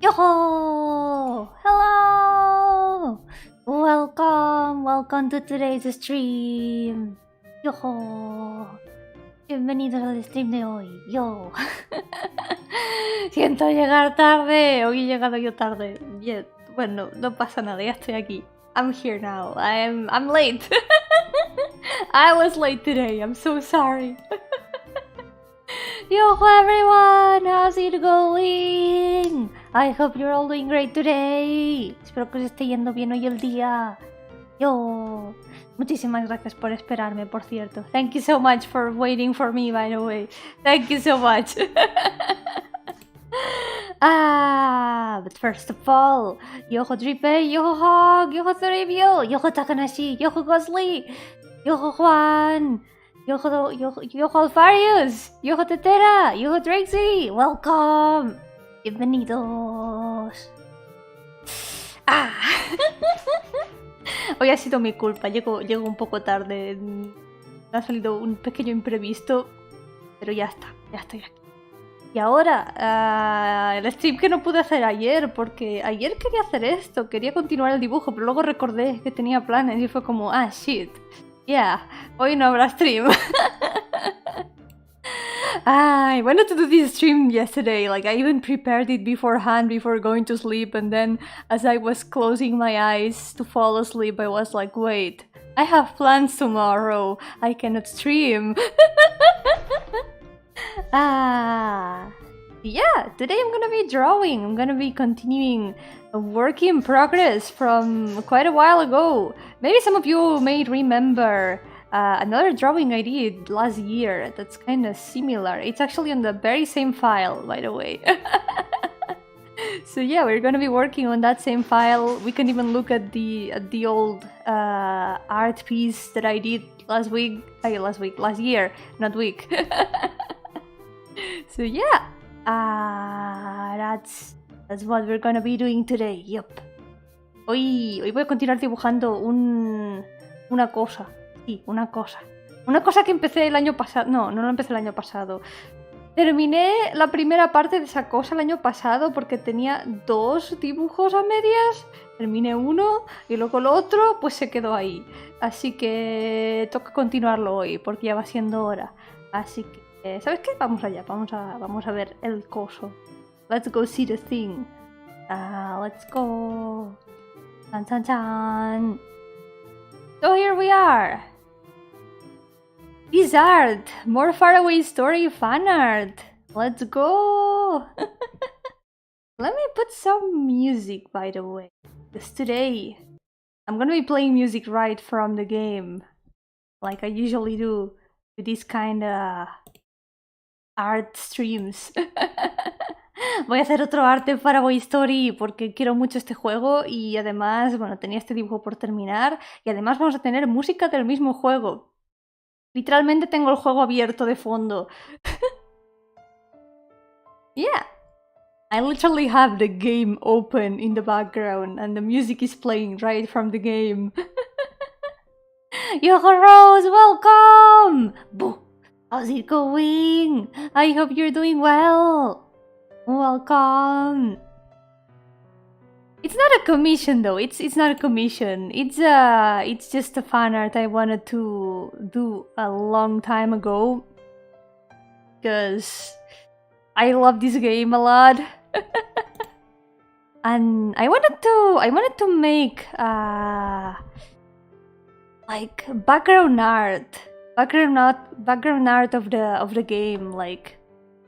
Yo-hooo! Hello! Welcome to today's stream. Yo-hooo! Bienvenidos al stream de hoy. Yo. Siento llegar tarde. Hoy he llegado yo tarde. Bien. Bueno, no pasa nada, ya estoy aquí. I'm here now. I'm late. I was late today. I'm so sorry. Yo everyone, how's it going? I hope you're all doing great today. Espero que os esté yendo bien hoy el día. Yo. Muchísimas gracias por esperarme, por cierto. Thank you so much for waiting for me, by the way. Thank you so much. But first of all, Yo-hooo Dripe, Yo-hooo Hog, Yo-hooo Toribio, Yo-hooo Takanashi, Yo-hooo Gosli, Yo-hooo Juan, Yo-hooo Alfarius, Yo-hooo Tetera, Yo-hooo Drexy, welcome! Bienvenidos. Hoy ha sido mi culpa, llego un poco tarde. Me ha salido un pequeño imprevisto, pero ya está, ya estoy aquí. Y ahora, el stream que no pude hacer ayer, porque ayer quería hacer esto, quería continuar el dibujo, pero luego recordé que tenía planes y fue como, shit, yeah, hoy no habrá stream. I wanted to do this stream yesterday, like I even prepared it beforehand before going to sleep, and then as I was closing my eyes to fall asleep, I was like, wait, I have plans tomorrow, I cannot stream. Yeah, today I'm gonna be drawing. I'm gonna be continuing a work in progress from quite a while ago. Maybe some of you may remember another drawing I did last year that's kind of similar. It's actually on the very same file, by the way. So yeah, we're gonna be working on that same file. We can even look at the old art piece that I did last year, not week. So yeah, that's what we're gonna be doing today. Yup. Hoy voy a continuar dibujando una cosa. Sí, una cosa. Una cosa que empecé el año pasado. No lo empecé el año pasado. Terminé la primera parte de esa cosa el año pasado porque tenía 2 dibujos a medias. Terminé uno y luego el otro pues se quedó ahí. Así que toca continuarlo hoy porque ya va siendo hora. Así que, ¿sabes qué? Vamos allá, vamos a ver el coso. Let's go see the thing. Let's go. Chan, chan, chan. So here we are. This art, more Faraway Story fan art. Let's go. Let me put some music, by the way, because today I'm gonna be playing music right from the game, like I usually do with these kind of art streams. Voy a hacer otro arte para Faraway Story porque quiero mucho este juego y además, bueno, tenía este dibujo por terminar y además vamos a tener música del mismo juego. Literalmente tengo el juego abierto de fondo. Yeah, I literally have the game open in the background and the music is playing right from the game. Yo-hooo Rose, welcome! Boo! How's it going? I hope you're doing well. Welcome. It's not a commission though. It's not a commission. It's just a fan art I wanted to do a long time ago because I love this game a lot. And I wanted to make like background art of the game, like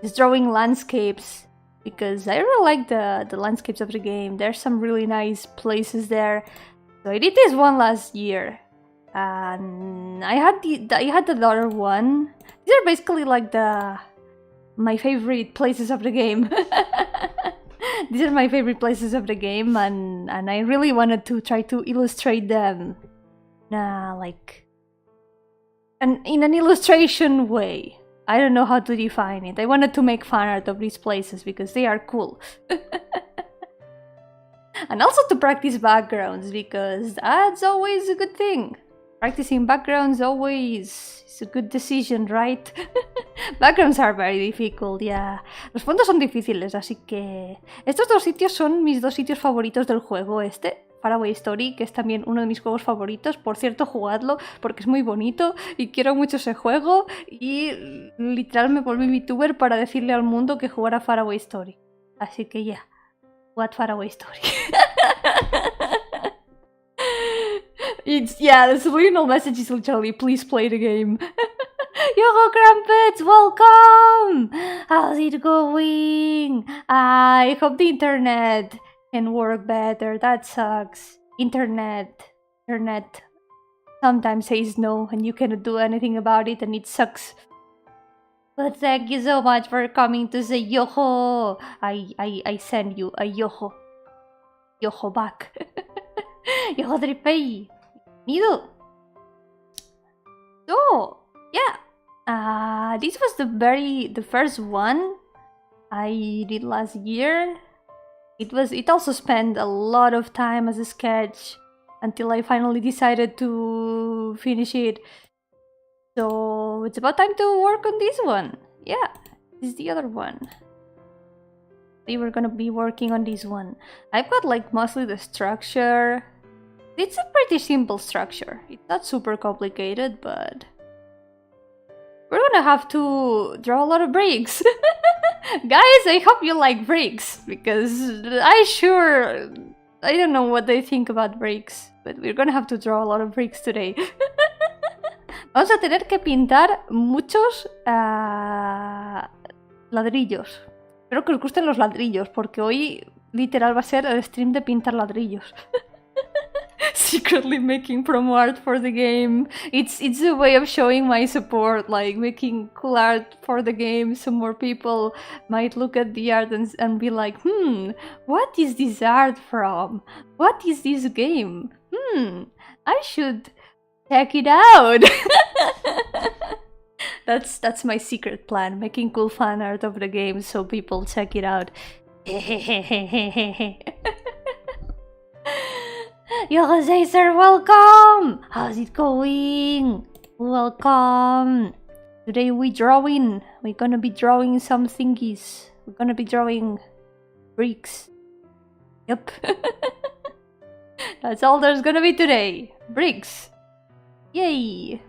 just drawing landscapes. Because I really like the landscapes of the game. There's some really nice places there. So I did this one last year. And I had the other one. These are basically like my favorite places of the game. These are my favorite places of the game and I really wanted to try to illustrate them. Like in an illustration way. I don't know how to define it. I wanted to make fan art of these places because they are cool. And also to practice backgrounds because that's always a good thing. Practicing backgrounds always is a good decision, right? Backgrounds are very difficult, yeah. Los fondos son difíciles, así que... Estos dos sitios son mis dos sitios favoritos del juego. Faraway Story, que es también uno de mis juegos favoritos. Por cierto, jugadlo, porque es muy bonito y quiero mucho ese juego. Y literal me volví VTuber para decirle al mundo que jugara Faraway Story. Así que ya, jugad Faraway Story. The subliminal message is literally, please play the game. Yo-hooo Crumpets, welcome! How's it going? I hope the internet can work better. That sucks. Internet sometimes says no and you cannot do anything about it and it sucks. But thank you so much for coming to say yo-hooo. I send you a yo-hooo. Yo-hooo back. Yo-hooo Dripei. Nido. So, yeah. This was the first one I did last year. It also spent a lot of time as a sketch until I finally decided to finish it. So it's about time to work on this one. Yeah, this is the other one. We were gonna be working on this one. I've got like mostly the structure. It's a pretty simple structure. It's not super complicated, but we're gonna have to draw a lot of bricks. Guys, I hope you like bricks, because I don't know what they think about bricks, but we're gonna have to draw a lot of bricks today. Vamos a tener que pintar muchos ladrillos. Espero que os gusten los ladrillos, porque hoy literal va a ser el stream de pintar ladrillos. Secretly making promo art for the game. It's a way of showing my support, like making cool art for the game, so more people might look at the art and be like, what is this art from? What is this game? I should check it out. That's my secret plan, making cool fan art of the game so people check it out. Yo-hooo sir, welcome! How's it going? Welcome! Today we're gonna be drawing some thingies. We're gonna be drawing bricks. Yep. That's all there's gonna be today. Bricks. Yay!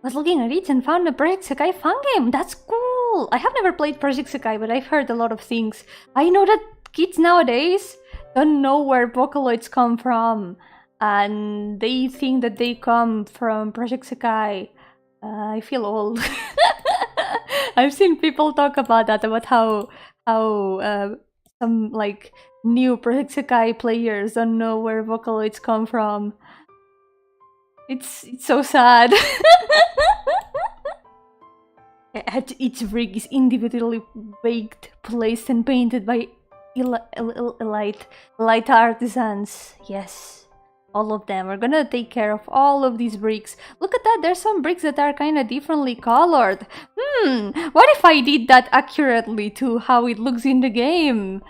Was looking at it and found a Project Sekai fan game. That's cool! I have never played Project Sekai, but I've heard a lot of things. I know that kids nowadays don't know where Vocaloids come from, and they think that they come from Project Sekai. I feel old. I've seen people talk about that, about how some like new Project Sekai players don't know where Vocaloids come from. It's so sad. Each brick is individually baked, placed, and painted by light artisans. Yes, all of them. We're gonna take care of all of these bricks. Look at that, there's some bricks that are kind of differently colored. What if I did that accurately to how it looks in the game?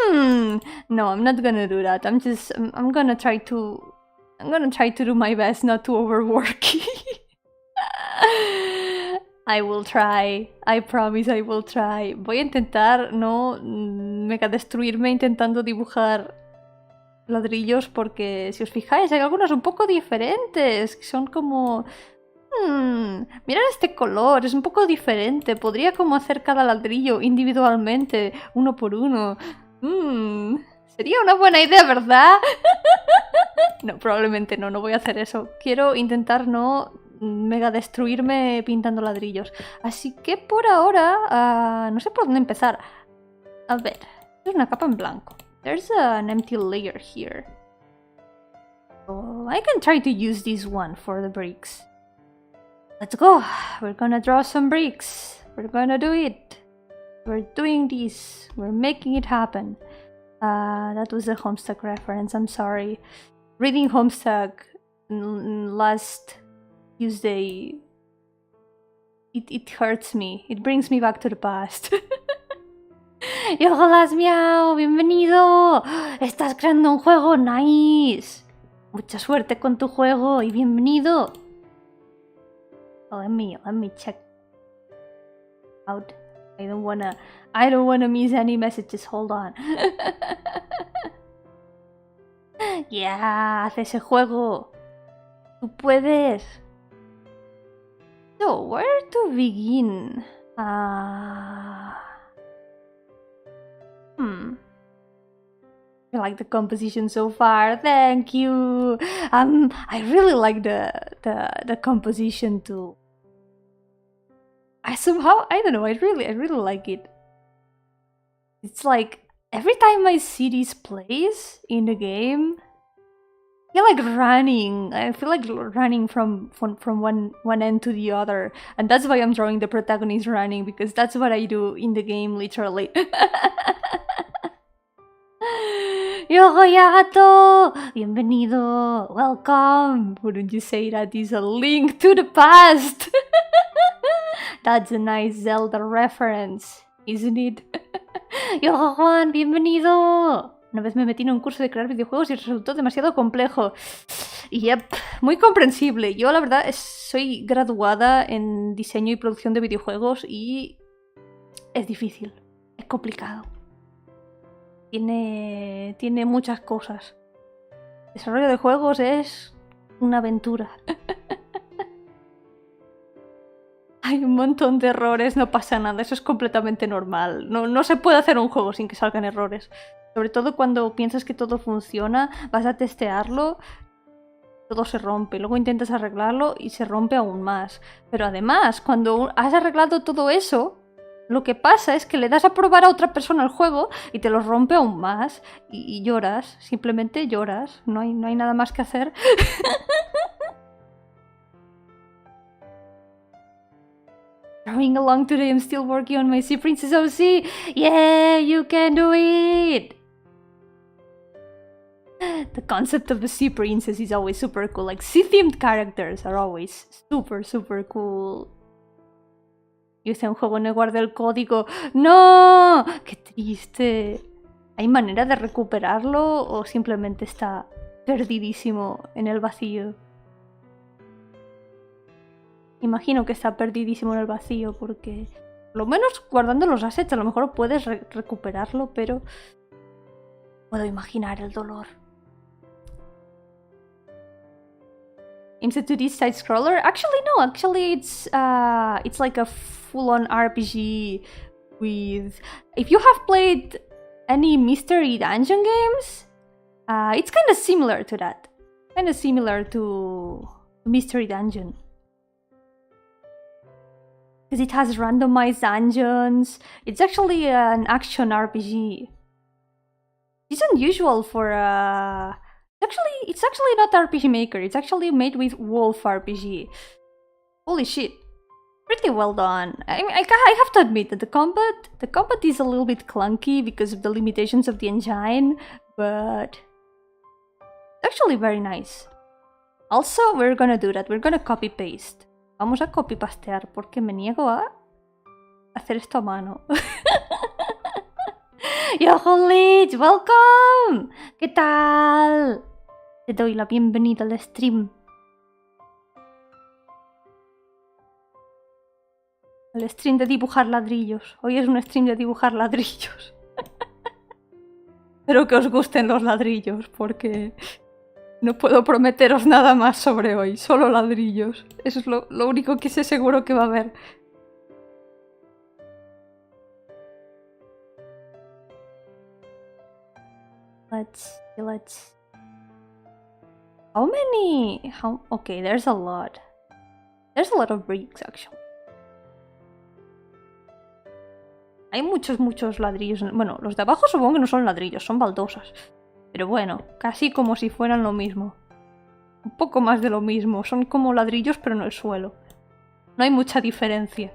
No, I'm not gonna do that. I'm gonna try to do my best not to overwork. I will try. I promise I will try. Voy a intentar no mega destruirme intentando dibujar ladrillos, porque si os fijáis hay algunos un poco diferentes, que son como... mirad este color, es un poco diferente. Podría como hacer cada ladrillo individualmente, uno por uno. Sería una buena idea, ¿verdad? No, probablemente no voy a hacer eso. Quiero intentar no mega destruirme pintando ladrillos. Así que por ahora no sé por dónde empezar. A ver, es una capa en blanco. There's an empty layer here. So I can try to use this one for the bricks. Let's go. We're gonna draw some bricks. We're gonna do it. We're doing this. We're making it happen. That was a Homestuck reference, I'm sorry. Reading Homestuck last Tuesday, it hurts me. It brings me back to the past. ¡Yo-hooo miau! ¡Bienvenido! ¡Estás creando un juego! ¡Nice! Mucha suerte con tu juego y bienvenido. Let me check out. I don't wanna miss any messages. Hold on. Yeah, haz ese juego. Tú puedes. So, where to begin? I like the composition so far. Thank you. I really like the composition too. I don't know. I really like it. It's like every time I see these plays in the game, I feel like running from one end to the other, and that's why I'm drawing the protagonist running, because that's what I do in the game, literally. Yo, gato! Bienvenido! Welcome! Wouldn't you say that is a link to the past? That's a nice Zelda reference, isn't it? Yo, Juan, bienvenido. Una vez me metí en un curso de crear videojuegos y resultó demasiado complejo. Yep, muy comprensible. Yo, la verdad, soy graduada en diseño y producción de videojuegos y es difícil, es complicado. Tiene muchas cosas. El desarrollo de juegos es una aventura. Hay un montón de errores, no pasa nada, eso es completamente normal. No se puede hacer un juego sin que salgan errores. Sobre todo cuando piensas que todo funciona, vas a testearlo, todo se rompe. Luego intentas arreglarlo y se rompe aún más. Pero además, cuando has arreglado todo eso, lo que pasa es que le das a probar a otra persona el juego y te lo rompe aún más. Y lloras, simplemente lloras. No hay nada más que hacer. Going along today, I'm still working on my Sea Princess OC. Yeah, you can do it! The concept of a Sea Princess is always super cool. Like, sea-themed characters are always super cool. Yo hice un juego, no guardé el código. ¡No! ¡Qué triste! ¿Hay manera de recuperarlo o simplemente está perdidísimo en el vacío? Imagino que está perdidísimo en el vacío porque, por lo menos guardando los assets, a lo mejor puedes recuperarlo, pero puedo imaginar el dolor. Aims at 2D side scroller? Actually, no. Actually, it's like a full-on RPG with. If you have played any mystery dungeon games, it's kind of similar to that. Kind of similar to Mystery Dungeon. Because it has randomized dungeons. It's actually an action RPG. It's unusual for It's actually not RPG Maker. It's actually made with Wolf RPG. Holy shit! Pretty well done. I mean, I have to admit that the combat is a little bit clunky because of the limitations of the engine, but it's actually very nice. Also, we're gonna do that. We're gonna copy paste. Vamos a copy-pastear porque me niego a hacer esto a mano. Yo-hooo, welcome! ¿Qué tal? Te doy la bienvenida al stream. El stream de dibujar ladrillos. Hoy es un stream de dibujar ladrillos. Espero que os gusten los ladrillos porque no puedo prometeros nada más sobre hoy. Solo ladrillos. Eso es lo único que sé seguro que va a haber. Let's... How many... Okay, there's a lot. There's a lot of bricks, actually. Hay muchos ladrillos. Bueno, los de abajo supongo que no son ladrillos, son baldosas. Pero bueno, casi como si fueran lo mismo. Un poco más de lo mismo. Son como ladrillos, pero en el suelo. No hay mucha diferencia.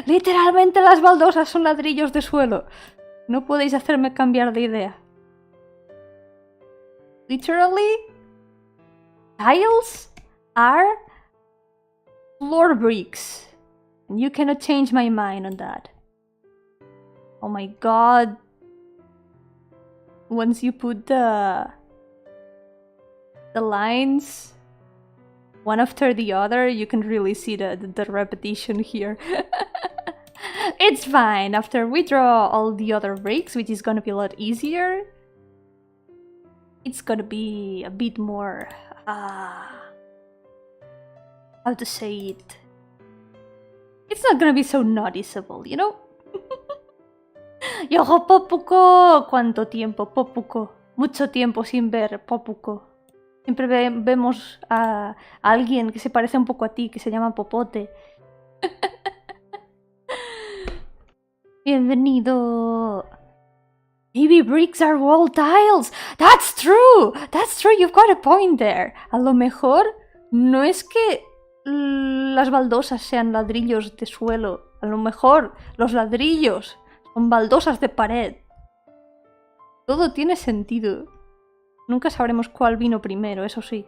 Literalmente las baldosas son ladrillos de suelo. No podéis hacerme cambiar de idea. Literally, tiles are floor bricks. And you cannot change my mind on that. Oh my god. Once you put the lines one after the other, you can really see the repetition here. It's fine. After we draw all the other breaks, which is gonna be a lot easier, it's gonna be a bit more... how to say it? It's not gonna be so noticeable, you know? Yojo Popuko, ¿cuánto tiempo, Popuko? Mucho tiempo sin ver, Popuko. Siempre vemos a alguien que se parece un poco a ti, que se llama Popote. Bienvenido. Maybe bricks are wall tiles. That's true. That's true. You've got a point there. A lo mejor no es que las baldosas sean ladrillos de suelo. A lo mejor los ladrillos son baldosas de pared. Todo tiene sentido. Nunca sabremos cuál vino primero, eso sí.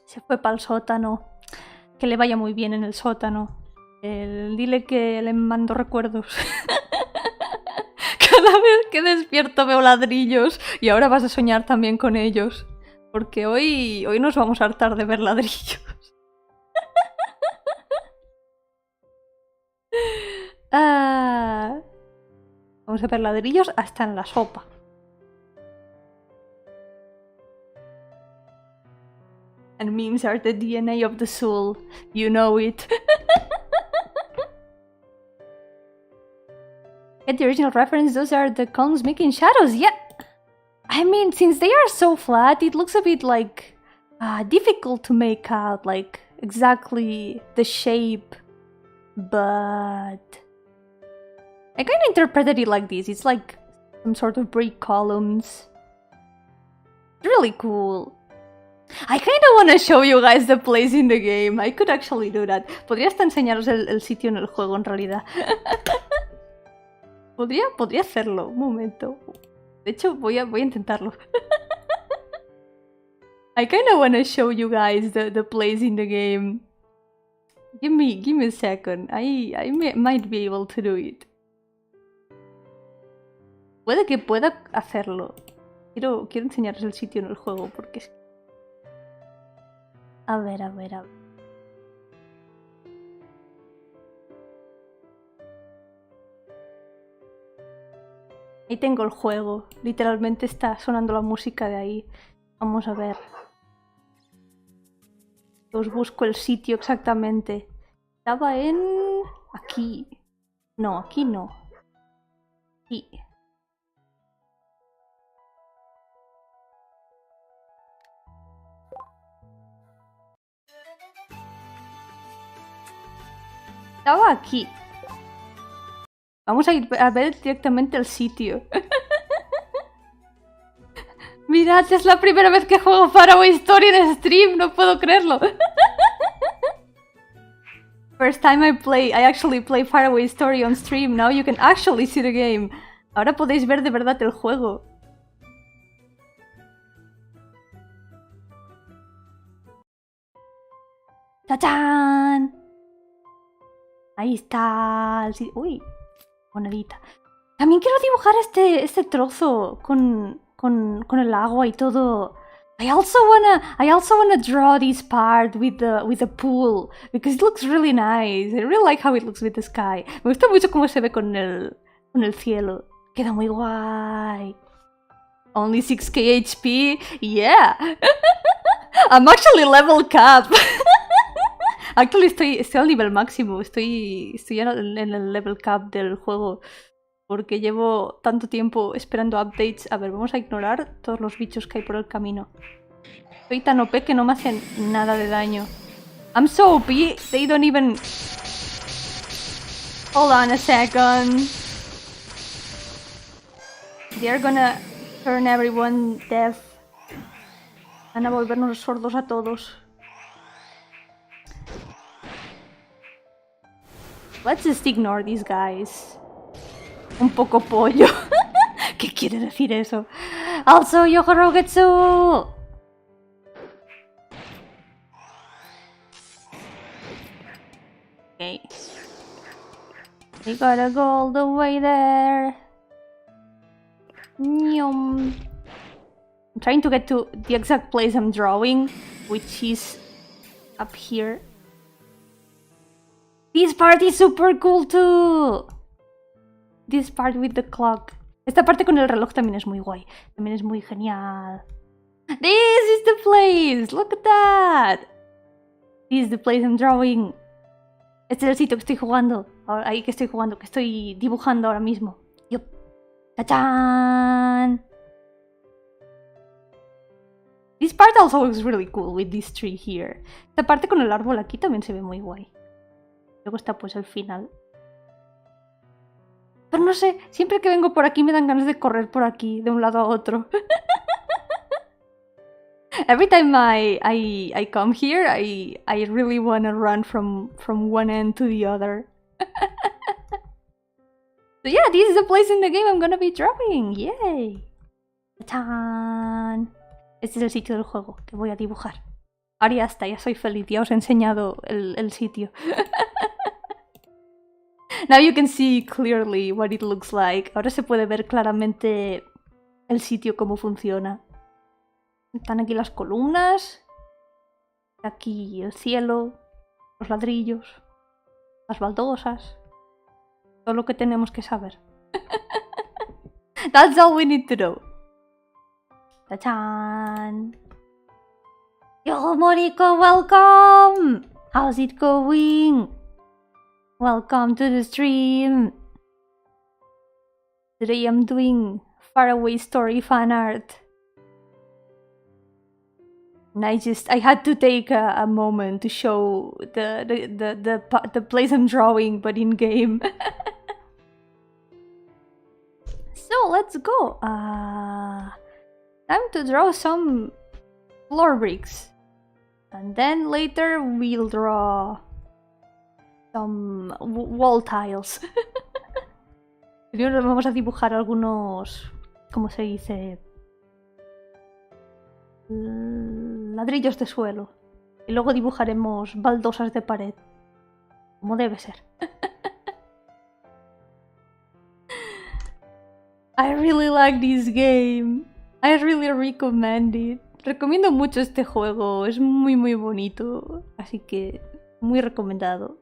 Se fue para el sótano. Que le vaya muy bien en el sótano. Dile que le mando recuerdos. Cada vez que despierto veo ladrillos. Y ahora vas a soñar también con ellos. Porque hoy nos vamos a hartar de ver ladrillos. Vamos a ver ladrillos hasta en la sopa. And memes are the DNA of the soul. You know it. Get the original reference, those are the cones making shadows, yeah! I mean, since they are so flat, it looks a bit like... difficult to make out, like, exactly the shape. But... I kind of interpreted it like this. It's like some sort of brick columns. Really cool. I kind of want to show you guys the place in the game. I could actually do that. Podría hasta enseñaros el sitio en el juego, en realidad. Podría hacerlo. Un momento. De hecho, voy a intentarlo. I kind of want to show you guys the place in the game. Give me a second. I might be able to do it. Puede que pueda hacerlo. Quiero enseñaros el sitio en el juego porque es... A ver. Ahí tengo el juego. Literalmente está sonando la música de ahí. Vamos a ver. Os busco el sitio exactamente. Estaba en... aquí. No, aquí no. Aquí. Estaba aquí. Vamos a ir a ver directamente el sitio. Mirad, es la primera vez que juego Faraway Story en stream, no puedo creerlo. First time I actually play Faraway Story on stream. Now you can actually see the game. Ahora podéis ver de verdad el juego. ¡Tachán! Ahí está el sitio. Uy, monedita. También quiero dibujar este trozo con el agua y todo. I also wanna draw this part with the pool because it looks really nice. I really like how it looks with the sky. Me gusta mucho cómo se ve con el cielo. Queda muy guay. Only 6k HP. Yeah. I'm actually level cap. Actually estoy al nivel máximo. Estoy en el level cap del juego. Porque llevo tanto tiempo esperando updates. A ver, vamos a ignorar todos los bichos que hay por el camino. Soy tan OP que no me hacen nada de daño. I'm so OP, they don't even... Hold on a second. They're gonna turn everyone deaf. Van a volvernos sordos a todos. Let's just ignore these guys. Un poco pollo. ¿Qué quiere decir eso? Also, Yo-hooo Getsu. Okay. We gotta go all the way there. I'm trying to get to the exact place I'm drawing which is up here. This part is super cool too! This part with the clock. Esta parte con el reloj también es muy guay. También es muy genial. This is the place! Look at that! This is the place I'm drawing. Este es el sitio que estoy jugando. Ahí que estoy jugando, que estoy dibujando ahora mismo. Yup. ¡Tachán! This part also looks really cool with this tree here. Esta parte con el árbol aquí también se ve muy guay. Luego está pues el final. Pero no sé, siempre que vengo por aquí me dan ganas de correr por aquí, de un lado a otro. Every time I come here, I really want to run from one end to the other. So yeah, this is the place in the game I'm gonna be drawing. Yay! ¡Tachán! Este es el sitio del juego que voy a dibujar. Ahora ya está, ya soy feliz, ya os he enseñado el sitio. Now you can see clearly what it looks like. Ahora se puede ver claramente el sitio, cómo funciona. Están aquí las columnas. Aquí el cielo. Los ladrillos. Las baldosas. Todo lo que tenemos que saber. That's all we need to know. ¡Tachán! Yo, Moriko, welcome! How's it going? Welcome to the stream! Today I'm doing Faraway Story fan art. And I had to take a moment to show the place I'm drawing, but in game. So let's go. Time to draw some floor bricks. And then later we'll draw some wall tiles. Primero vamos a dibujar algunos, ¿cómo se dice? Ladrillos de suelo. Y luego dibujaremos baldosas de pared. Como debe ser. I really like this game. I really recommend it. Recomiendo mucho este juego. Es muy muy bonito. Así que muy recomendado.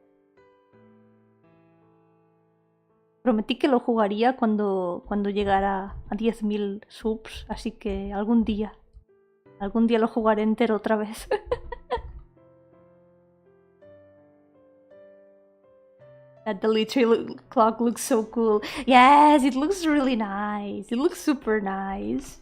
Prometí que lo jugaría cuando llegara a 10.000 subs. Así que algún día lo jugaré entero otra vez. That the literal clock looks so cool. Yes, it looks really nice. It looks super nice.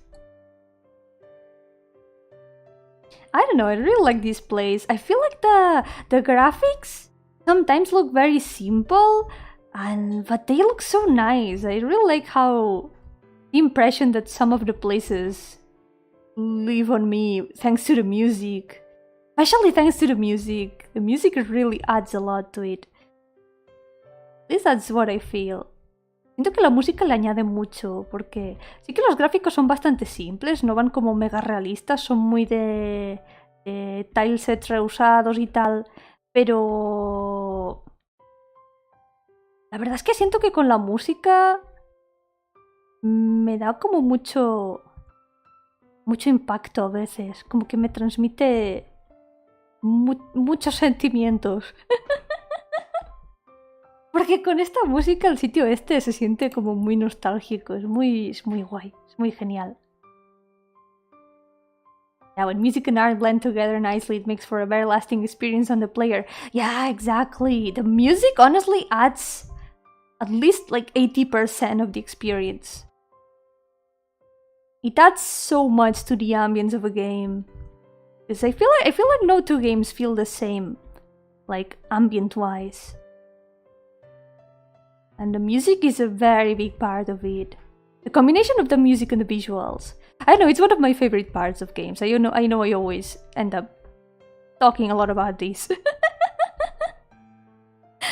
I don't know, I really like this place. I feel like the graphics sometimes look very simple, but they look so nice. I really like how the impression that some of the places leave on me thanks to the music. Especially thanks to the music. The music really adds a lot to it. At least that's what I feel. Siento que la música le añade mucho, porque sí que los gráficos son bastante simples, no van como mega realistas, son muy de tilesets reusados y tal, pero la verdad es que siento que con la música me da como mucho impacto a veces, como que me transmite muchos sentimientos. Porque con esta música el sitio este se siente como muy nostálgico, es muy guay, es muy genial. Yeah, when music and art blend together nicely, it makes for a very lasting experience on the player. Yeah, exactly. The music honestly adds at least like 80% of the experience. It adds so much to the ambience of a game. Because I feel like no two games feel the same, like ambient-wise. And the music is a very big part of it. The combination of the music and the visuals. I know, it's one of my favorite parts of games. I know I always end up talking a lot about this.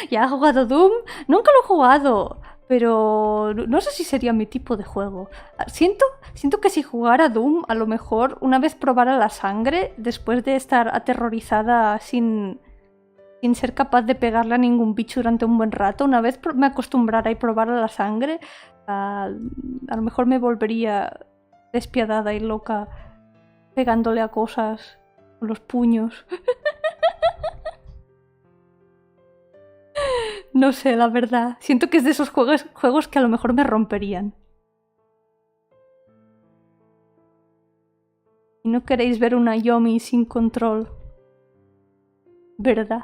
¿Ya has jugado Doom? Nunca lo he jugado, pero no sé si sería mi tipo de juego. Siento que si jugara Doom, a lo mejor una vez probara la sangre, después de estar aterrorizada sin ser capaz de pegarle a ningún bicho durante un buen rato, una vez me acostumbrara y probara la sangre, a lo mejor me volvería despiadada y loca pegándole a cosas con los puños. No sé, la verdad. Siento que es de esos juegos que a lo mejor me romperían. Y no queréis ver una Yomi sin control, ¿verdad?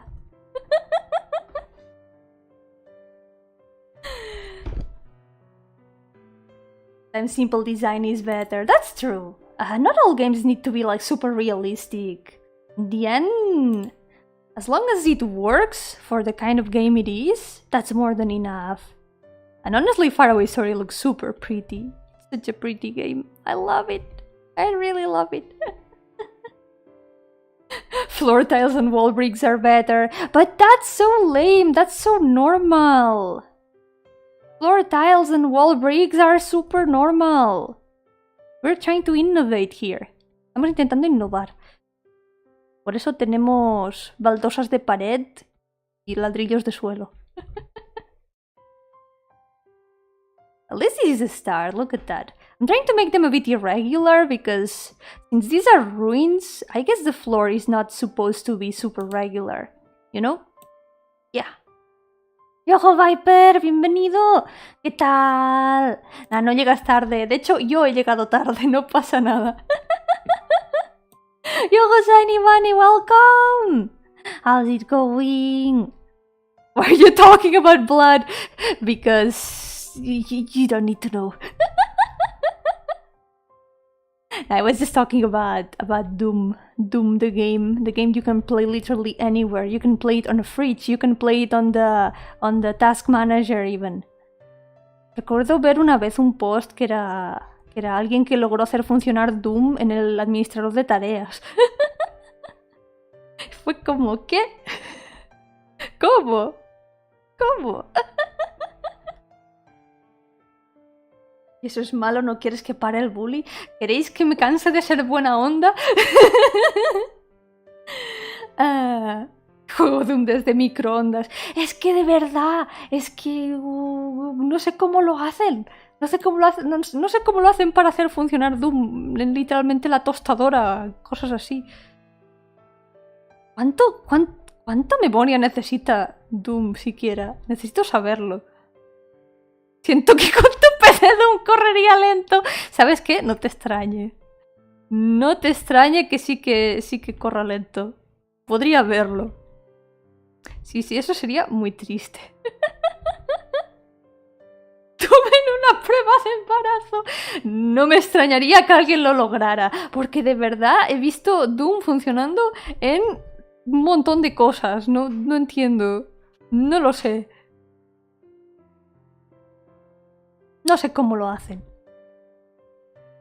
And simple design is better. That's true. Not all games need to be like super realistic. In the end, as long as it works for the kind of game it is, that's more than enough. And honestly, Faraway Story looks super pretty. It's such a pretty game. I love it. I really love it. Floor tiles and wall bricks are better. But that's so lame. That's so normal. Floor tiles and wall bricks are super normal. We're trying to innovate here. Estamos intentando innovar. Por eso tenemos baldosas de pared y ladrillos de suelo. At least this is a start, look at that. I'm trying to make them a bit irregular because since these are ruins, I guess the floor is not supposed to be super regular, you know? Yeah. ¡Yo-hooo, Viper! ¡Bienvenido! ¿Qué tal? Nah, no llegas tarde. De hecho, yo he llegado tarde, no pasa nada. ¡Yo-hooo, Shiny Bunny, welcome! How's it going? Why are you talking about blood? Because you don't need to know. I was just talking about Doom. Doom, the game you can play literally anywhere. You can play it on a fridge, you can play it on the task manager even. Recuerdo ver una vez un post que era alguien que logró hacer funcionar Doom en el administrador de tareas. Fue como, ¿qué? ¿Cómo? ¿Cómo? ¿Y eso es malo? ¿No quieres que pare el bully? ¿Queréis que me canse de ser buena onda? Juego Doom desde microondas. Es que de verdad, es que no sé cómo lo hacen. No sé cómo lo hacen, no sé cómo lo hacen para hacer funcionar Doom en literalmente la tostadora, cosas así. ¿Cuánta memoria necesita Doom siquiera? Necesito saberlo. Siento que con tu PC Doom correría lento. ¿Sabes qué? No te extrañe. No te extrañe que sí que corra lento. Podría verlo. Sí, eso sería muy triste. Tuve una prueba de embarazo. No me extrañaría que alguien lo lograra. Porque de verdad he visto Doom funcionando en un montón de cosas. No entiendo. No lo sé. No sé cómo lo hacen.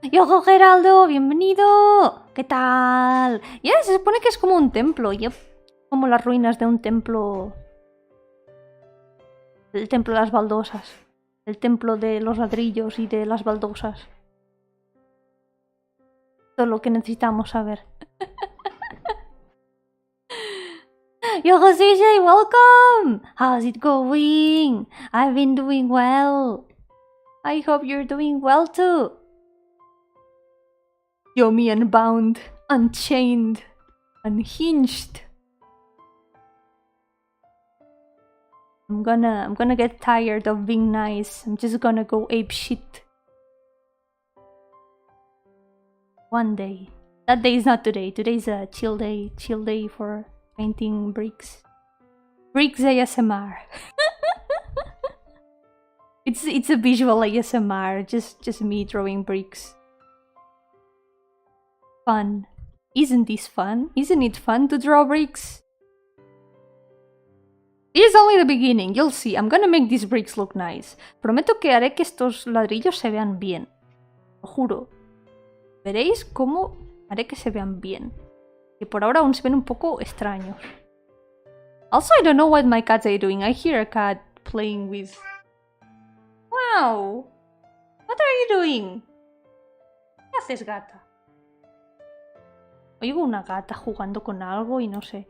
¡Yo-hooo, Geraldo! ¡Bienvenido! ¿Qué tal? Ya, se supone que es como un templo. Yep. Como las ruinas de un templo. El templo de las baldosas. El templo de los ladrillos y de las baldosas. Todo lo que necesitamos saber. ¡Yo-hooo, CJ! ¡Welcome! How's it going? I've been doing well. I hope you're doing well too. Yomi unbound, unchained, unhinged. I'm gonna get tired of being nice. I'm just gonna go ape shit. One day. That day is not today. Today's a chill day. Chill day for painting bricks. Bricks ASMR. It's a visual ASMR, just me drawing bricks. Fun. Isn't this fun? Isn't it fun to draw bricks? This is only the beginning, you'll see. I'm gonna make these bricks look nice. Prometo que haré que estos ladrillos se vean bien. Lo juro. Veréis cómo haré que se vean bien. Que por ahora aún se ven un poco extraños. Also, I don't know what my cats are doing. I hear a cat playing with... Wow! What are you doing? ¿Qué haces, gata? Oigo una gata jugando con algo y no sé.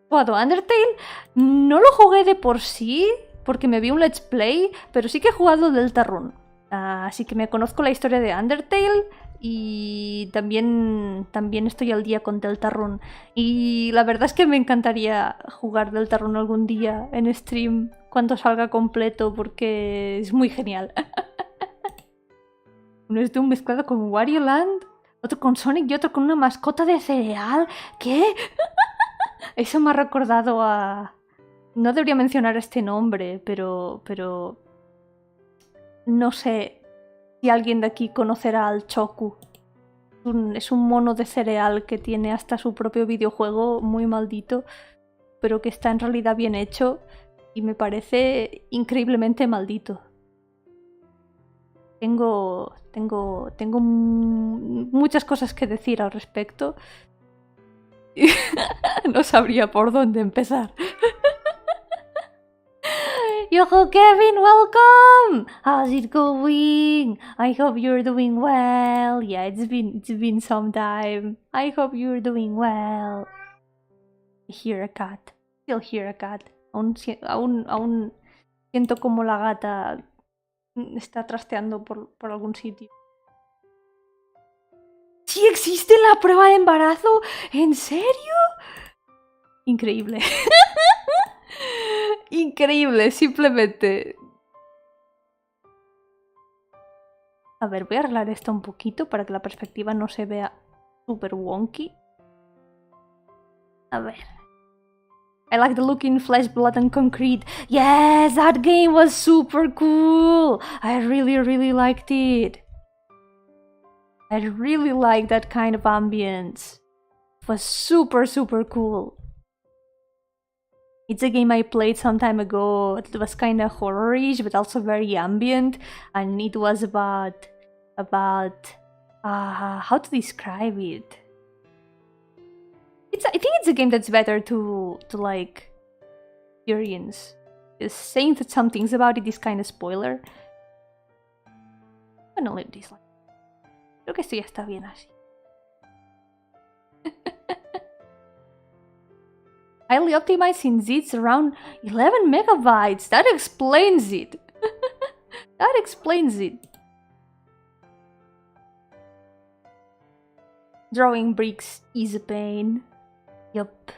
Jugado Undertale, no lo jugué de por sí, porque me vi un Let's Play, pero sí que he jugado Deltarune. Así que me conozco la historia de Undertale. y también estoy al día con Deltarune. Y la verdad es que me encantaría jugar Deltarune algún día en stream cuando salga completo porque es muy genial. Uno es de un mezclado con Wario Land, otro con Sonic y otro con una mascota de cereal. ¿Qué? Eso me ha recordado a... No debería mencionar este nombre, pero... No sé si alguien de aquí conocerá al Choku. Es un mono de cereal que tiene hasta su propio videojuego muy maldito, pero que está en realidad bien hecho y me parece increíblemente maldito. Tengo muchas cosas que decir al respecto. No sabría por dónde empezar. Yo-hooo, Kevin, welcome! How's it going? I hope you're doing well. Yeah, it's been some time. I hope you're doing well. I hear a cat. Still hear a cat. Aún siento como la gata está trasteando por algún sitio. ¿Sí existe la prueba de embarazo? ¿En serio? Increíble. Increíble, simplemente. A ver, voy a arreglar esto un poquito para que la perspectiva no se vea súper wonky. A ver. I like the look in Flesh, Blood and Concrete. Yes, that game was super cool. I really liked it. I really liked that kind of ambience. It was super cool. It's a game I played some time ago. It was kind of horror-ish, but also very ambient, and it was about how to describe it. I think it's a game that's better to like experience. Just saying that some things about it is kind of spoiler. I'm gonna leave this like. Creo que esto ya está bien así. Highly optimized in zits around 11 megabytes. That explains it. That explains it. Drawing bricks is a pain. Yup.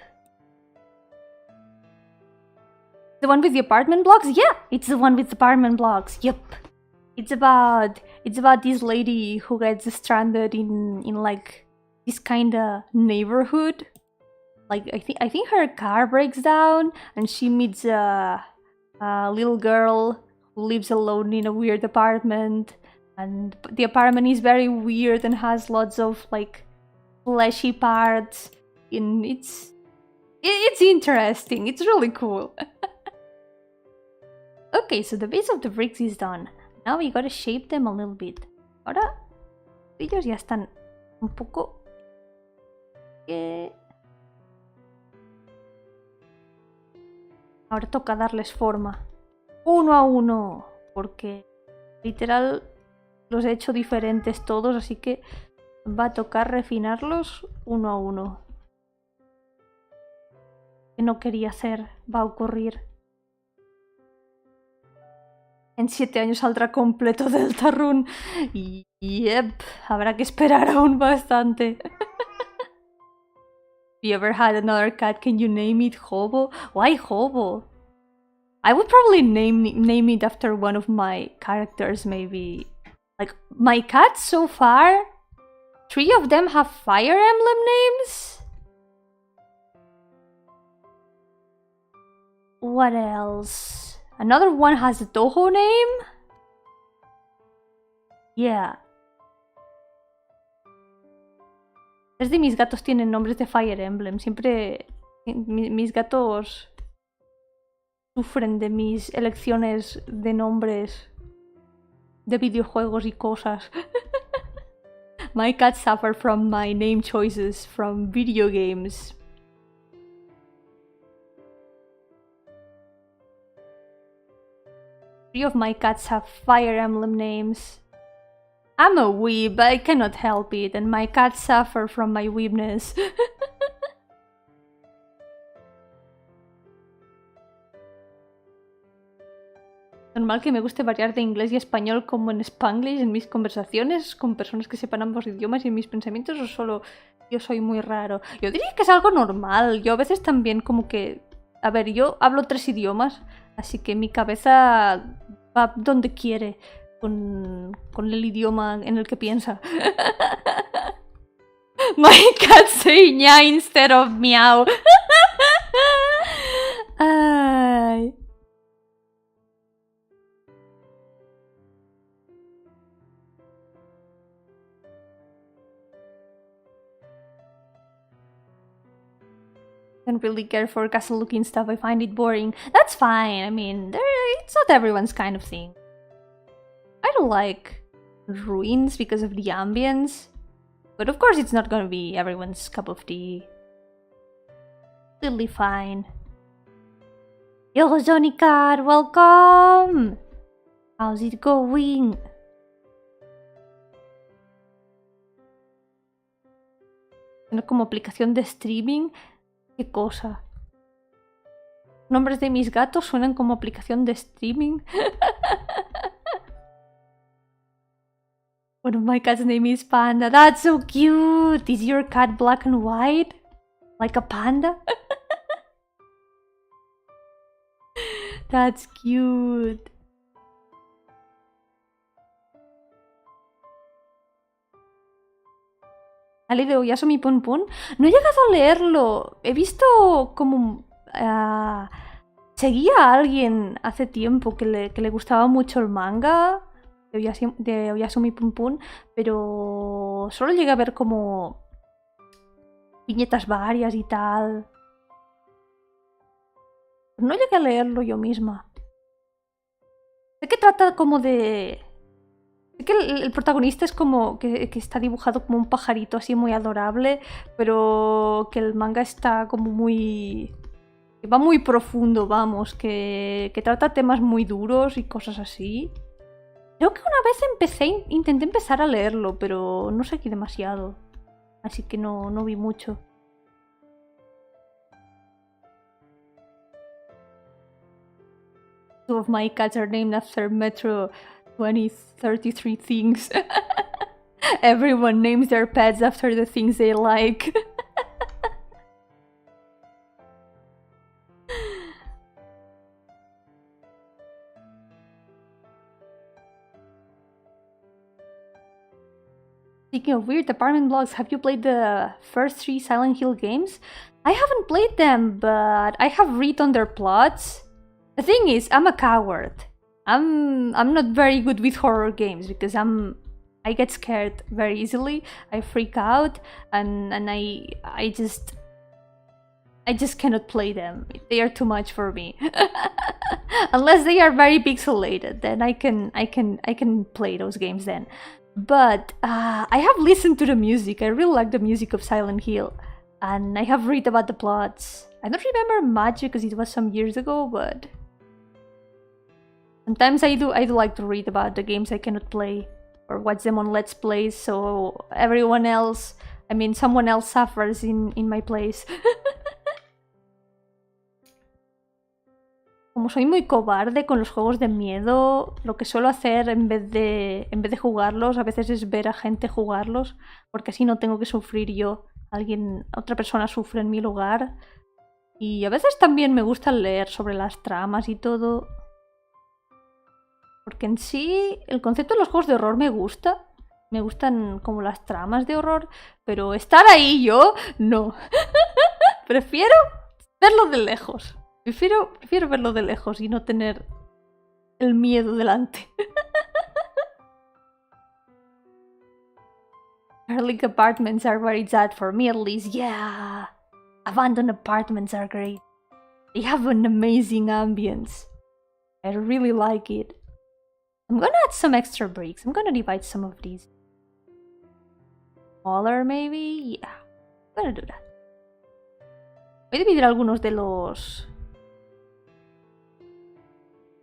The one with the apartment blocks? Yeah, it's the one with the apartment blocks. Yup. It's about this lady who gets stranded in like this kind of neighborhood. Like I think her car breaks down and she meets a little girl who lives alone in a weird apartment, and the apartment is very weird and has lots of like fleshy parts. And it's interesting. It's really cool. Okay, so the base of the bricks is done. Now we gotta shape them a little bit. Ahora ellos ya están un poco. Ahora toca darles forma. Uno a uno. Porque literal los he hecho diferentes todos, así que va a tocar refinarlos uno a uno. Que no quería hacer, va a ocurrir. En 7 años saldrá completo Deltarune. Y yep, habrá que esperar aún bastante. If you ever had another cat, can you name it Hobo? Why Hobo? I would probably name it after one of my characters, maybe. Like, my cats so far, 3 of them have Fire Emblem names? What else? Another one has a Toho name? Yeah. 3 de mis gatos tienen nombres de Fire Emblem. Siempre mis gatos sufren de mis elecciones de nombres de videojuegos y cosas. My cats suffer from my name choices from video games. Three of my cats have Fire Emblem names. I'm a weeb, I cannot help it, and my cats suffer from my weebness. Normal que me guste variar de inglés y español como en Spanglish en mis conversaciones con personas que sepan ambos idiomas y en mis pensamientos, o solo yo soy muy raro. Yo diría que es algo normal. Yo a veces también como que... A ver, yo hablo 3 idiomas, así que mi cabeza va donde quiere con el idioma en el que piensa. My cat say ña instead of meow. Ay. Don't really care for castle looking stuff. I find it boring. That's fine. I mean, it's not everyone's kind of thing. I don't like ruins because of the ambience. But of course it's not gonna be everyone's cup of tea. Totally fine. Yo, Johnny Cat, welcome! How's it going? Como aplicación de streaming. ¿Qué cosa? Nombres de mis gatos suenan como aplicación de streaming. One of my cat's name is Panda. That's so cute! Is your cat black and white? Like a panda? That's cute. ¿Ha leído Oyasumi Pun Pun? No he llegado a leerlo. He visto como... seguía a alguien hace tiempo que le gustaba mucho el manga de Oyasumi Pun Pun, pero solo llegué a ver como viñetas varias y tal. No llegué a leerlo yo misma. Sé que trata como de... Sé que el protagonista es como que está dibujado como un pajarito así muy adorable, pero que el manga está como muy... que va muy profundo, vamos, que trata temas muy duros y cosas así. Creo que una vez intenté empezar a leerlo, pero no seguí demasiado. Así que no vi mucho. Two of my cats are named after Metro 2033 things. Everyone names their pets after the things they like. Speaking of weird apartment blocks, have you played the first 3 Silent Hill games? I haven't played them, but I have read on their plots. The thing is, I'm a coward. I'm not very good with horror games because I get scared very easily. I freak out and I just cannot play them. They are too much for me. Unless they are very pixelated, then I can play those games then. But I have listened to the music. I really like the music of Silent Hill, and I have read about the plots. I don't remember much because it was some years ago, but sometimes I do like to read about the games I cannot play or watch them on Let's Plays, so everyone else, I mean someone else suffers in my place. Como soy muy cobarde con los juegos de miedo, lo que suelo hacer en vez de jugarlos a veces es ver a gente jugarlos, porque así no tengo que sufrir yo. Otra persona sufre en mi lugar. Y a veces también me gusta leer sobre las tramas y todo. Porque en sí el concepto de los juegos de horror me gusta. Me gustan como las tramas de horror, pero estar ahí yo, no. Prefiero verlo de lejos. Prefiero verlo de lejos y no tener el miedo delante. Garlic apartments are where it's at, for me at least. Yeah, abandoned apartments are great. They have an amazing ambience. I really like it. I'm gonna add some extra bricks. I'm gonna divide some of these. Smaller maybe? Yeah, I'm gonna do that. Voy a dividir algunos de los...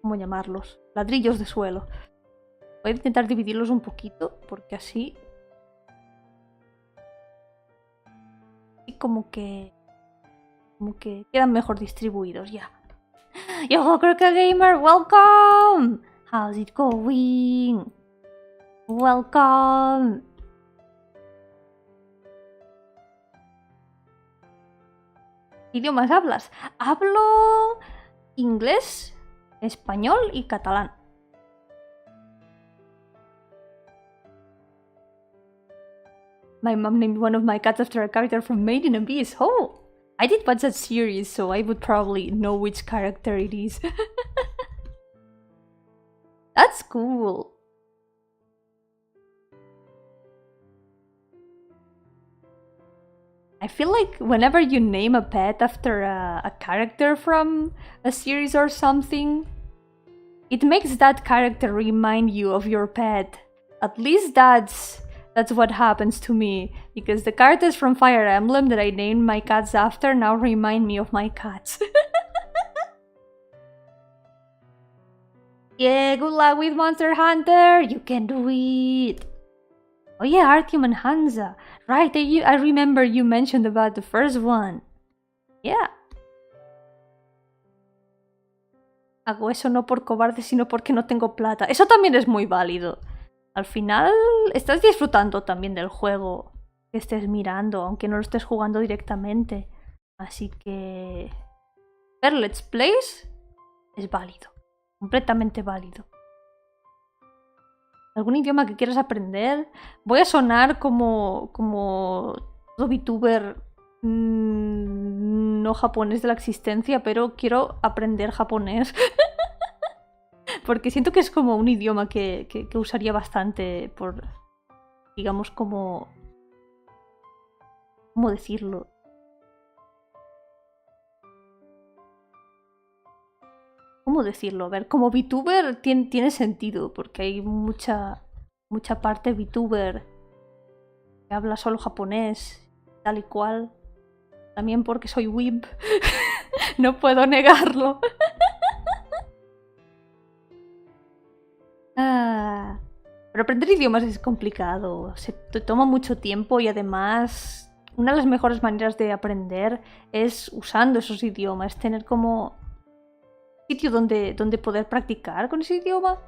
¿Cómo llamarlos? Ladrillos de suelo. Voy a intentar dividirlos un poquito, porque así... Y como que quedan mejor distribuidos ya. Yo-hooo, Crooked Gamer, welcome! How's it going? Welcome! ¿Qué idiomas hablas? Hablo inglés, español y catalán. My mom named one of my cats after a character from Made in Abyss. Oh! I did watch that series, so I would probably know which character it is. That's cool. I feel like whenever you name a pet after a character from a series or something, it makes that character remind you of your pet. At least that's what happens to me, because the characters from Fire Emblem that I named my cats after now remind me of my cats. Yeah, good luck with Monster Hunter! You can do it! Oh yeah, Artyom and Hansa. Right, I remember you mentioned about the first one. Yeah. Hago eso no por cobarde, sino porque no tengo plata. Eso también es muy válido. Al final, estás disfrutando también del juego que estés mirando, aunque no lo estés jugando directamente. Así que... ver Let's Plays es válido. Completamente válido. ¿Algún idioma que quieras aprender? Voy a sonar como todo VTuber no japonés de la existencia, pero quiero aprender japonés. Porque siento que es como un idioma que usaría bastante por, digamos, como... ¿cómo decirlo? ¿Cómo decirlo? A ver, como VTuber tiene sentido, porque hay mucha parte VTuber que habla solo japonés, tal y cual. También porque soy weeb. No puedo negarlo. Pero aprender idiomas es complicado, se te toma mucho tiempo y además una de las mejores maneras de aprender es usando esos idiomas, tener como sitio donde poder practicar con ese idioma.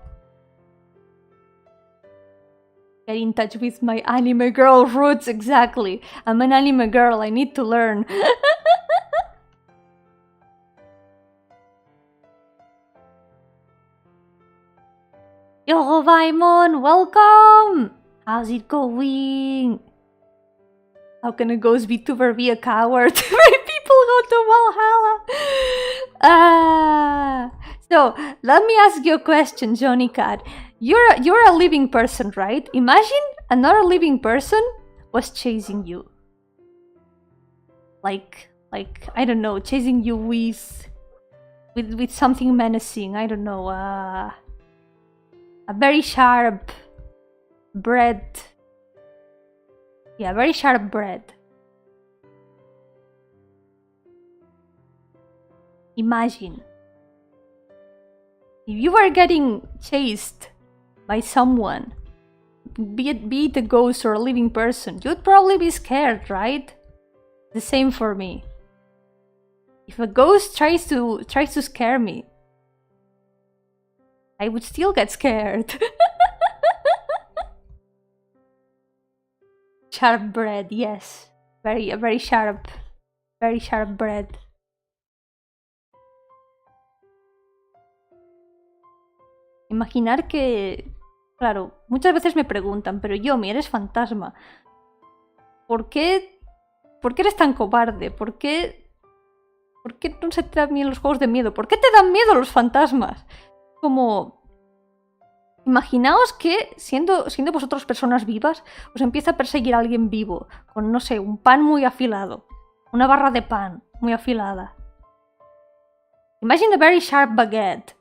Get in touch with my anime girl roots, exactly. I'm an anime girl, I need to learn. Yo, Vaimon, welcome! How's it going? How can a ghost VTuber be a coward? People go to Valhalla! So, let me ask you a question, Johnny Cat. You're a living person, right? Imagine another living person was chasing you. Like I don't know, chasing you with something menacing. I don't know, a very sharp bread. Yeah, very sharp bread. Imagine if you were getting chased by someone, be it a ghost or a living person, you'd probably be scared, right? The same for me. If a ghost tries to scare me, I would still get scared. Sharp bread, very sharp bread. Imaginar que... Claro, muchas veces me preguntan, pero Yomi, eres fantasma. ¿Por qué eres tan cobarde? ¿Por qué no se te dan bien los juegos de miedo? ¿Por qué te dan miedo los fantasmas? Como... Imaginaos que, siendo vosotros personas vivas, os empieza a perseguir a alguien vivo, con, no sé, un pan muy afilado. Una barra de pan muy afilada. Imagine a very sharp baguette.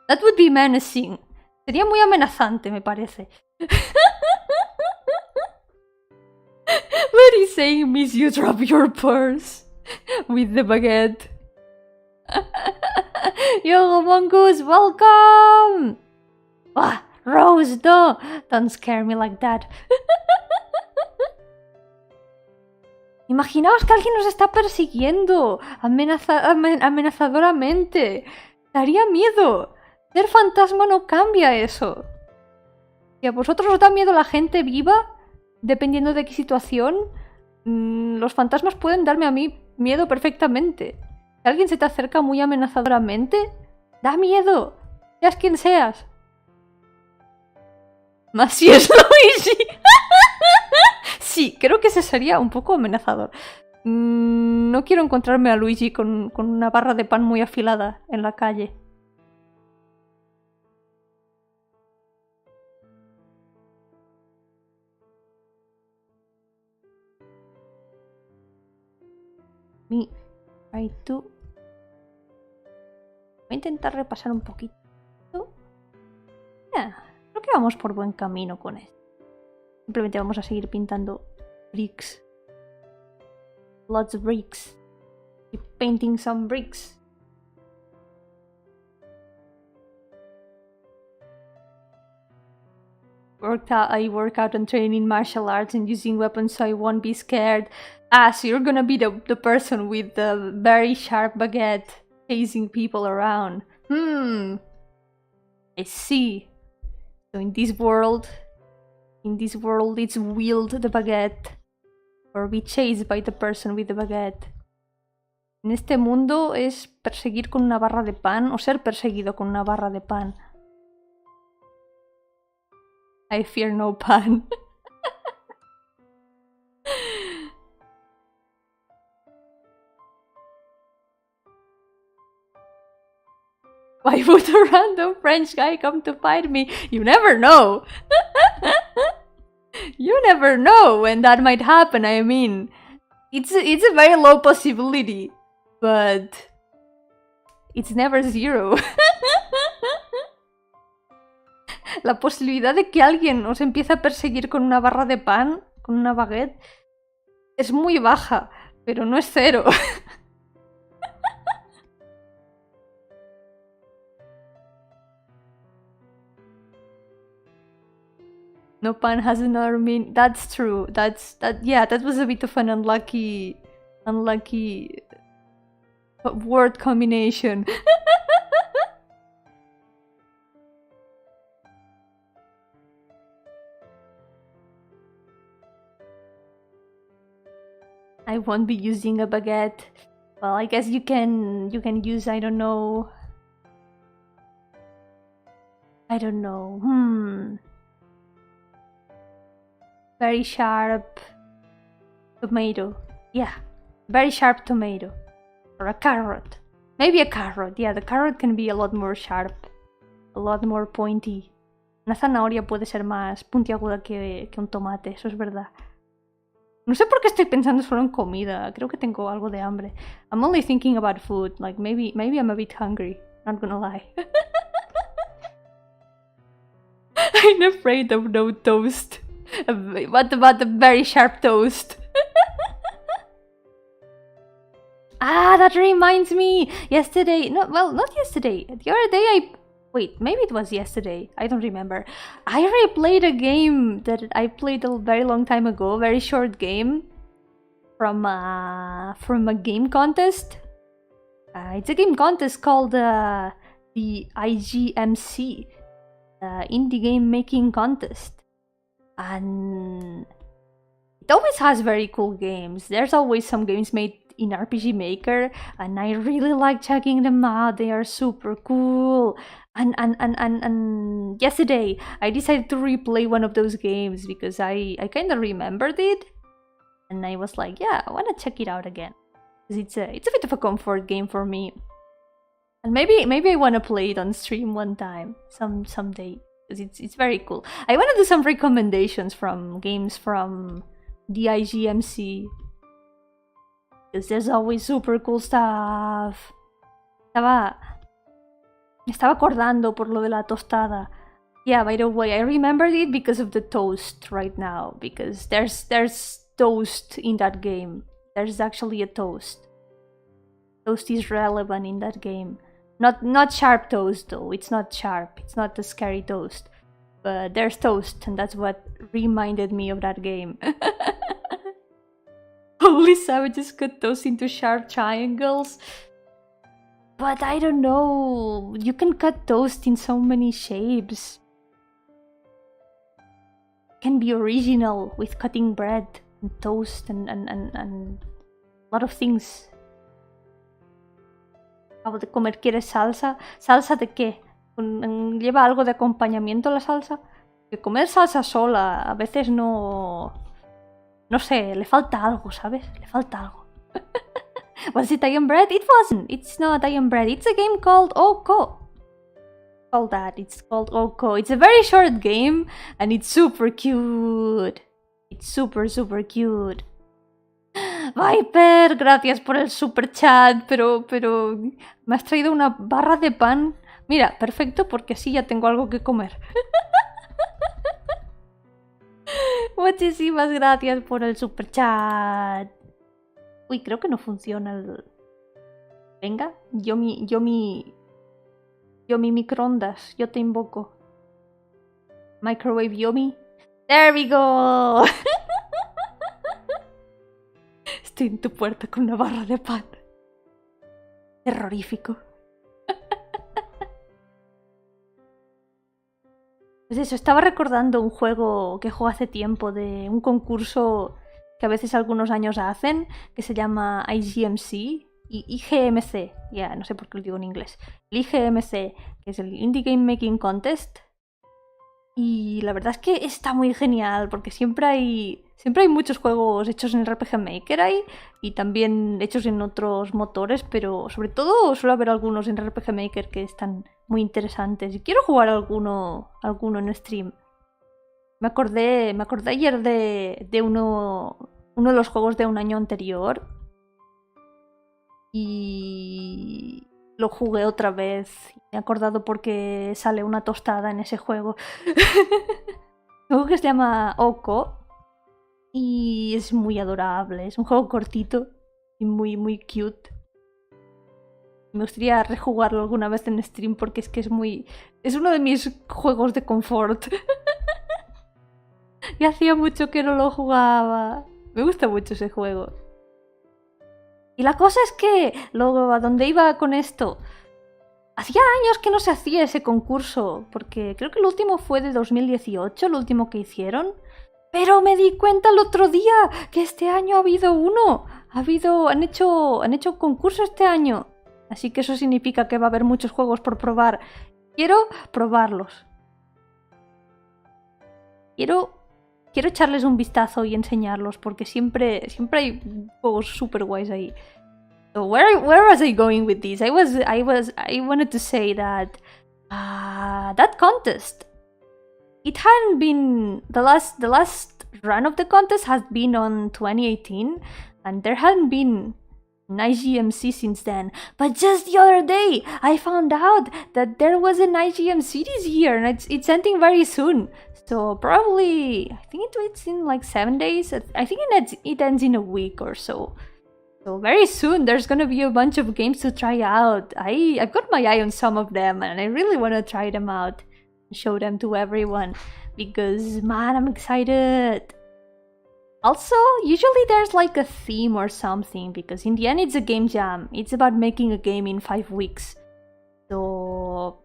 That would be menacing. Sería muy amenazante, me parece. Very saying, miss you drop your purse with the baguette. Yo, Mongoose, welcome! Ah, Rose, don't scare me like that. Imaginaos que alguien nos está persiguiendo amenazadoramente. Daría miedo. Ser fantasma no cambia eso. Si a vosotros os da miedo la gente viva, dependiendo de qué situación, los fantasmas pueden darme a mí miedo perfectamente. Si alguien se te acerca muy amenazadoramente, da miedo. Seas quien seas. Más si es Luigi. Sí, creo que ese sería un poco amenazador. No quiero encontrarme a Luigi con una barra de pan muy afilada en la calle. Voy a intentar repasar un poquito. Creo que vamos por buen camino con esto. Simplemente vamos a seguir pintando bricks. Lots of bricks. Keep painting some bricks. I work out on training martial arts and using weapons so I won't be scared. So you're gonna be the person with the very sharp baguette chasing people around. I see. So in this world, it's wield the baguette or be chased by the person with the baguette. En este mundo es perseguir con una barra de pan o ser perseguido con una barra de pan. I fear no pan. Why would a random French guy come to fight me? You never know. You never know when that might happen. I mean, it's a very low possibility, but it's never zero. La posibilidad de que alguien os empiece a perseguir con una barra de pan, con una baguette, es muy baja, pero no es cero. No pan has another meaning. That's true. That was a bit of an unlucky word combination. I won't be using a baguette. Well, I guess you can use, I don't know. Very sharp tomato. Yeah, very sharp tomato. Or a carrot. Maybe a carrot. Yeah, the carrot can be a lot more sharp. A lot more pointy. Una zanahoria puede ser más puntiaguda que un tomate, eso es verdad. No sé por qué estoy pensando solo en comida. Creo que tengo algo de hambre. I'm only thinking about food. Like, maybe I'm a bit hungry. Not gonna lie. I'm afraid of no toast. What about the very sharp toast? That reminds me! Yesterday... No, well, not yesterday. The other day Wait, maybe it was yesterday. I don't remember. I replayed a game that I played a very long time ago. A very short game. From a game contest. It's a game contest called the IGMC. Indie Game Making Contest. And it always has very cool games. There's always some games made in RPG Maker, and I really like checking them out. They are super cool. And yesterday I decided to replay one of those games because I kind of remembered it, and I was like, yeah, I want to check it out again. It's a bit of a comfort game for me, and maybe I want to play it on stream one time, someday. It's very cool. I want to do some recommendations from games from the IGMC, because there's always super cool stuff. Me estaba acordando por lo de la tostada. Yeah, by the way, I remembered it because of the toast right now, because there's toast in that game. There's actually a toast. Toast is relevant in that game. Not sharp toast though, it's not sharp, it's not a scary toast. But there's toast, and that's what reminded me of that game. only savages cut those into sharp triangles. But I don't know, you can cut toast in so many shapes. Can be original with cutting bread and toast and a lot of things. ¿Acabo de comer? ¿Quieres salsa? ¿Salsa de qué? ¿Lleva algo de acompañamiento la salsa? Que comer salsa sola a veces no... No sé, le falta algo, ¿sabes? Le falta algo. Was it Italian bread? It wasn't. It's not Italian bread. It's a game called Oko. Called that. It's called Oko. It's a very short game and it's super cute. It's super cute. Viper, gracias por el super chat, pero me has traído una barra de pan. Mira, perfecto, porque así ya tengo algo que comer. Muchísimas gracias por el super chat. Uy, creo que no funciona el... Venga, yo mi microondas, yo te invoco. Microwave Yomi. There we go. Estoy en tu puerta con una barra de pan. Terrorífico. Pues eso, estaba recordando un juego que jugué hace tiempo de un concurso que a veces algunos años hacen, que se llama IGMC, IGMC, ya no sé por qué lo digo en inglés. El IGMC, que es el Indie Game Making Contest. Y la verdad es que está muy genial, porque siempre hay muchos juegos hechos en RPG Maker ahí, y también hechos en otros motores, pero sobre todo suele haber algunos en RPG Maker que están muy interesantes. Y quiero jugar alguno en stream. Me acordé ayer de uno de los juegos de un año anterior. Y lo jugué otra vez. Me he acordado porque sale una tostada en ese juego. Un juego que se llama Oko. Y es muy adorable. Es un juego cortito y muy cute. Me gustaría rejugarlo alguna vez en stream porque es que es uno de mis juegos de confort. Y hacía mucho que no lo jugaba. Me gusta mucho ese juego. Y la cosa es que, luego, ¿a dónde iba con esto? Hacía años que no se hacía ese concurso, porque creo que el último fue de 2018, el último que hicieron. Pero me di cuenta el otro día que este año ha habido uno. Han hecho un concurso este año. Así que eso significa que va a haber muchos juegos por probar. Quiero probarlos. Quiero echarles un vistazo y enseñarlos, porque siempre hay juegos super guays ahí. So where was I going with this? I wanted to say that that contest, it hadn't been the last run of the contest has been on 2018, and there hadn't been an IGMC since then. But just the other day, I found out that there was an IGMC this year, and it's ending very soon. So probably, I think it's in like 7 days. I think it ends in a week or so. So very soon there's gonna be a bunch of games to try out. I've got my eye on some of them and I really want to try them out and show them to everyone because, man, I'm excited. Also, usually there's like a theme or something because in the end it's a game jam. It's about making a game in 5 weeks. So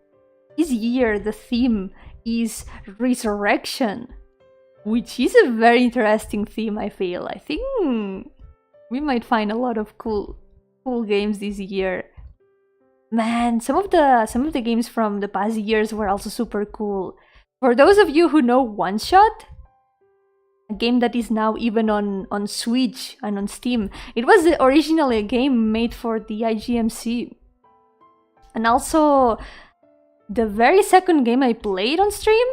this year the theme is resurrection, which is a very interesting theme, I feel. I think we might find a lot of cool games this year. Man, some of the games from the past years were also super cool. For those of you who know One Shot, a game that is now even on Switch and on Steam, it was originally a game made for the IGMC. And also, the very second game I played on stream,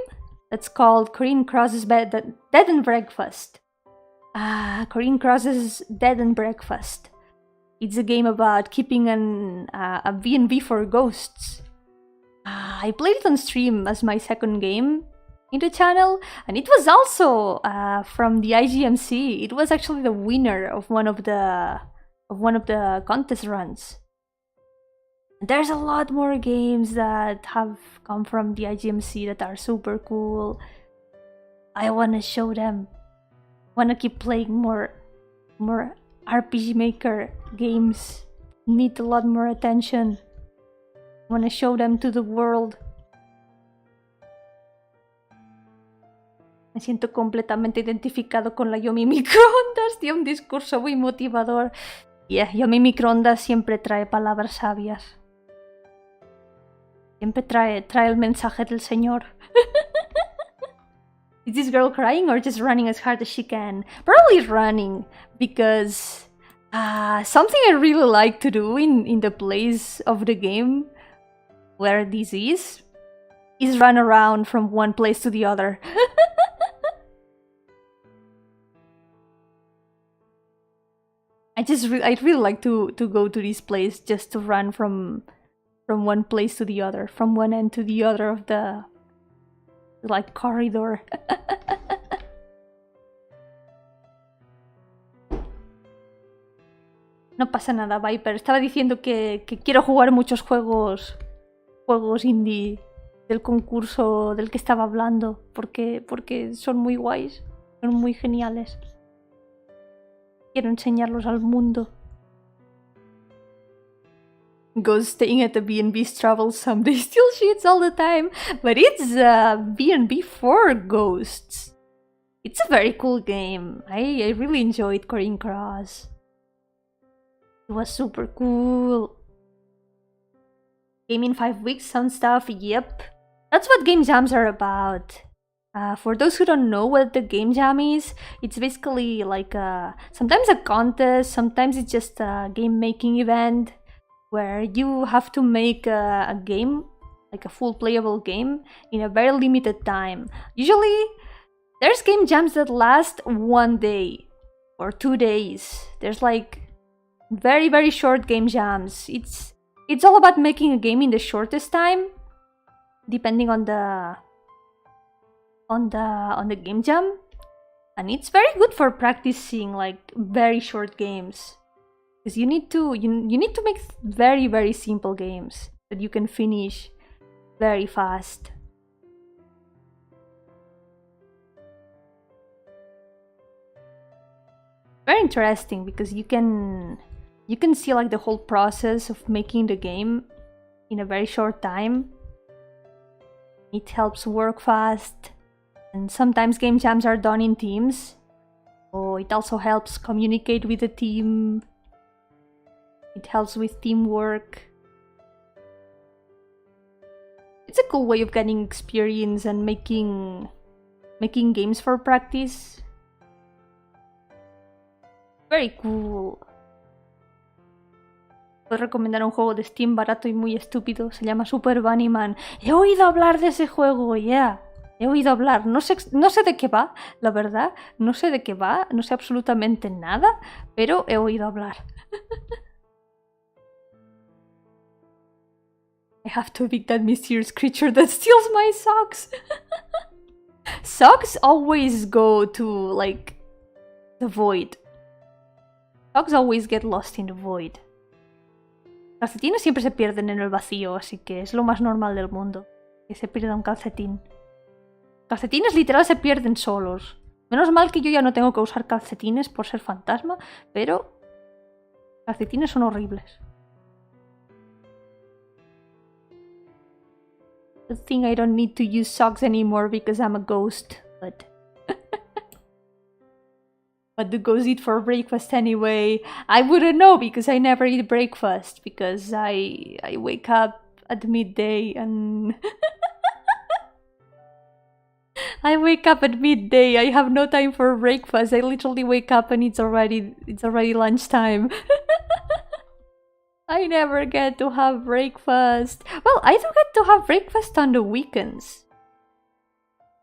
that's called Corinne Cross's Bed and Breakfast. Corinne Cross's Dead and Breakfast. It's a game about keeping a B&B for ghosts. I played it on stream as my second game in the channel, and it was also from the IGMC. It was actually the winner of one of the contest runs. There's a lot more games that have come from the IGMC that are super cool. I want to show them. Want to keep playing more RPG Maker games need a lot more attention. I want to show them to the world. Me siento completamente identificado con la Yomi microondas. Tiene un discurso muy motivador. Yomi microondas siempre trae palabras sabias. Siempre trae el mensaje del Señor. Is this girl crying or just running as hard as she can? Probably running, because something I really like to do in the place of the game where this is run around from one place to the other. I really like to go to this place just to run from one place to the other, from one end to the other of the like corridor. No pasa nada, Viper. Estaba diciendo que quiero jugar muchos juegos indie del concurso del que estaba hablando, porque son muy guays, son muy geniales. Quiero enseñarlos al mundo. Goes staying at the B&B's travel someday, still shits all the time, but it's B&B for ghosts. It's a very cool game. I really enjoyed Corinne Cross. It was super cool. Game in 5 weeks, some stuff, yep. That's what game jams are about. For those who don't know what the game jam is, it's basically like sometimes a contest, sometimes it's just a game making event where you have to make a game, like a full playable game, in a very limited time. Usually, there's game jams that last 1 day or 2 days. There's like very, very short game jams. It's all about making a game in the shortest time, depending on the game jam, and it's very good for practicing like very short games, because you need to make very, very simple games that you can finish very fast. Very interesting, because you can see like the whole process of making the game in a very short time. It helps work fast, and sometimes game jams are done in teams, so it also helps communicate with the team. It helps with teamwork. It's a cool way of getting experience and making games for practice. Very cool. Puedo recomendar un juego de Steam barato y muy estúpido. Se llama Super Bunnyman. He oído hablar de ese juego, yeah. He oído hablar. No sé de qué va, la verdad. No sé de qué va. No sé absolutamente nada. Pero he oído hablar. I have to evict that mysterious creature that steals my socks. Socks always go to, like, the void. Socks always get lost in the void. Calcetines siempre se pierden en el vacío, así que es lo más normal del mundo que se pierda un calcetín. Calcetines literal se pierden solos. Menos mal que yo ya no tengo que usar calcetines por ser fantasma, pero calcetines son horribles. Good thing I don't need to use socks anymore because I'm a ghost, but... What do ghosts eat for breakfast anyway? I wouldn't know, because I never eat breakfast, because I wake up at midday and... I wake up at midday, I have no time for breakfast. I literally wake up and it's already lunchtime. I never get to have breakfast. Well, I do get to have breakfast on the weekends,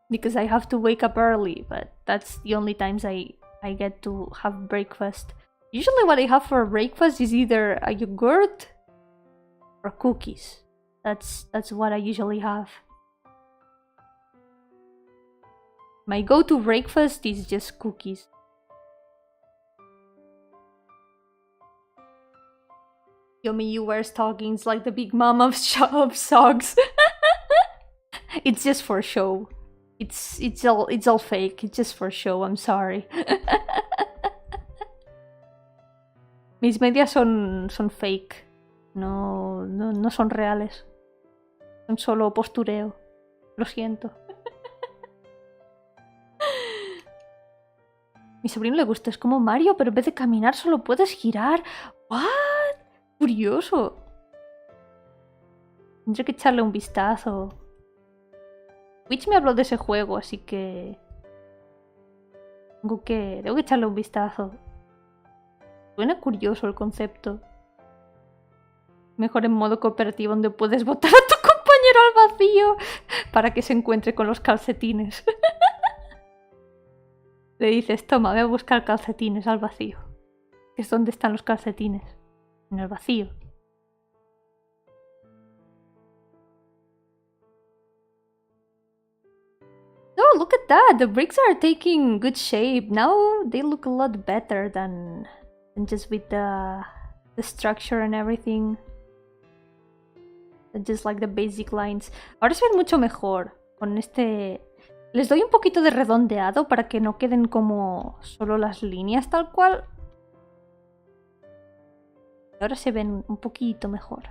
because I have to wake up early, but that's the only times I get to have breakfast. Usually what I have for breakfast is either a yogurt or cookies. That's what I usually have. My go-to breakfast is just cookies. Yomi, you wear stockings like the big mom of socks. It's just for show. It's all fake. It's just for show. I'm sorry. Mis medias son fake. No son reales. Son solo postureo. Lo siento. Mi sobrino le gusta, es como Mario, pero en vez de caminar solo puedes girar. ¿What? Curioso. Tendré que echarle un vistazo. Twitch me habló de ese juego, así que... Tengo que echarle un vistazo. Suena curioso el concepto. Mejor en modo cooperativo, donde puedes botar a tu compañero al vacío para que se encuentre con los calcetines. Le dices, toma, voy a buscar calcetines al vacío. ¿Es donde están los calcetines? En el vacío. Oh, look at that! The bricks are taking good shape. Now they look a lot better than just with the structure and everything. Just like the basic lines. Ahora se ven mucho mejor con este... Les doy un poquito de redondeado para que no queden como solo las líneas tal cual. Ahora se ven un poquito mejor.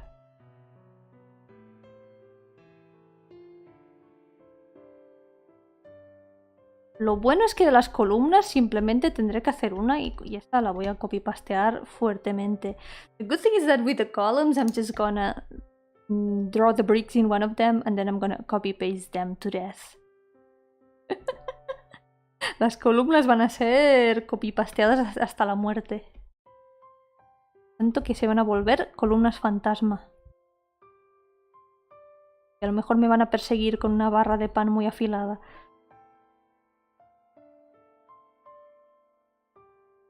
Lo bueno es que de las columnas simplemente tendré que hacer una y esta la voy a copy-pastear fuertemente. The good thing is that with the columns I'm just gonna draw the bricks in one of them and then I'm gonna copy-paste them to death. Las columnas van a ser copy-pasteadas hasta la muerte. Tanto que se van a volver columnas fantasma. Y a lo mejor me van a perseguir con una barra de pan muy afilada.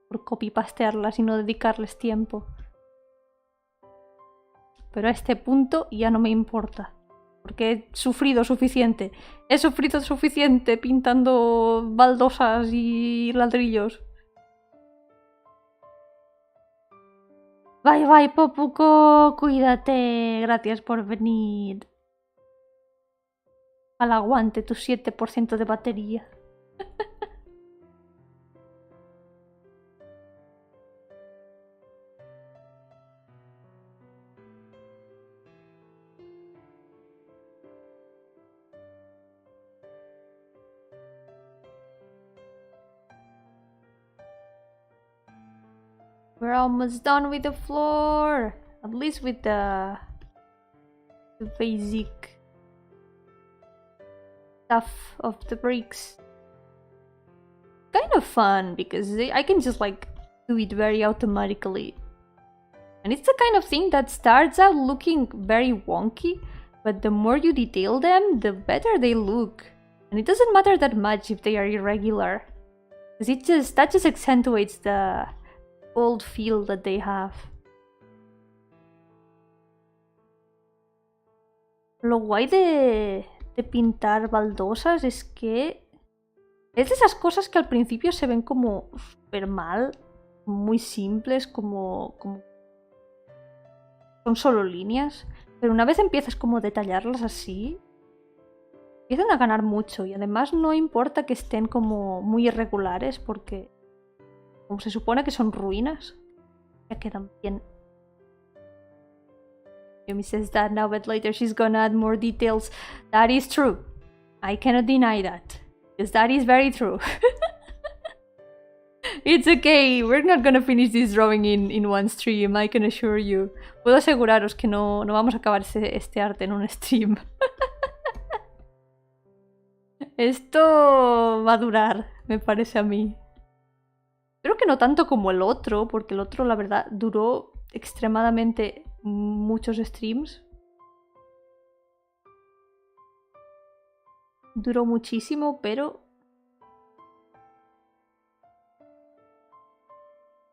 Por copy-pastearlas y no dedicarles tiempo. Pero a este punto ya no me importa. Porque he sufrido suficiente. He sufrido suficiente pintando baldosas y ladrillos. Bye bye, Popuco. Cuídate. Gracias por venir. Al aguante tu 7% de batería. We're almost done with the floor. At least with the basic stuff of the bricks. Kind of fun because I can just like do it very automatically. And it's the kind of thing that starts out looking very wonky, but the more you detail them, the better they look. And it doesn't matter that much if they are irregular. Because that just accentuates the old feel that they have. Lo guay de pintar baldosas es que es de esas cosas que al principio se ven como súper mal, muy simples, como son solo líneas, pero una vez empiezas como a detallarlas así, empiezan a ganar mucho y además no importa que estén como muy irregulares porque como se supone que son ruinas, ya quedan bien. Yomi says that now, but later she's gonna add more details. That is true. I cannot deny that. Because that is very true. It's okay. We're not gonna finish this drawing in one stream, I can assure you. Puedo aseguraros que no vamos a acabar este arte en un stream. Esto va a durar, me parece a mí. Creo que no tanto como el otro, porque el otro, la verdad, duró extremadamente muchos streams. Duró muchísimo, pero...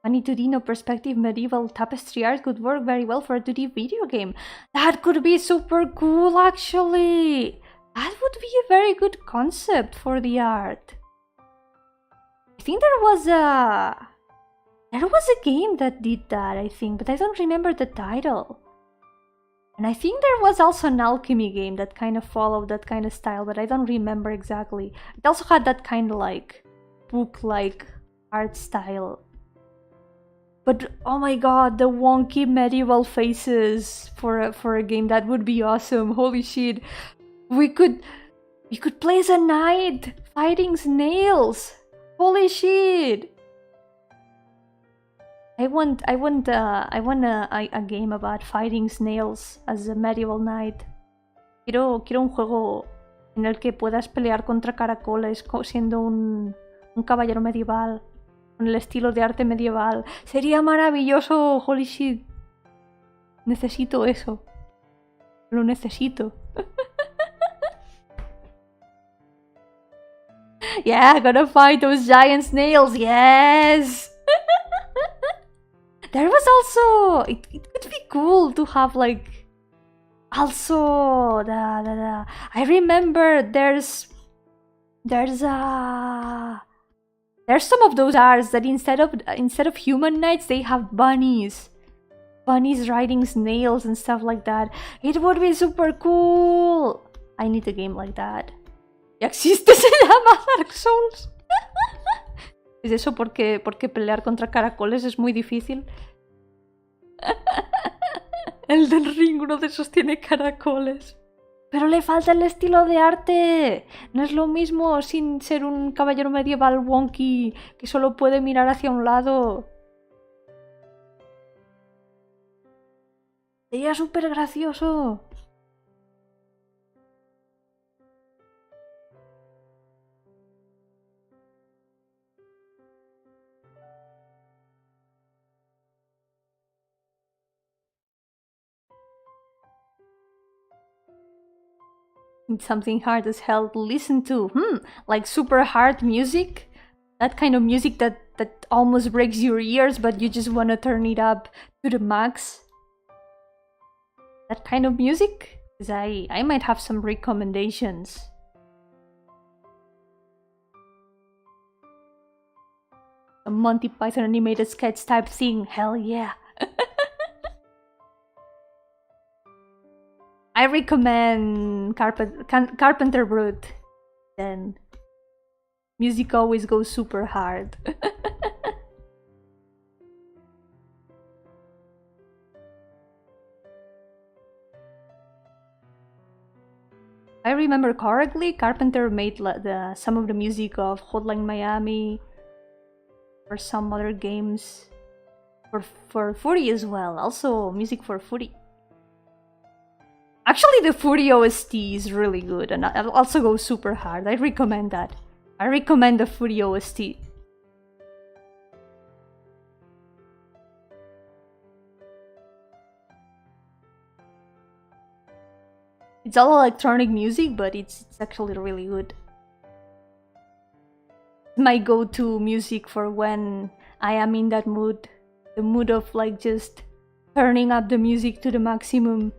Funny 2D no perspective medieval tapestry art could work very well for a 2D video game. That could be super cool, actually! That would be a very good concept for the art. I think there was a game that did that, I think, but I don't remember the title. And I think there was also an alchemy game that kind of followed that kind of style, but I don't remember exactly. It also had that kind of like book-like art style. But oh my god, the wonky medieval faces for a game, that would be awesome. Holy shit. We could play as a knight fighting snails. Holy shit. I want a game about fighting snails as a medieval knight. Quiero un juego en el que puedas pelear contra caracoles siendo un caballero medieval, con el estilo de arte medieval. Sería maravilloso, holy shit. Necesito eso. Lo necesito. Yeah, gotta fight those giant snails, yes! There was also... It could be cool to have like... Also... I remember there's some of those arts that instead of human knights, they have bunnies. Bunnies riding snails and stuff like that. It would be super cool. I need a game like that. Ya existe, se llama Dark Souls. ¿Es eso porque pelear contra caracoles es muy difícil? El del Ring, uno de esos tiene caracoles. Pero le falta el estilo de arte. No es lo mismo sin ser un caballero medieval wonky que solo puede mirar hacia un lado. Sería súper gracioso. It's something hard as hell to listen to. Like super hard music? That kind of music that almost breaks your ears, but you just want to turn it up to the max. That kind of music? Because I might have some recommendations. A Monty Python animated sketch type thing, hell yeah. I recommend Carpenter Brut. Then music always goes super hard. I remember correctly, Carpenter made some of the music of Hotline Miami or some other games for Footy as well. Also music for Footy. Actually, the Footy OST is really good and it also goes super hard. I recommend that. I recommend the Footy OST. It's all electronic music, but it's actually really good. My go-to music for when I am in that mood. The mood of like just turning up the music to the maximum.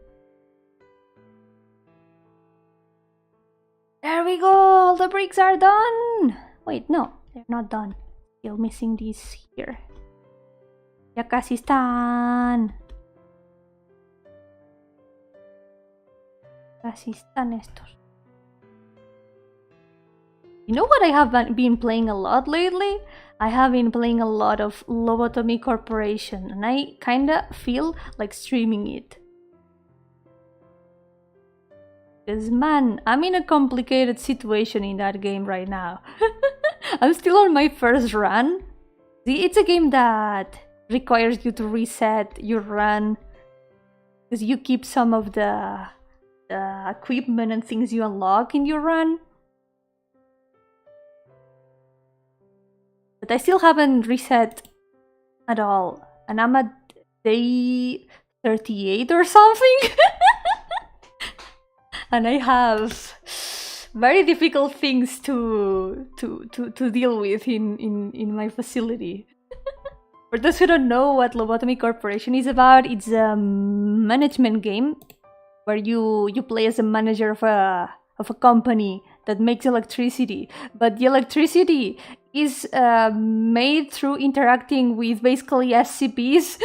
There we go! All the bricks are done! Wait, no, they're not done. Still missing these here. Ya casi están. Casi están estos. You know what I have been playing a lot lately? I have been playing a lot of Lobotomy Corporation, and I kinda feel like streaming it. Because man, I'm in a complicated situation in that game right now. I'm still on my first run. See, it's a game that requires you to reset your run. Because you keep some of the equipment and things you unlock in your run. But I still haven't reset at all. And I'm at day 38 or something. And I have very difficult things to deal with in my facility. For those who don't know what Lobotomy Corporation is about, it's a management game where you play as a manager of a company that makes electricity. But the electricity is made through interacting with basically SCPs.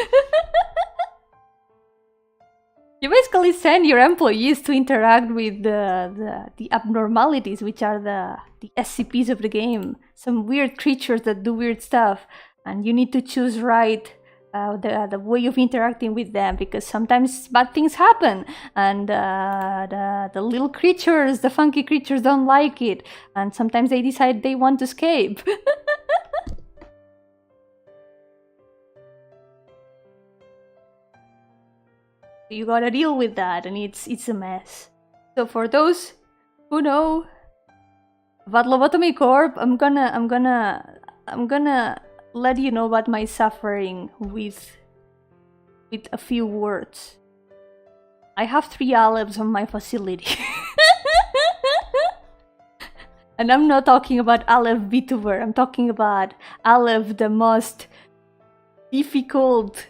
You basically send your employees to interact with the abnormalities, which are the SCPs of the game. Some weird creatures that do weird stuff. And you need to choose right the way of interacting with them, because sometimes bad things happen, and the little creatures, the funky creatures, don't like it, and sometimes they decide they want to escape. You gotta deal with that, and it's a mess. So for those who know about Lobotomy Corp, I'm gonna let you know about my suffering with a few words. I have 3 olives on my facility. And I'm not talking about VTuber, I'm talking about Aleph, the most difficult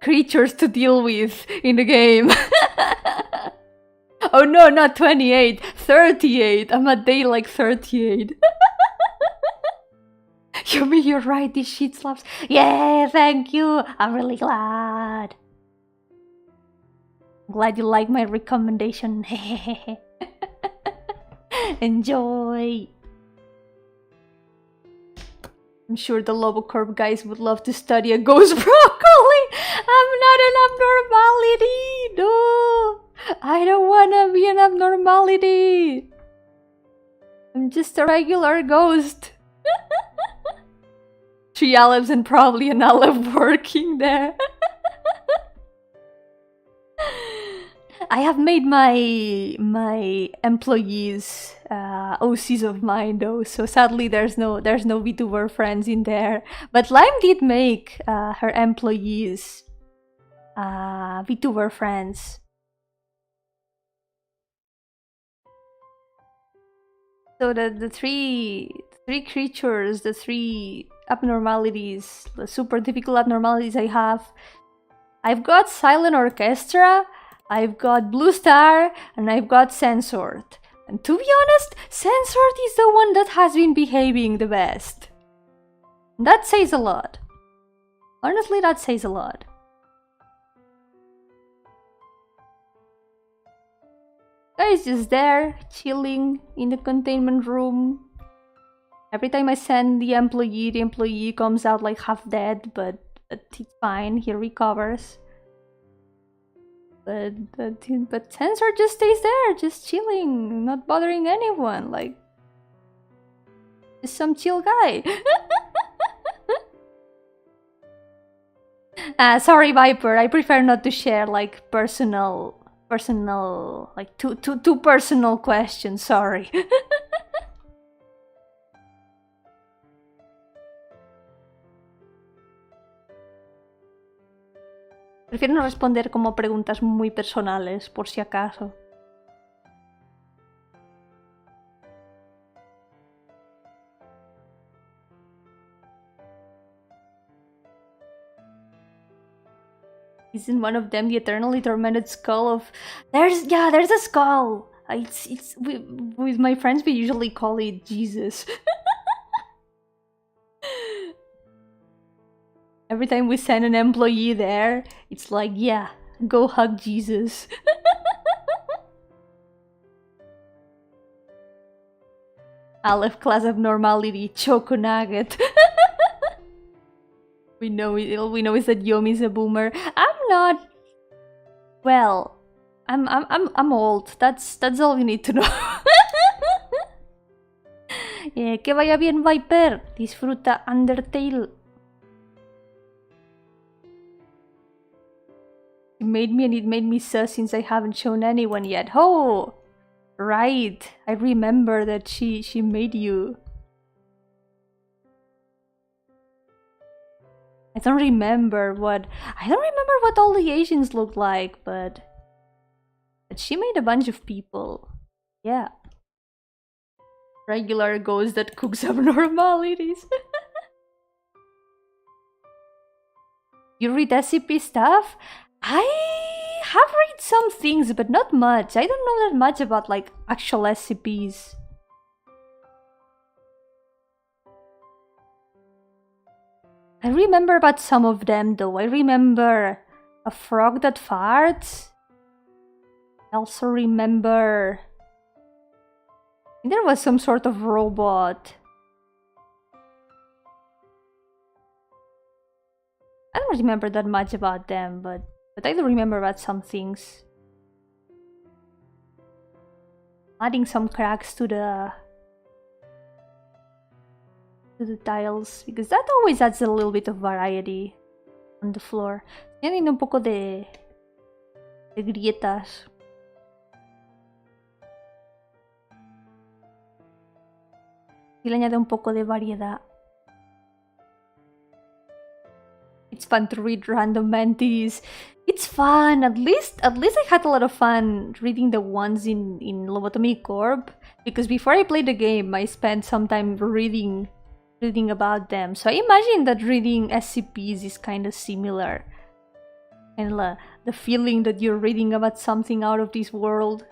creatures to deal with in the game. Oh no, not 28, 38. I'm at day like 38. Yomi, you're right, this shit slaps. Yeah, thank you. I'm really glad. Glad you like my recommendation. Enjoy. I'm sure the Lobocorp guys would love to study a ghost broccoli. I'm not an abnormality. No, I don't wanna be an abnormality. I'm just a regular ghost. 3 olives and probably an olive working there. I have made my employees OCs of mine though, so sadly there's no VTuber friends in there. But Lime did make her employees VTuber friends. So the three creatures, the 3 abnormalities, the super difficult abnormalities I have. I've got Silent Orchestra, I've got Blue Star, and I've got Censored. And to be honest, Censored is the one that has been behaving the best. That says a lot. Honestly, that says a lot. Guy's just there, chilling in the containment room. Every time I send the employee comes out like half dead, but it's fine, he recovers. But Sensor just stays there, just chilling, not bothering anyone, like just some chill guy. Sorry, Viper, I prefer not to share like personal, like too personal questions. Sorry. Prefiero no responder como preguntas muy personales, por si acaso. Isn't one of them the eternally tormented skull of... there's a skull! With my friends we usually call it Jesus. Every time we send an employee there, it's like, yeah, go hug Jesus. Aleph class abnormality, Choco Nugget. we know is that Yomi's a boomer. I'm not. Well, I'm old. That's all you need to know. Yeah, que vaya bien, Viper. Disfruta Undertale. It made me, and it made me sus since I haven't shown anyone yet. Oh, right. I remember that she made you. I don't remember what all the Asians look like, but she made a bunch of people. Yeah. Regular ghost that cooks abnormalities. You read recipe stuff? I have read some things, but not much. I don't know that much about like actual recipes. I remember about some of them though. I remember a frog that farts. I also remember... there was some sort of robot. I don't don't remember that much about them, but I do remember about some things. Adding some cracks to the tiles, because that always adds a little bit of variety on the floor. Añadiendo un poco de grietas. Y le añade un poco de variedad. It's fun to read random entries. It's fun. At least I had a lot of fun reading the ones in Lobotomy Corp, because before I played the game, I spent some time reading about them. So I imagine that reading SCPs is kind of similar. And the feeling that you're reading about something out of this world,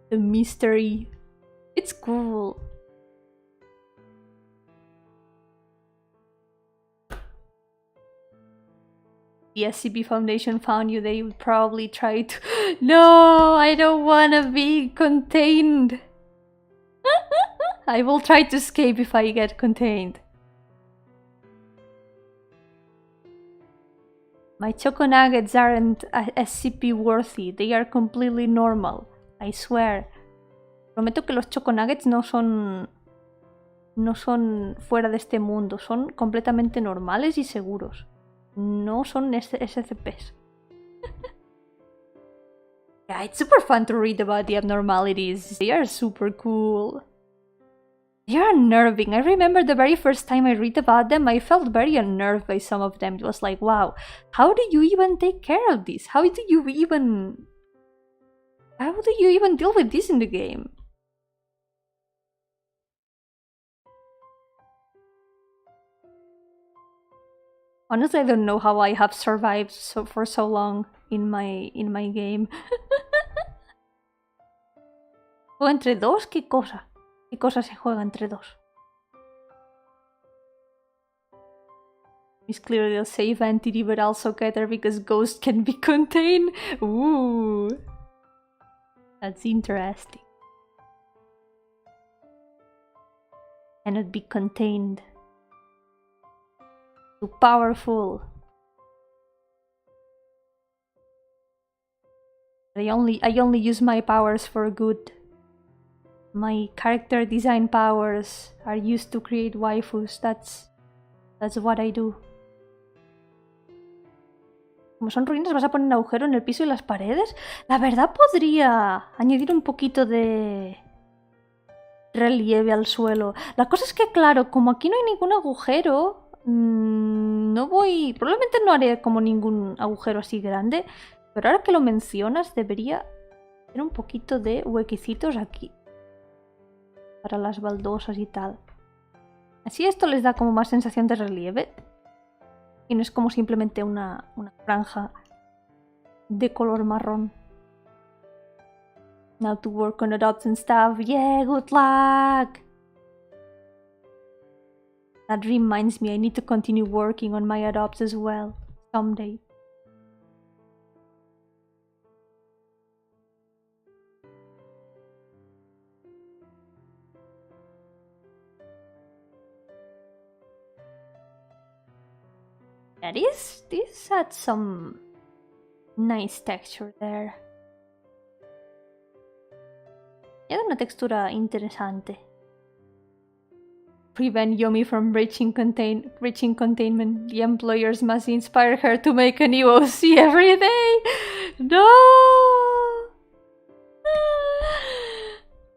the mystery. It's cool. The SCP Foundation found you, they would probably try to... No, I don't wanna be contained. I will try to escape if I get contained. My choco nuggets aren't SCP worthy, they are completely normal. I swear. Prometo que los choco nuggets no son fuera de este mundo, son completamente normales y seguros. No son SCPs. Yeah, it's super fun to read about the abnormalities. They are super cool. They are unnerving. I remember the very first time I read about them, I felt very unnerved by some of them. It was like, wow, how do you even take care of this? How do you even deal with this in the game? Honestly, I don't know how I have survived for so long in my game. ¿Juego entre dos? ¿Qué cosa? ¿Qué cosa se juega entre dos? It's clearly a safe entity, but also better because ghosts can be contained. Ooh, that's interesting. Cannot be contained. Too powerful. I only use my powers for good. My character design powers are used to create waifus. That's what I do. Como son ruinas, ¿vas a poner un agujero en el piso y las paredes? La verdad podría añadir un poquito de relieve al suelo. La cosa es que, claro, como aquí no hay ningún agujero, probablemente no haré como ningún agujero así grande, pero ahora que lo mencionas debería tener un poquito de huequecitos aquí para las baldosas y tal. Así esto les da como más sensación de relieve y no es como simplemente una franja de color marrón. Now to work on adopts and stuff. Yeah, good luck! That reminds me, I need to continue working on my adopts as well, someday. Yeah, this had some nice texture there. Tiene una textura interesante. Prevent Yomi from reaching containment. The employers must inspire her to make a new OC every day. No!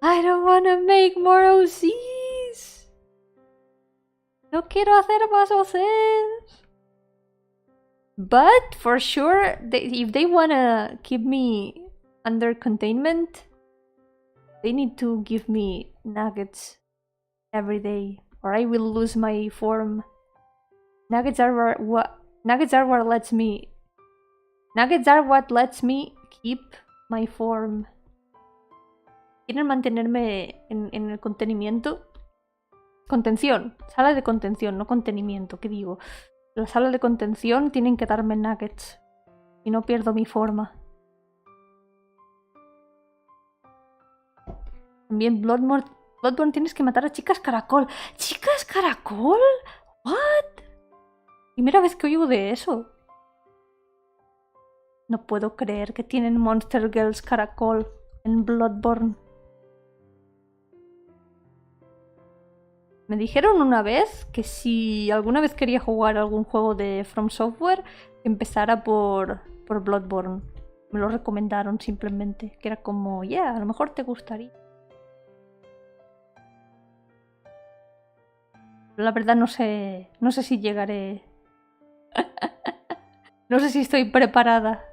I don't want to make more OCs. No quiero hacer más OCs. But for sure, if they want to keep me under containment, they need to give me nuggets every day, or I will lose my form. Nuggets are what lets me keep my form. Quieren mantenerme en el contenimiento. Contención. Sala de contención, no contenimiento. ¿Qué digo? La sala de contención tienen que darme nuggets. Si no pierdo mi forma. También Bloodborne tienes que matar a chicas caracol. ¿Chicas caracol? ¿What? Primera vez que oigo de eso. No puedo creer que tienen Monster Girls Caracol en Bloodborne. Me dijeron una vez que si alguna vez quería jugar algún juego de From Software, que empezara por Bloodborne. Me lo recomendaron simplemente, que era como, yeah, a lo mejor te gustaría. La verdad no sé si llegaré. No sé si estoy preparada.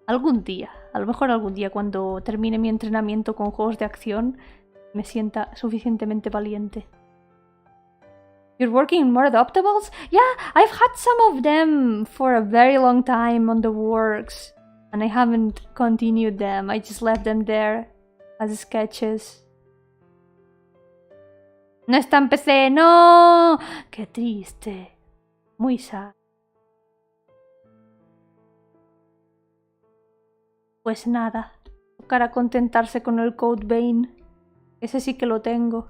Algún día, a lo mejor algún día cuando termine mi entrenamiento con juegos de acción, me sienta suficientemente valiente. You're working on more adoptables? Yeah, I've had some of them for a very long time on the works, and I haven't continued them. I just left them there as sketches. No está en PC, no. Qué triste. Muy sad. Pues nada, tocará contentarse con el Code Vein. Ese sí que lo tengo.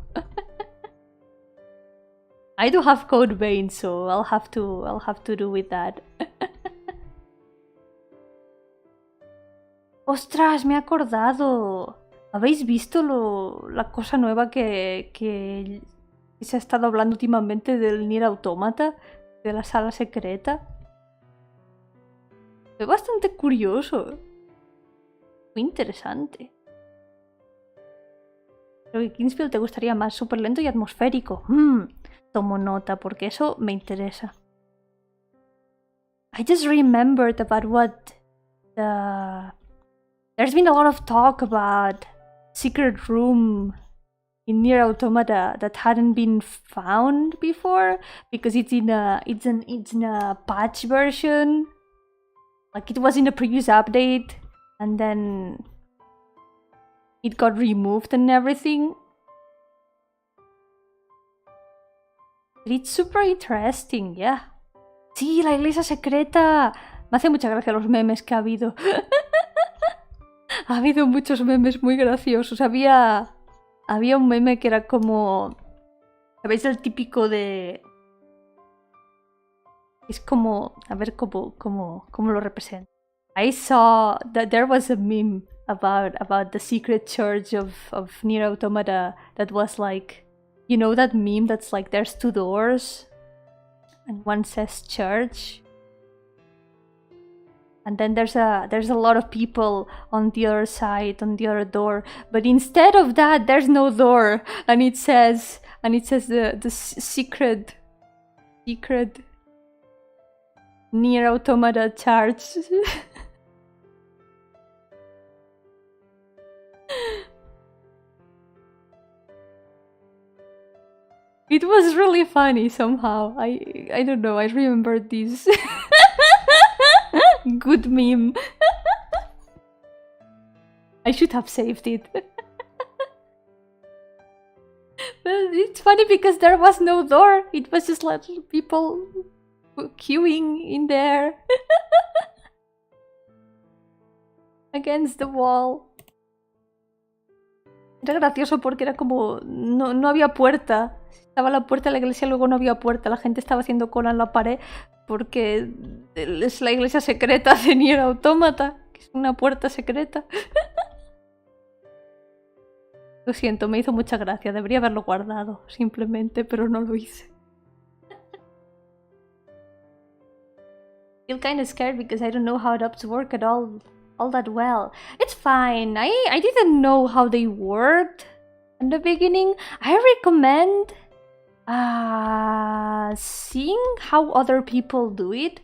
I do have Code Vein, so I'll have to do with that. ¡Ostras! Me he acordado. ¿Habéis visto la cosa nueva que se ha estado hablando últimamente del Nier Automata? De la sala secreta. Es bastante curioso. Muy interesante. Creo que Kingsfield te gustaría más, súper lento y atmosférico. Tomo nota porque eso me interesa. I just remembered about what there's been a lot of talk about secret room in Nier Automata that hadn't been found before because it's in a patch version. Like it was in a previous update and then it got removed and everything. But it's super interesting, yeah. Sí, la iglesia secreta. Me hace mucha gracia los memes que ha habido. Ha habido muchos memes muy graciosos. Había un meme que era como... ¿Sabéis el típico de...? Es como... A ver cómo lo representa. I saw that there was a meme about the secret church of Nier Automata that was like... You know that meme that's like there's two doors and one says church? And then there's a lot of people on the other side, on the other door. But instead of that, there's no door. And it says the secret Nier Automata church. It was really funny somehow. I don't know, I remember this. Good meme. I should have saved it. But it's funny because there was no door. It was just like people queuing in there. Against the wall. Era gracioso porque era como... No había puerta. Estaba la puerta de la iglesia, luego no había puerta. La gente estaba haciendo cola en la pared porque es la iglesia secreta de Nier Automata, que es una puerta secreta. Lo siento, me hizo mucha gracia. Debería haberlo guardado, simplemente, pero no lo hice. Feel kind of scared because I don't know how adopts work at all that well. It's fine. I didn't know how they worked in the beginning. I recommend seeing how other people do it,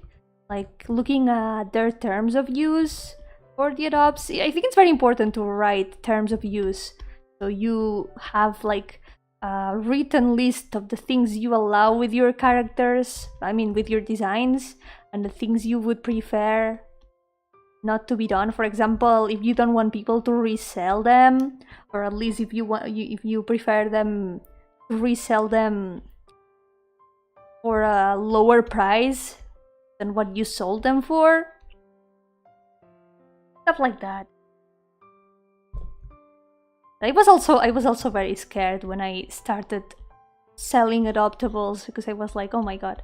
like looking at their terms of use for the adopts. I think it's very important to write terms of use, so you have like a written list of the things you allow with your characters, I mean with your designs, and the things you would prefer not to be done. For example, if you don't want people to resell them, or at least if you prefer them to resell them for a lower price than what you sold them for. Stuff like that. I was also very scared when I started selling adoptables because I was like, oh my god,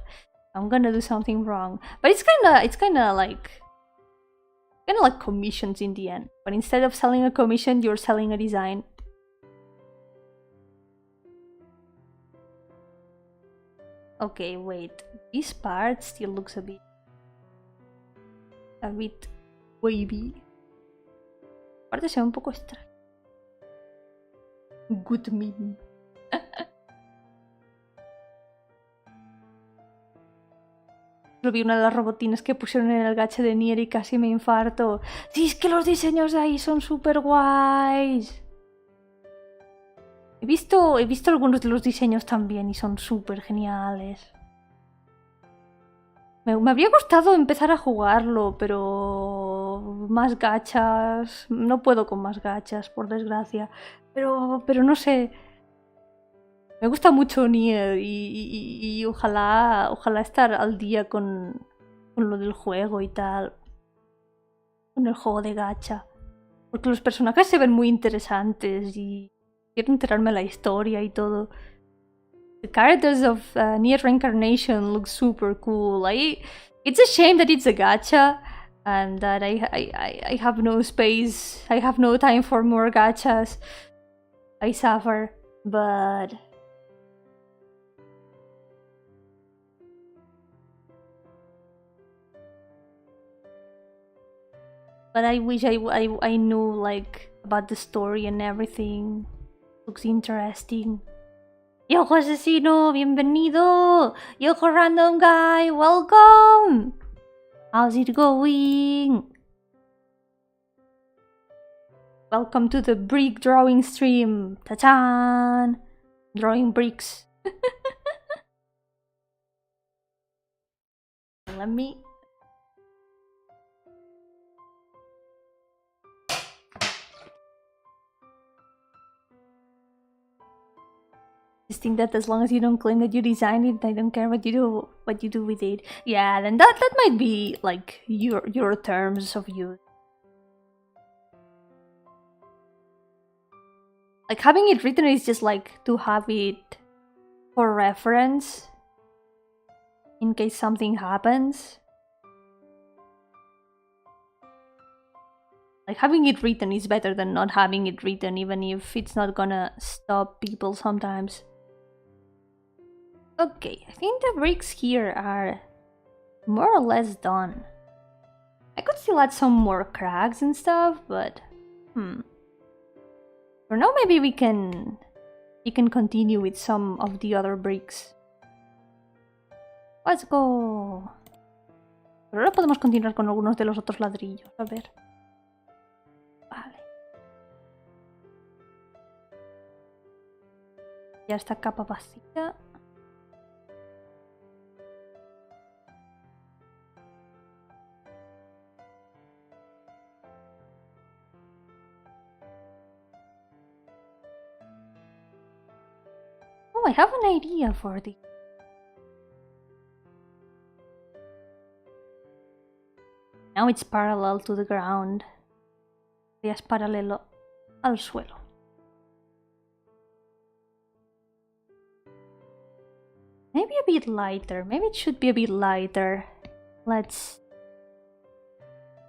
I'm gonna do something wrong. But it's kinda like commissions in the end. But instead of selling a commission, you're selling a design. Okay, wait. This part still looks a bit wavy. Aparte se ve un poco extraño. Good meme. Lo vi una de las robotines que pusieron en el gacha de Nier y casi me infarto. Sí, es que los diseños de ahí son súper guays. He visto algunos de los diseños también y son súper geniales. Me habría gustado empezar a jugarlo, pero más gachas. No puedo con más gachas, por desgracia. Pero no sé. Me gusta mucho Nier y ojalá estar al día con lo del juego y tal. Con el juego de gacha. Porque los personajes se ven muy interesantes y quiero enterarme de la historia y todo. The characters of Nier Reincarnation look super cool. It's a shame that it's a gacha and that I have no space. I have no time for more gachas. I suffer, but I wish I knew like about the story and everything. Looks interesting. Yo-hooo asesino, bienvenido! Yo-hooo random guy, welcome! How's it going? Welcome to the brick drawing stream. Ta-chan! Drawing bricks. Let me... Just think that as long as you don't claim that you designed it, I don't care what you do with it. Yeah, then that might be like your terms of use. Like having it written is just like to have it for reference in case something happens. Like having it written is better than not having it written, even if it's not gonna stop people sometimes. Okay, I think the bricks here are more or less done. I could still add some more cracks and stuff, but for now maybe we can continue with some of the other bricks. Let's go. Pero ahora podemos continuar con algunos de los otros ladrillos, a ver. Vale. Ya esta capa vacía. I have an idea for this. Now it's parallel to the ground. Ya es paralelo al suelo. Maybe a bit lighter. Maybe it should be a bit lighter. Let's...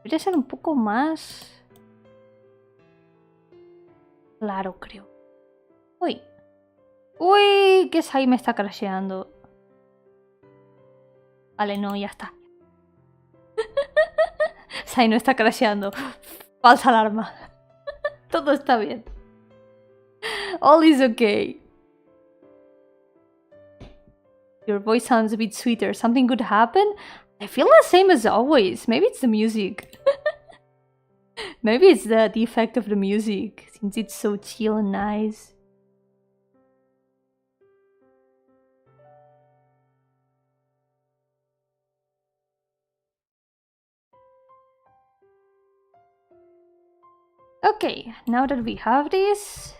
Debería ser un poco más... claro, creo. Uy. Uy, que Sai me está crasheando. Vale, no, ya está. Sai no está crasheando. Falsa alarma. Todo está bien. All is okay. Your voice sounds a bit sweeter. Something could happen? I feel the same as always. Maybe it's the music. Maybe it's the effect of the music, since it's so chill and nice. Okay, now that we have this,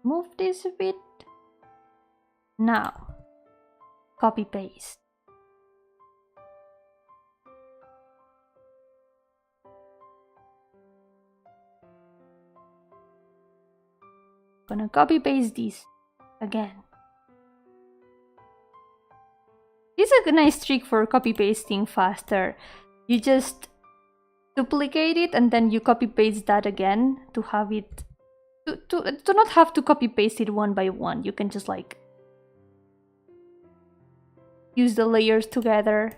move this a bit. Now, copy paste. Gonna copy paste this again. This is a nice trick for copy pasting faster. You just duplicate it and then you copy paste that again to have it to not have to copy paste it one by one. You can just like use the layers together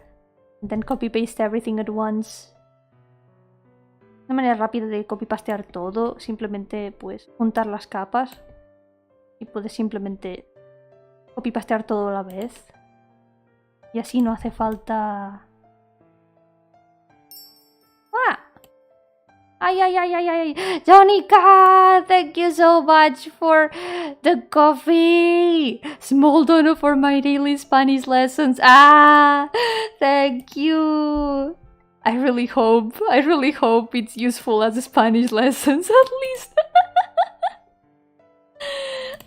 and then copy paste everything at once. Una manera rápida de copy pastear todo, simplemente pues juntar las capas y puedes simplemente copy pastear todo a la vez. Y así no hace falta... ¡Ah! ¡Ay, ay, ay, ay, ay! Jonica, thank you so much for the coffee! Small donut for my daily Spanish lessons. Ah! Thank you! I really hope it's useful as Spanish lessons at least.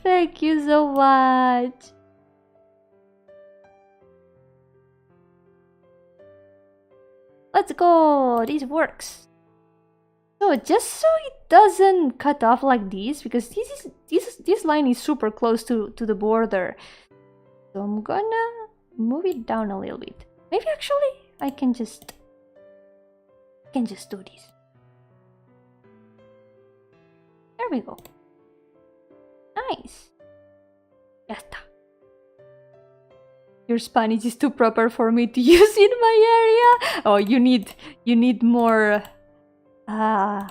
Thank you so much. Let's go! This works. So just so it doesn't cut off like this, because this line is super close to the border. So I'm gonna move it down a little bit. Maybe actually I can just do this. There we go. Nice. Ya está. Your Spanish is too proper for me to use in my area. Oh, you need more. How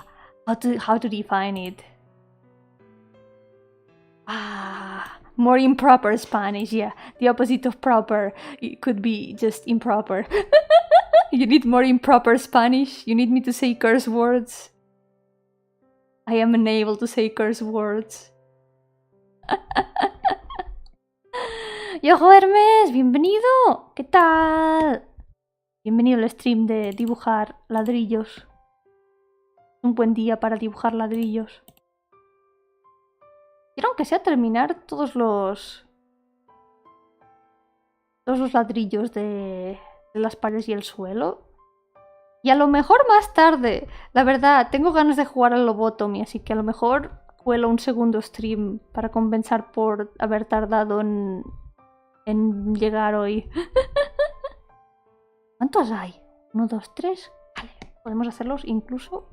to define it? More improper Spanish. Yeah, the opposite of proper. It could be just improper. You need more improper Spanish. You need me to say curse words. I am unable to say curse words. Yo-hooo Hermes, bienvenido. ¿Qué tal? Bienvenido al stream de dibujar ladrillos. Un buen día para dibujar ladrillos. Quiero aunque sea terminar todos los ladrillos de las paredes y el suelo. Y a lo mejor más tarde. La verdad, tengo ganas de jugar al Lobotomy, así que a lo mejor cuelo un segundo stream para compensar por haber tardado en llegar hoy. ¿Cuántos hay? 1, 2, 3. Vale, podemos hacerlos incluso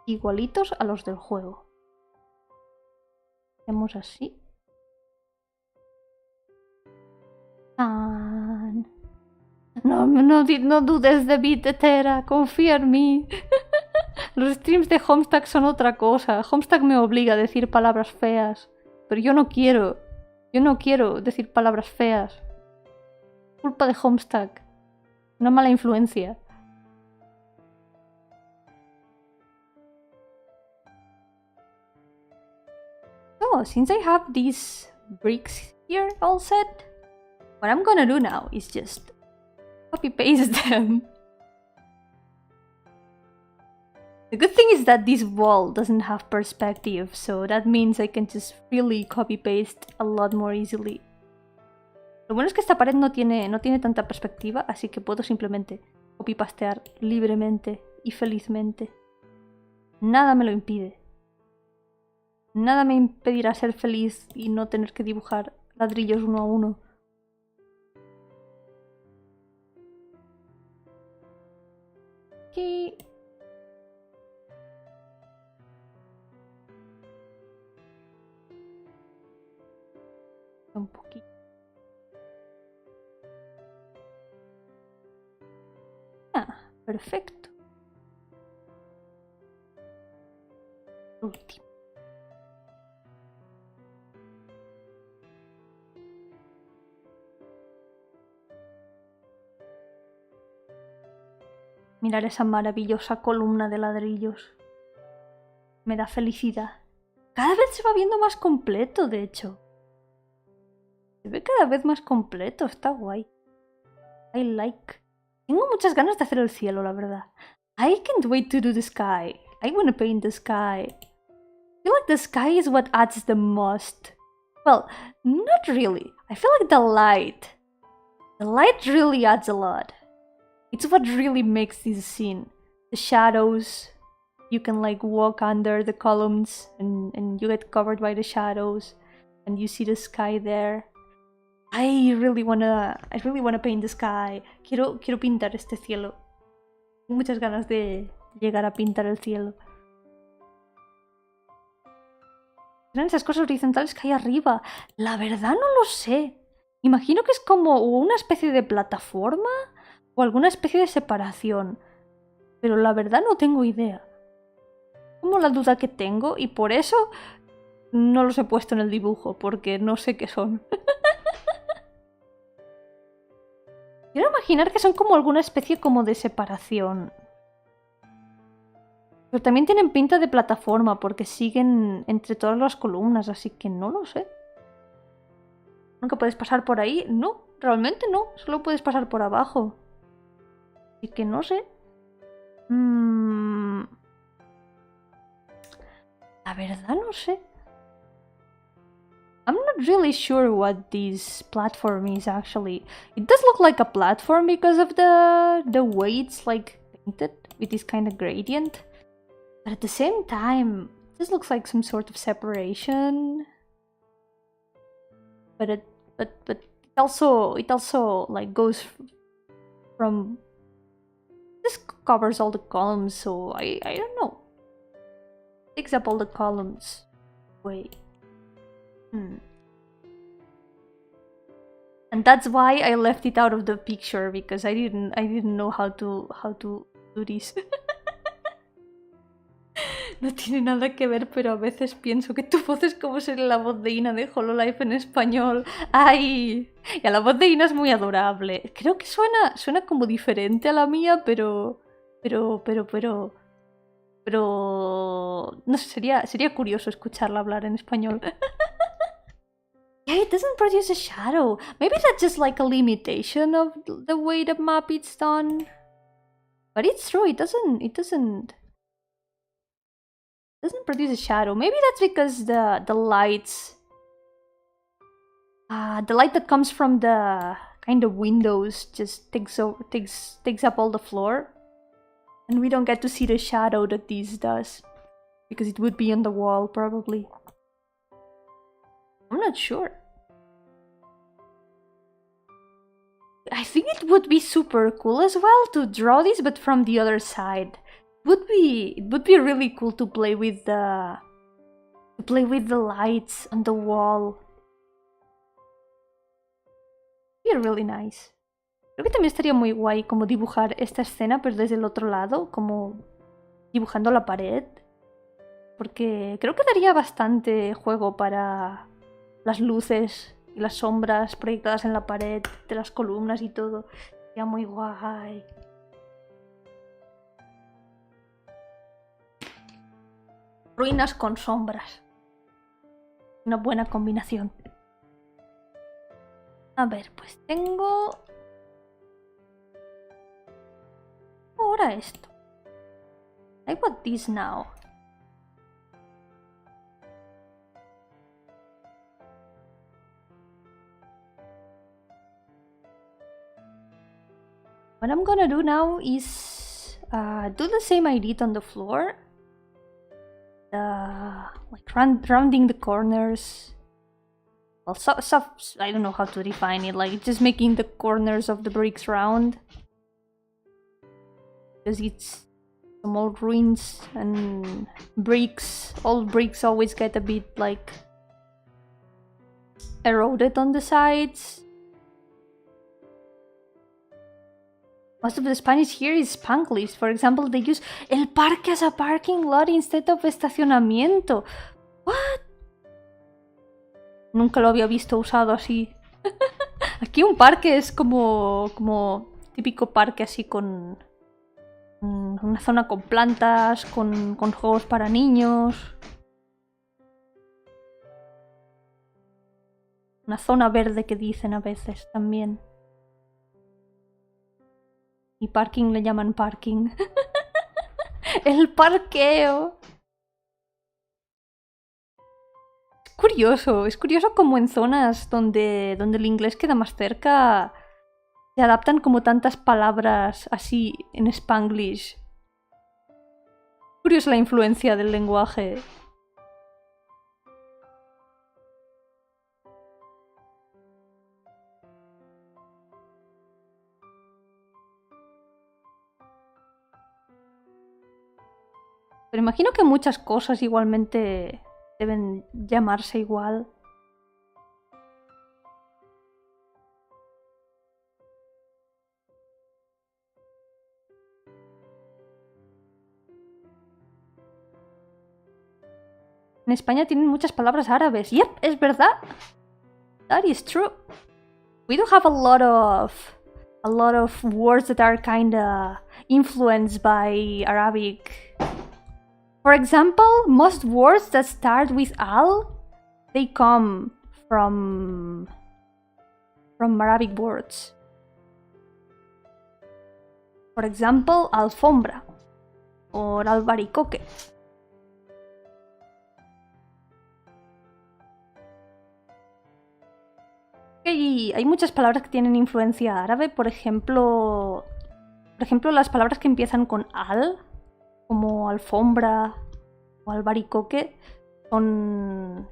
igualitos a los del juego. Hacemos así. No dudes de mí, Tetera. Confía en mí. Los streams de Homestuck son otra cosa. Homestuck me obliga a decir palabras feas. Pero yo no quiero. Yo no quiero decir palabras feas. Culpa de Homestuck. Una mala influencia. So, since I have these bricks here all set, what I'm gonna do now is just copy paste them. The good thing is that this wall doesn't have perspective, so that means I can just really copy paste a lot more easily. Lo bueno es que esta pared no tiene tanta perspectiva, así que puedo simplemente copy pastear libremente y felizmente. Nada me lo impide. Nada me impedirá ser feliz y no tener que dibujar ladrillos uno a uno. Aquí. Un poquito. Perfecto. Último. Mirar esa maravillosa columna de ladrillos. Me da felicidad. Cada vez se va viendo más completo, de hecho. Se ve cada vez más completo, está guay. I like. Tengo muchas ganas de hacer el cielo, la verdad. I can't wait to do the sky. I want to paint the sky. I feel like the sky is what adds the most. Well, not really. I feel like the light really adds a lot. It's what really makes this scene. The shadows. You can like walk under the columns and you get covered by the shadows and you see the sky there. I really wanna paint the sky. Quiero pintar este cielo. Tengo muchas ganas de llegar a pintar el cielo. ¿Eran esas cosas horizontales que hay arriba? La verdad no lo sé. Imagino que es como una especie de plataforma o alguna especie de separación. Pero la verdad no tengo idea. Como la duda que tengo y por eso no los he puesto en el dibujo, porque no sé qué son. Quiero imaginar que son como alguna especie como de separación. Pero también tienen pinta de plataforma porque siguen entre todas las columnas, así que no lo sé. ¿Nunca puedes pasar por ahí? No, realmente no. Solo puedes pasar por abajo. Así que no sé. La verdad no sé. I'm not really sure what this platform is actually. It does look like a platform because of the way it's like painted with this kind of gradient. But at the same time, this looks like some sort of separation. But it also like goes from. This covers all the columns, so I don't know. Takes up all the columns. Wait. And that's why I left it out of the picture because I didn't know how to do this. No tiene nada que ver, pero a veces pienso que tu voz es como ser la voz de Ina de Hololive en español. ¡Ay! Y a la voz de Ina es muy adorable. Creo que suena como diferente a la mía, pero no sé, sería curioso escucharla hablar en español. Yeah, it doesn't produce a shadow. Maybe that's just like a limitation of the way the map is done. But it's true, it doesn't produce a shadow. Maybe that's because the lights, the light that comes from the kind of windows just takes up all the floor, and we don't get to see the shadow that this does because it would be on the wall probably. I'm not sure. I think it would be super cool as well to draw this, but from the other side. It would be really cool to play with the lights on the wall. It'd be really nice. Creo que también estaría muy guay como dibujar esta escena, pero desde el otro lado, como dibujando la pared. Porque creo que daría bastante juego para las luces y las sombras proyectadas en la pared de las columnas y todo. Sería muy guay. Ruinas con sombras. Una buena combinación. A ver, pues tengo... Ahora esto. I want this now. What I'm gonna do now is do the same I did on the floor. Like rounding the corners. Well, I don't know how to define it. Like just making the corners of the bricks round. Because it's some old ruins and bricks. Old bricks always get a bit like eroded on the sides. Most of the Spanish here is Spanglish. For example, they use el parque as a parking lot instead of estacionamiento. What? Nunca lo había visto usado así. Aquí un parque es como típico parque así con una zona con plantas, con juegos para niños. Una zona verde que dicen a veces también. Y parking le llaman parking. El parqueo. Es curioso como en zonas donde el inglés queda más cerca se adaptan como tantas palabras así en Spanglish. Curiosa la influencia del lenguaje. Pero imagino que muchas cosas igualmente deben llamarse igual. En España tienen muchas palabras árabes. Yep, es verdad. That is true. We do have a lot of words that are kinda influenced by Arabic. For example, most words that start with al, they come from Arabic words. For example, alfombra or albaricoque. Hay muchas palabras que tienen influencia árabe, por ejemplo, las palabras que empiezan con al, como alfombra o albaricoque, son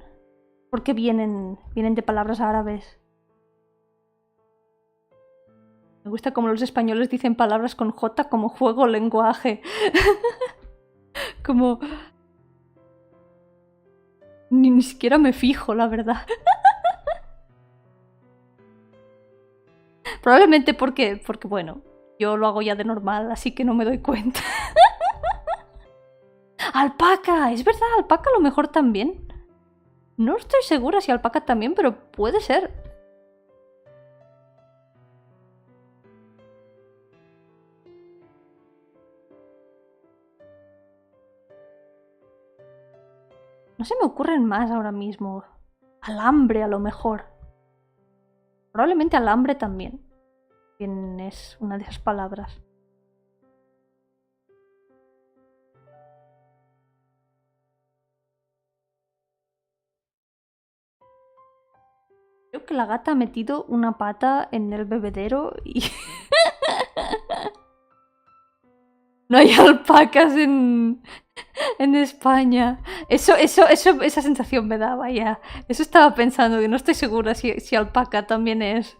porque vienen de palabras árabes. Me gusta como los españoles dicen palabras con J como juego, lenguaje. Como... Ni siquiera me fijo, la verdad. Probablemente porque, bueno, yo lo hago ya de normal, así que no me doy cuenta. ¡Alpaca! Es verdad, alpaca a lo mejor también. No estoy segura si alpaca también, pero puede ser. No se me ocurren más ahora mismo. Alambre a lo mejor. Probablemente alambre también. Es una de esas palabras. Creo que la gata ha metido una pata en el bebedero y... No hay alpacas en España. Esa sensación me daba ya. Eso estaba pensando, que no estoy segura si alpaca también es.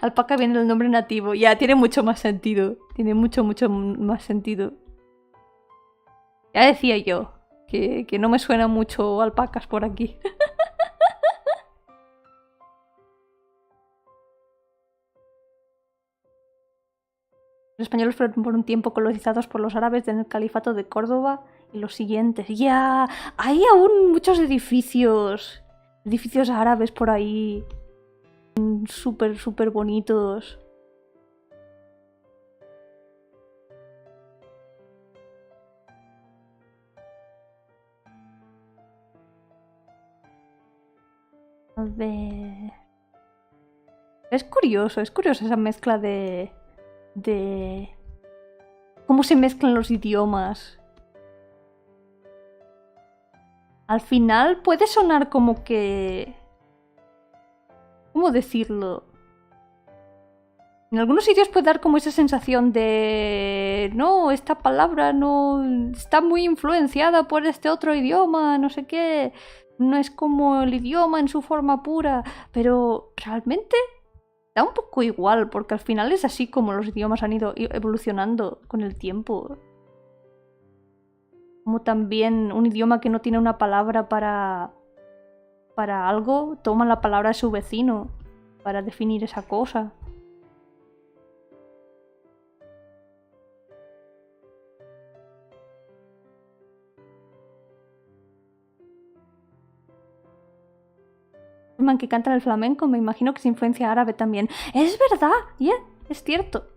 Alpaca viene del nombre nativo. Ya, tiene mucho más sentido. Tiene mucho más sentido. Ya decía yo que no me suena mucho alpacas por aquí. Los españoles fueron por un tiempo colonizados por los árabes del califato de Córdoba y los siguientes. Ya, hay aún muchos edificios árabes por ahí. Súper bonitos. A ver... Es curioso esa mezcla de cómo se mezclan los idiomas. Al final puede sonar como que... ¿Cómo decirlo? En algunos sitios puede dar como esa sensación de... No, esta palabra no... Está muy influenciada por este otro idioma, no sé qué. No es como el idioma en su forma pura. Pero realmente da un poco igual, porque al final es así como los idiomas han ido evolucionando con el tiempo. Como también un idioma que no tiene una palabra para algo, toma la palabra de su vecino para definir esa cosa. El man que canta en el flamenco, me imagino que es influencia árabe también. ¡Es verdad! ¡Yeah! Es cierto.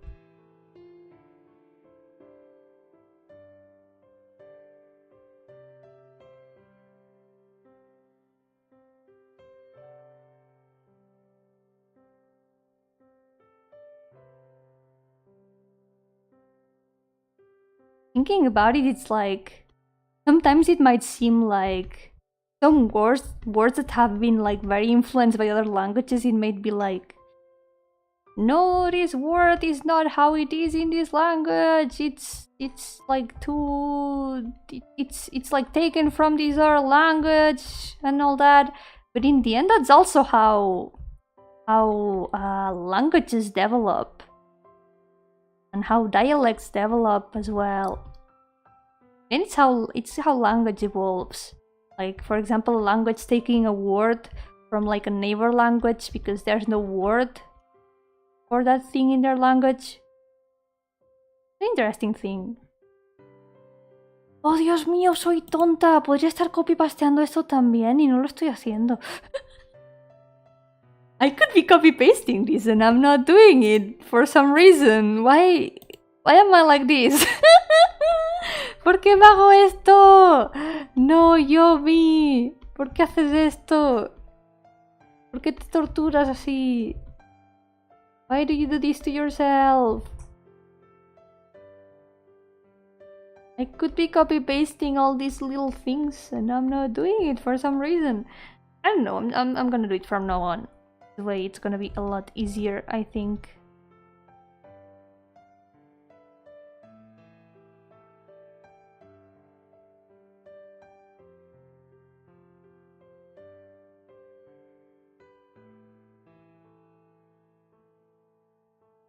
Thinking about it, it's like... Sometimes it might seem like... Some words that have been like very influenced by other languages, it might be like... No, this word is not how it is in this language. It's like too... It's like taken from this other language and all that. But in the end, that's also how languages develop. and how dialects develop as well. And it's how language evolves. Like, for example, a language taking a word from like a neighbor language because there's no word for that thing in their language. It's an interesting thing. Oh, Dios mío, soy tonta. Podría estar copy-pasteando esto también y no lo estoy haciendo. I could be copy-pasting this and I'm not doing it for some reason. Why am I like this? ¿Por qué me hago esto? No, Yomi. ¿Por qué haces esto? ¿Por qué te torturas así? Why do you do this to yourself? I could be copy-pasting all these little things and I'm not doing it for some reason. I don't know, I'm gonna do it from now on. The way it's gonna be a lot easier, I think.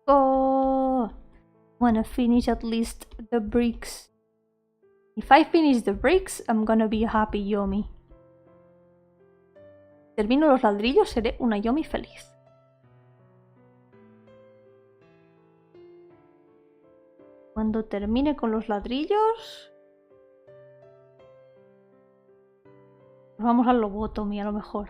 Oh, wanna finish at least the bricks. If I finish the bricks, I'm gonna be a happy Yomi. Termino los ladrillos, seré una Yomi feliz. Cuando termine con los ladrillos... Nos vamos al lobotomy a lo mejor.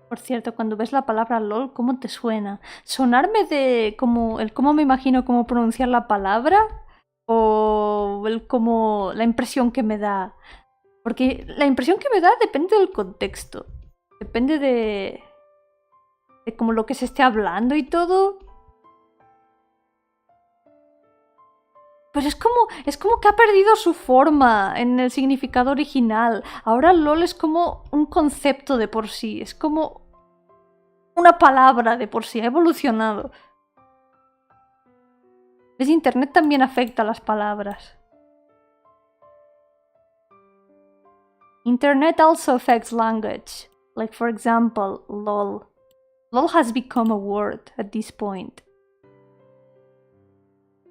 Por cierto, cuando ves la palabra LOL, ¿cómo te suena? ¿Sonarme de como el cómo me imagino cómo pronunciar la palabra? ¿O el cómo la impresión que me da? Porque la impresión que me da depende del contexto. Depende de como lo que se esté hablando y todo. Pero es como que ha perdido su forma en el significado original. Ahora LOL es como un concepto de por sí. Es como una palabra de por sí. Ha evolucionado. ¿Ves? Internet también afecta a las palabras. Internet also affects language. Like, for example, LOL. LOL has become a word at this point.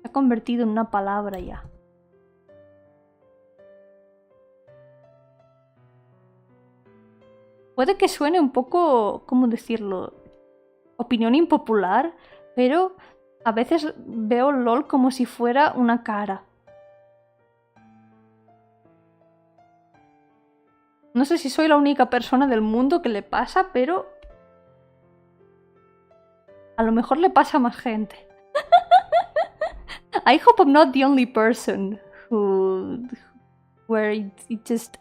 Se ha convertido en una palabra ya. Puede que suene un poco, ¿cómo decirlo? Opinión impopular, pero a veces veo LOL como si fuera una cara. No sé si soy la única persona del mundo que le pasa, pero a lo mejor le pasa a más gente. I hope I'm not the only person where it just...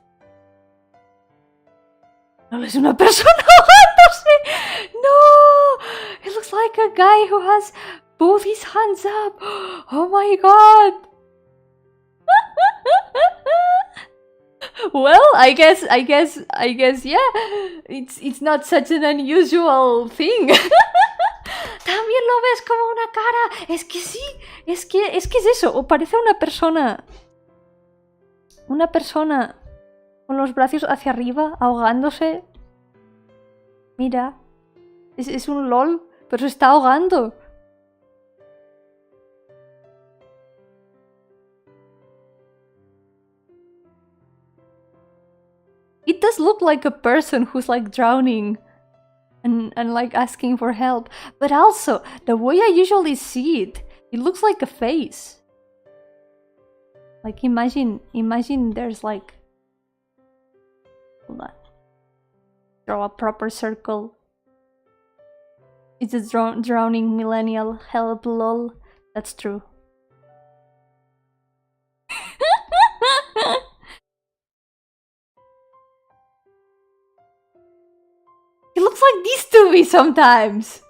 No es una persona ahogándose. No, it looks like a guy who has both his hands up. Oh my god. Well, I guess, yeah. It's not such an unusual thing. También lo ves como una cara. Es que sí. Es que es eso. O parece una persona. Una persona con los brazos hacia arriba, ahogándose. Mira. Es un LOL, pero se está ahogando. It does look like a person who's like drowning and like asking for help. But also, the way I usually see it, it looks like a face. Like imagine there's like... Hold on. Draw a proper circle. It's a drowning millennial. Help, lol. That's true. It looks like this to me sometimes.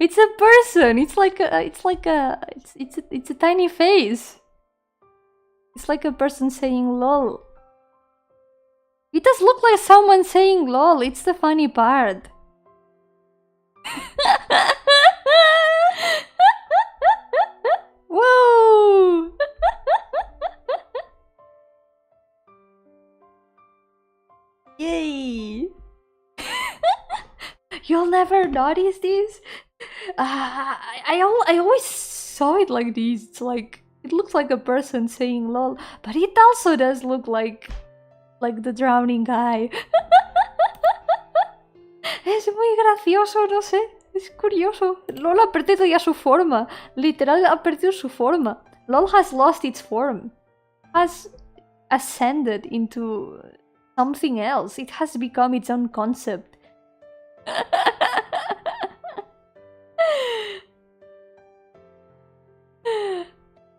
It's a person. It's a tiny face. It's like a person saying lol. It does look like someone saying lol, it's the funny part. Whoa! Yay! You'll never notice this? I always saw it like this. It's like, it looks like a person saying lol, but it also does look like the drowning guy. Es muy gracioso, no sé. Es curioso. LOL ha perdido ya su forma. Literal ha perdido su forma. LOL has lost its form. Has ascended into something else. It has become its own concept.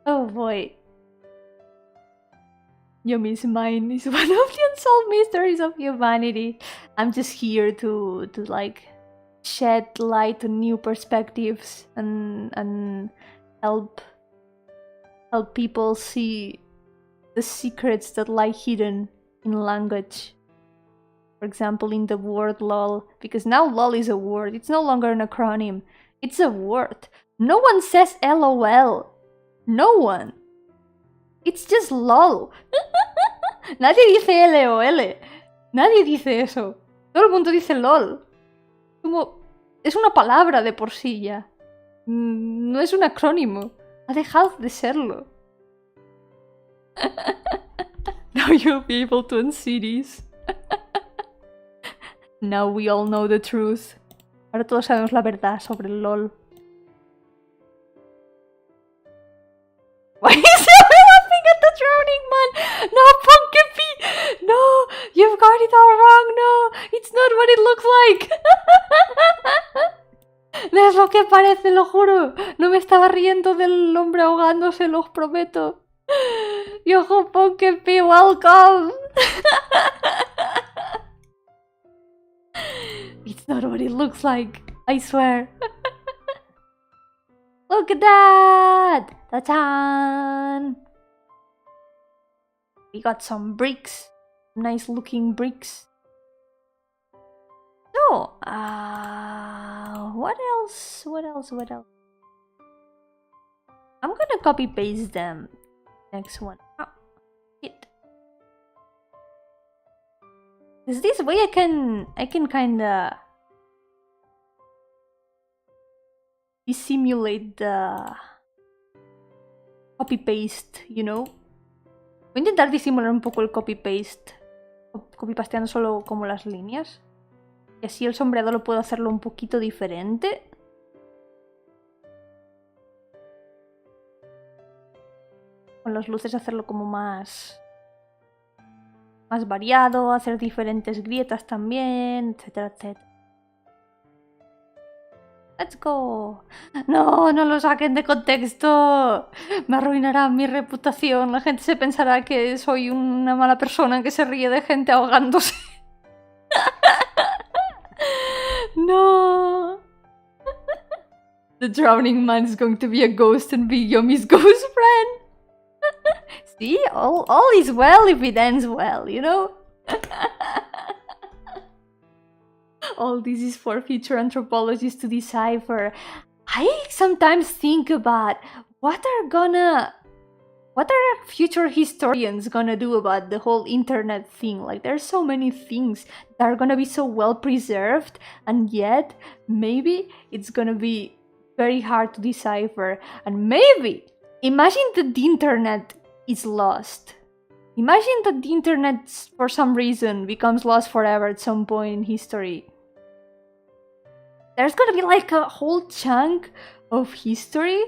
Oh boy. Yomi's mind is one of the unsolved mysteries of humanity. I'm just here to like shed light on new perspectives and help people see the secrets that lie hidden in language. For example, in the word lol, because now lol is a word. It's no longer an acronym. It's a word. No one says LOL. No one. It's just lol. Nadie dice LOL. Nadie dice eso. Todo el mundo dice lol. Como, es una palabra de por sí ya. No es un acrónimo. Ha dejado de serlo. Now you'll be able to unsee this. Now we all know the truth. Ahora todos sabemos la verdad sobre el LOL. Why is everyone laughing at the drowning man? No, Punky! No, you've got it all wrong. No, it's not what it looks like. No es lo que parece, lo juro. No me estaba riendo del hombre ahogándose, los prometo. Yo-hooo, Punky, welcome. It's not what it looks like, I swear. Look at that! Ta-tan! We got some bricks. Nice looking bricks. So, what else? What else? I'm gonna copy paste them. Next one. Oh, shit. Is this way I can kinda simulate the copy-paste, you know? Voy a intentar disimular un poco el copy-paste, copy-pasteando solo como las líneas. Y así el sombreado lo puedo hacerlo un poquito diferente. Con las luces hacerlo como más variado, hacer diferentes grietas también, etcétera, etcétera. ¡Let's go! ¡No! ¡No lo saquen de contexto! Me arruinará mi reputación. La gente se pensará que soy una mala persona que se ríe de gente ahogándose. ¡No! The drowning man is going to be a ghost and be Yomi's ghost friend. See? All is well if it ends well, you know? All this is for future anthropologists to decipher. I sometimes think about what are future historians gonna do about the whole internet thing? Like, there's so many things that are gonna be so well preserved, and yet maybe it's gonna be very hard to decipher. And maybe, imagine that the internet is lost. Imagine that the internet, for some reason, becomes lost forever at some point in history. There's gonna be like a whole chunk of history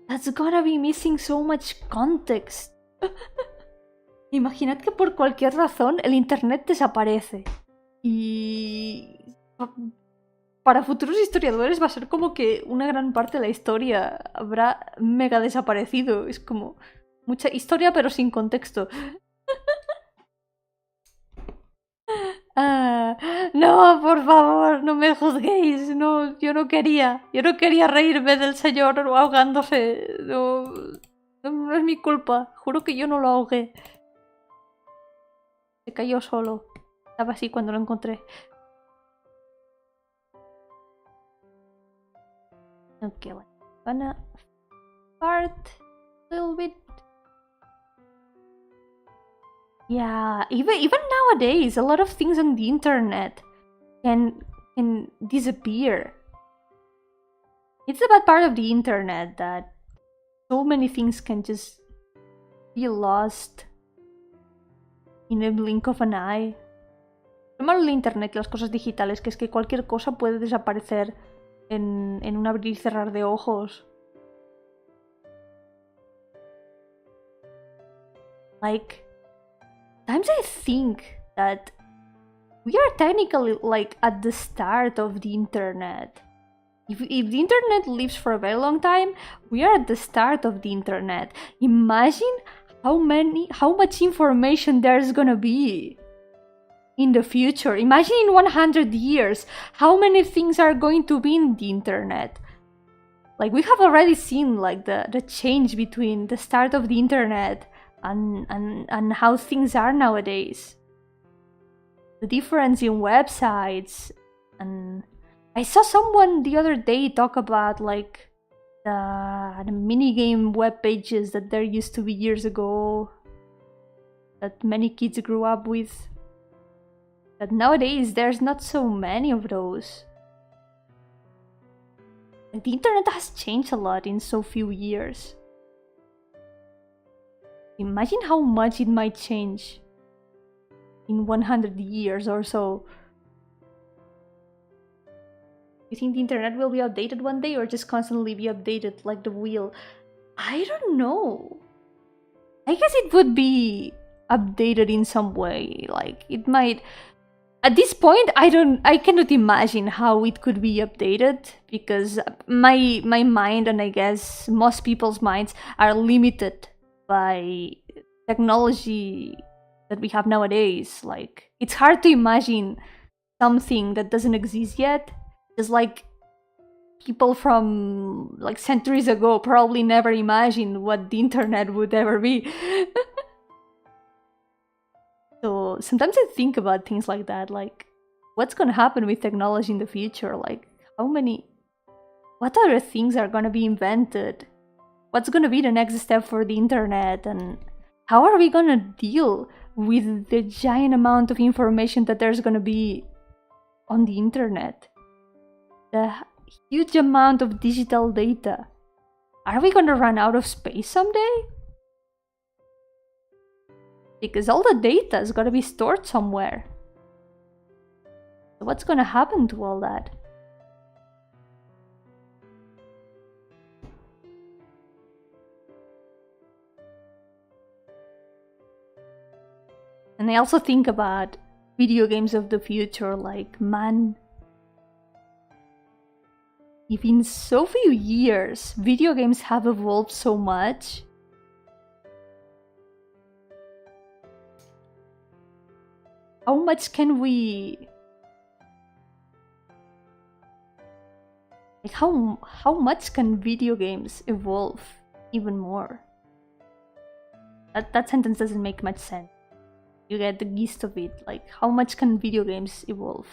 that's gonna be missing so much context. Imaginad que por cualquier razón el internet desaparece. Y para futuros historiadores va a ser como que una gran parte de la historia habrá mega desaparecido. Es como mucha historia pero sin contexto. No, por favor, no me juzguéis. No, yo no quería reírme del señor ahogándose. No es mi culpa. Juro que yo no lo ahogué. Se cayó solo. Estaba así cuando lo encontré. Okay, I'm gonna start a little bit. Yeah, even nowadays, a lot of things on the internet can disappear. It's a bad part of the internet that so many things can just be lost in a blink of an eye. Lo malo del internet y las cosas digitales que es que cualquier cosa puede desaparecer en un abrir y cerrar de ojos. Like, sometimes I think that we are technically like at the start of the internet. If the internet lives for a very long time, we are at the start of the internet. Imagine how much information there's gonna be in the future. Imagine in 100 years, how many things are going to be in the internet. Like, we have already seen like the change between the start of the internet and how things are nowadays. The difference in websites, and I saw someone the other day talk about like the minigame web pages that there used to be years ago that many kids grew up with. But nowadays there's not so many of those. The internet has changed a lot in so few years. Imagine how much it might change in 100 years or so. You think the internet will be updated one day or just constantly be updated like the wheel? I don't know. I guess it would be updated in some way. Like, it might... At this point, I cannot imagine how it could be updated, because my mind, and I guess most people's minds, are limited by technology that we have nowadays. Like, it's hard to imagine something that doesn't exist yet. Just like people from like centuries ago probably never imagined what the internet would ever be. So sometimes I think about things like that, like what's gonna happen with technology in the future? Like, what other things are gonna be invented? What's gonna be the next step for the internet? And how are we gonna deal with the giant amount of information that there's gonna be on the internet? The huge amount of digital data. Are we gonna run out of space someday? Because all the data is gonna be stored somewhere. So what's gonna happen to all that? And I also think about video games of the future, like, man, if in so few years video games have evolved so much, how much can we... Like, how much can video games evolve even more? That sentence doesn't make much sense. You get the gist of it. Like, how much can video games evolve?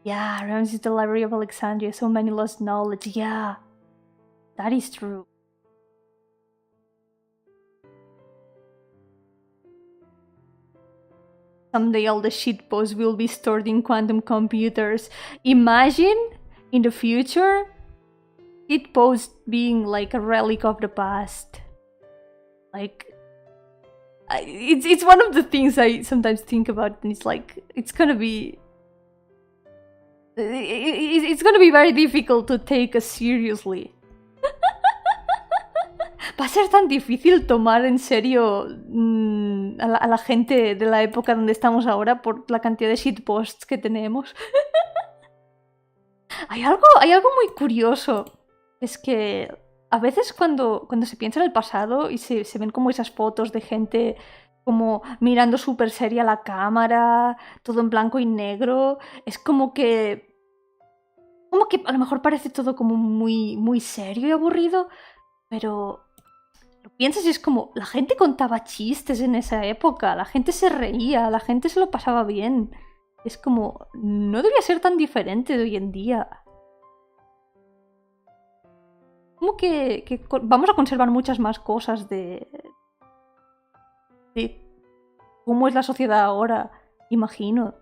Yeah, Ramses, the Library of Alexandria, so many lost knowledge. Yeah, that is true. Someday all the shitposts will be stored in quantum computers. Imagine, in the future, shitposts being like a relic of the past. Like, it's one of the things I sometimes think about, and it's like, it's gonna be very difficult to take us seriously. Va a ser tan difícil tomar en serio a la gente de la época donde estamos ahora por la cantidad de shitposts que tenemos. Hay algo muy curioso. Es que a veces cuando se piensa en el pasado y se ven como esas fotos de gente como mirando súper seria a la cámara, todo en blanco y negro, es como que a lo mejor parece todo como muy, muy serio y aburrido, pero piensas y es como, la gente contaba chistes en esa época, la gente se reía, la gente se lo pasaba bien. Es como, no debería ser tan diferente de hoy en día. Como que vamos a conservar muchas más cosas de cómo es la sociedad ahora, imagino.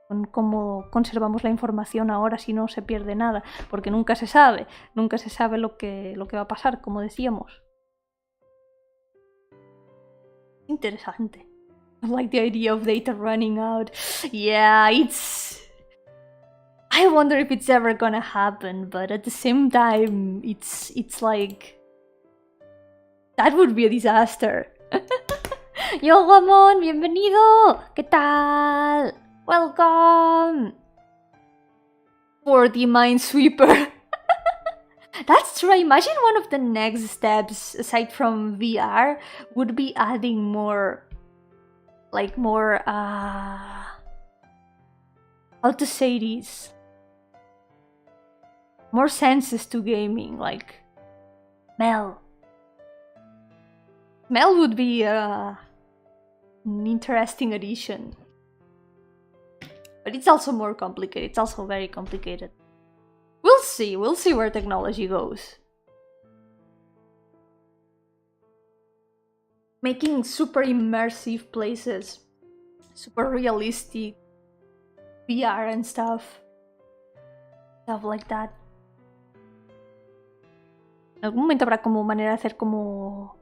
Con cómo conservamos la información ahora si no se pierde nada. Porque nunca se sabe lo que va a pasar, como decíamos. Interesante. I like the idea of data running out. Yeah, I wonder if it's ever gonna happen, but at the same time, it's like... That would be a disaster. Yo, Ramón, bienvenido. ¿Qué tal? Welcome. For the Minesweeper. That's true. I imagine one of the next steps, aside from VR, would be adding more... Like more... How to say this? More senses to gaming, like... Smell. Smell would be an interesting addition. But it's also more complicated. It's also very complicated. We'll see where technology goes. Making super immersive places, super realistic VR and stuff like that. En algún momento habrá como manera de hacer como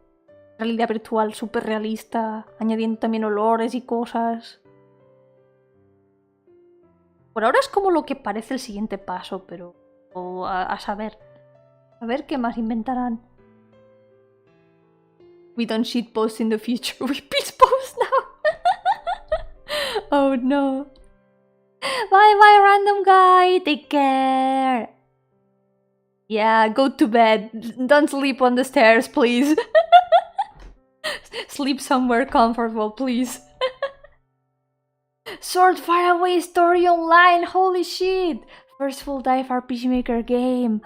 realidad virtual super realista, añadiendo también olores y cosas. Por ahora es como lo que parece el siguiente paso, pero a saber. A ver qué más inventarán. We don't shitpost in the future, we pisspost now. Oh no. Bye bye random guy, take care. Yeah, go to bed. Don't sleep on the stairs, please. Sleep somewhere comfortable, please. Sword Faraway Story online, holy shit! First full dive RPG Maker game.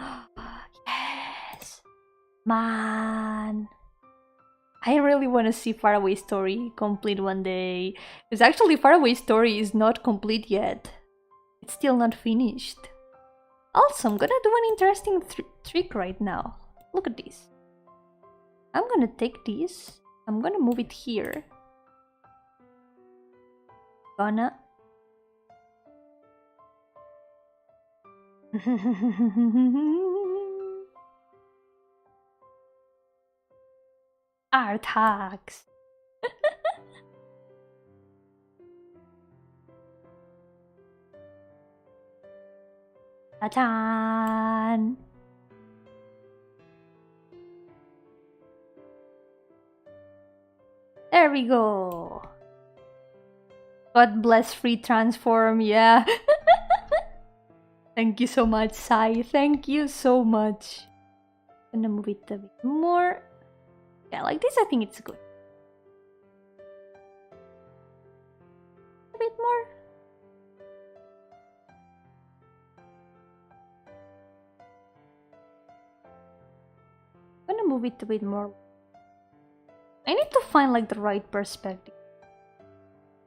Yes! Man! I really want to see Faraway Story complete one day. Because actually Faraway Story is not complete yet. It's still not finished. Also, I'm gonna do an interesting trick right now. Look at this. I'm gonna take this. I'm gonna move it here. Gonna... Art hacks. Ta-tan! There we go. God bless free transform, yeah. Thank you so much, Sai. Thank you so much. I'm gonna move it a bit more. Yeah, like this, I think it's good. A bit more. I'm gonna move it a bit more. I need to find like the right perspective.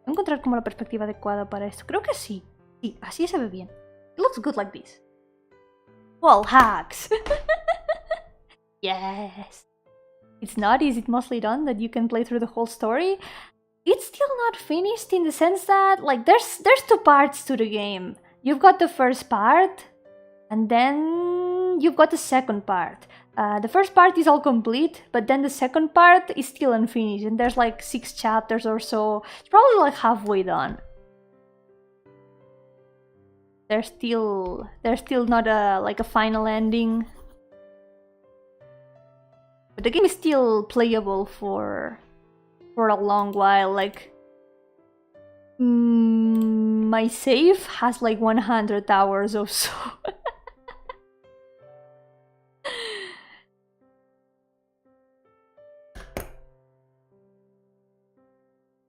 Voy a encontrar como la perspectiva adecuada para esto. Creo que sí. Sí, así se ve bien. It looks good like this. Wall hacks! Yes! It's not, is it mostly done that you can play through the whole story? It's still not finished in the sense that, like, there's two parts to the game. You've got the first part, and then you've got the second part. The first part is all complete, but then the second part is still unfinished, and there's like 6 chapters or so. It's probably like halfway done. There's still not a final ending. But the game is still playable for a long while. Like, my save has like 100 hours or so.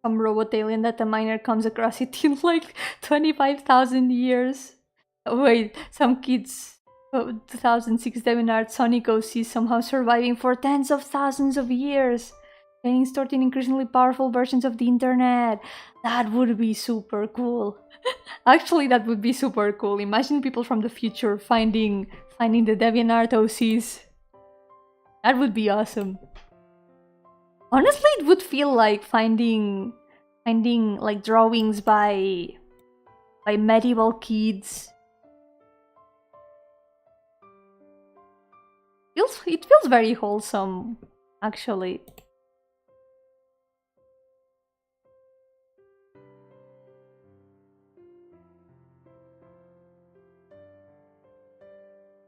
Some robot alien that a miner comes across it in like 25,000 years. Oh, wait, some kids 2006 Devinart Sonic OC somehow surviving for tens of thousands of years, getting started in increasingly powerful versions of the internet. That would be super cool. Actually, that would be super cool. Imagine people from the future finding the DeviantArt OCs. That would be awesome. Honestly, it would feel like finding like drawings by medieval kids. It feels very wholesome, actually.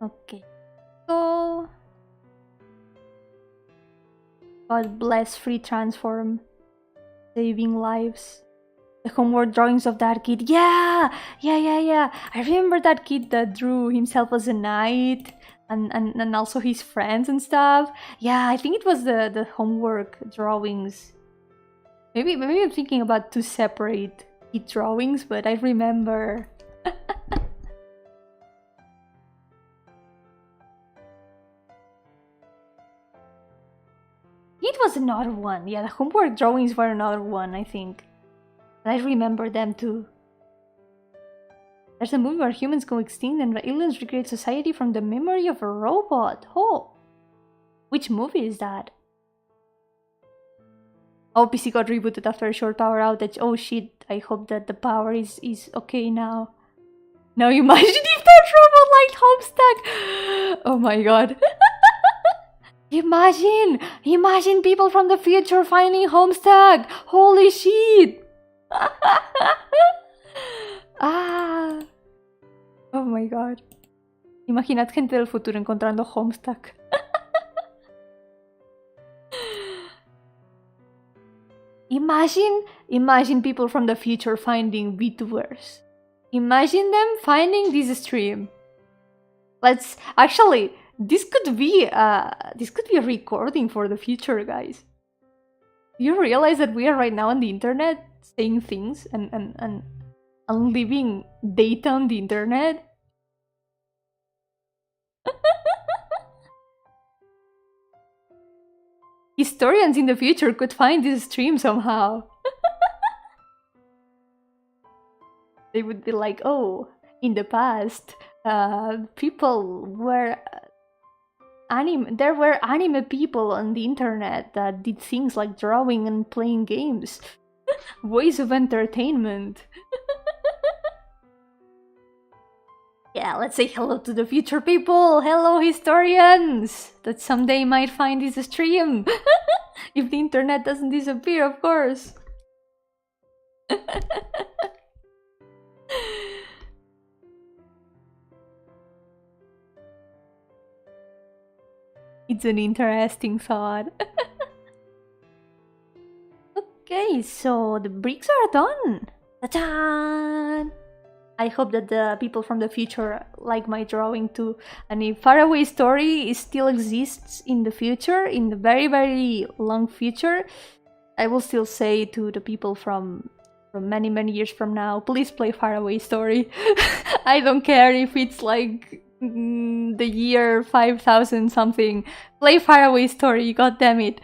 Okay, so God bless free transform, saving lives. The homework drawings of that kid. Yeah. I remember that kid that drew himself as a knight and also his friends and stuff. Yeah, I think it was the homework drawings. Maybe I'm thinking about two separate kid drawings, but I remember. It was another one. Yeah, the homework drawings were another one, I think. I remember them too. There's a movie where humans go extinct and aliens recreate society from the memory of a robot. Oh! Which movie is that? Oh, PC got rebooted after a short power outage. Oh shit, I hope that the power is okay now. Now imagine if that robot liked Homestuck! Oh my god. Imagine people from the future finding Homestuck! Holy shit! Ah. Oh my god. Imaginad gente del futuro encontrando Homestuck. Imagine people from the future finding VTubers. Imagine them finding this stream. Let's actually, this could be a recording for the future, guys. Do you realize that we are right now on the internet saying things and leaving data on the internet? Historians in the future could find this stream somehow. They would be like, oh, in the past, people were there were anime people on the internet that did things like drawing and playing games. Ways of entertainment. Yeah, let's say hello to the future people. Hello, historians, that someday might find this stream. If the internet doesn't disappear, of course. It's an interesting thought. Okay, so the bricks are done. Ta-da! I hope that the people from the future like my drawing too. And if Faraway Story still exists in the future, in the very, very long future, I will still say to the people from many, many years from now, please play Faraway Story. I don't care if it's like the year 5000 something. Play Faraway Story, god damn it.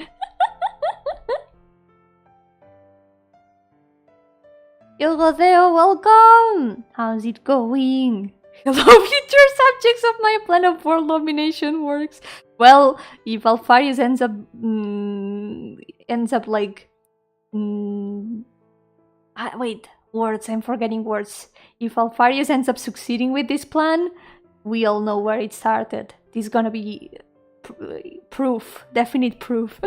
Yo, Gardenia, welcome! How's it going? Hello, future subjects of my plan of world domination works. Well, if Alfarius ends up like... wait, words, I'm forgetting words. If Alfarius ends up succeeding with this plan, we all know where it started. This is gonna be proof, definite proof.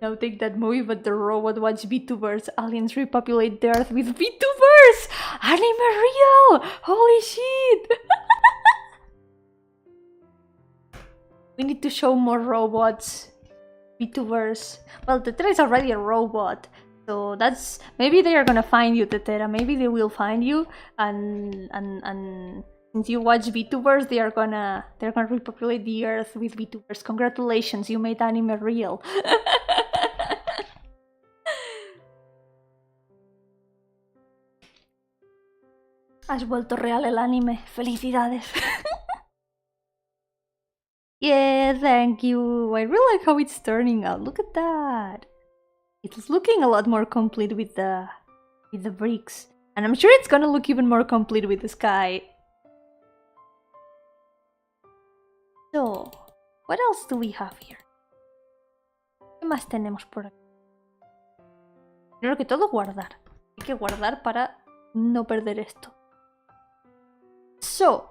Now take that movie, but the robot watch VTubers. Aliens repopulate the Earth with VTubers! Anime real! Holy shit! We need to show more robots. VTubers. Well, Tetera is already a robot. So that's... Maybe they are gonna find you, Tetera. Maybe they will find you. And since you watch VTubers, they're gonna repopulate the Earth with VTubers. Congratulations, you made anime real. Has vuelto real el anime. Felicidades. Yeah, thank you. I really like how it's turning out. Look at that. It's looking a lot more complete with the bricks. And I'm sure it's gonna look even more complete with the sky. So, what else do we have here? ¿Qué más tenemos por aquí? Primero que todo, guardar. Hay que guardar para no perder esto. So,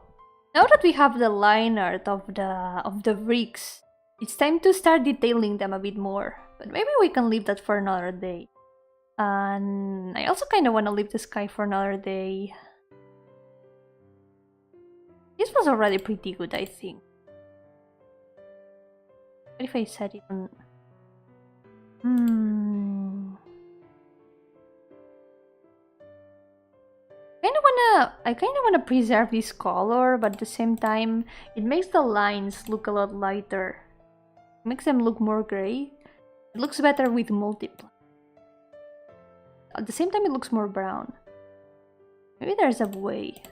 now that we have the line art of the bricks, it's time to start detailing them a bit more. But maybe we can leave that for another day. And I also kind of want to leave the sky for another day. This was already pretty good, I think. What if I set it on... I kind of wanna preserve this color, but at the same time, it makes the lines look a lot lighter. It makes them look more gray. It looks better with multiply. At the same time, it looks more brown. Maybe there's a way.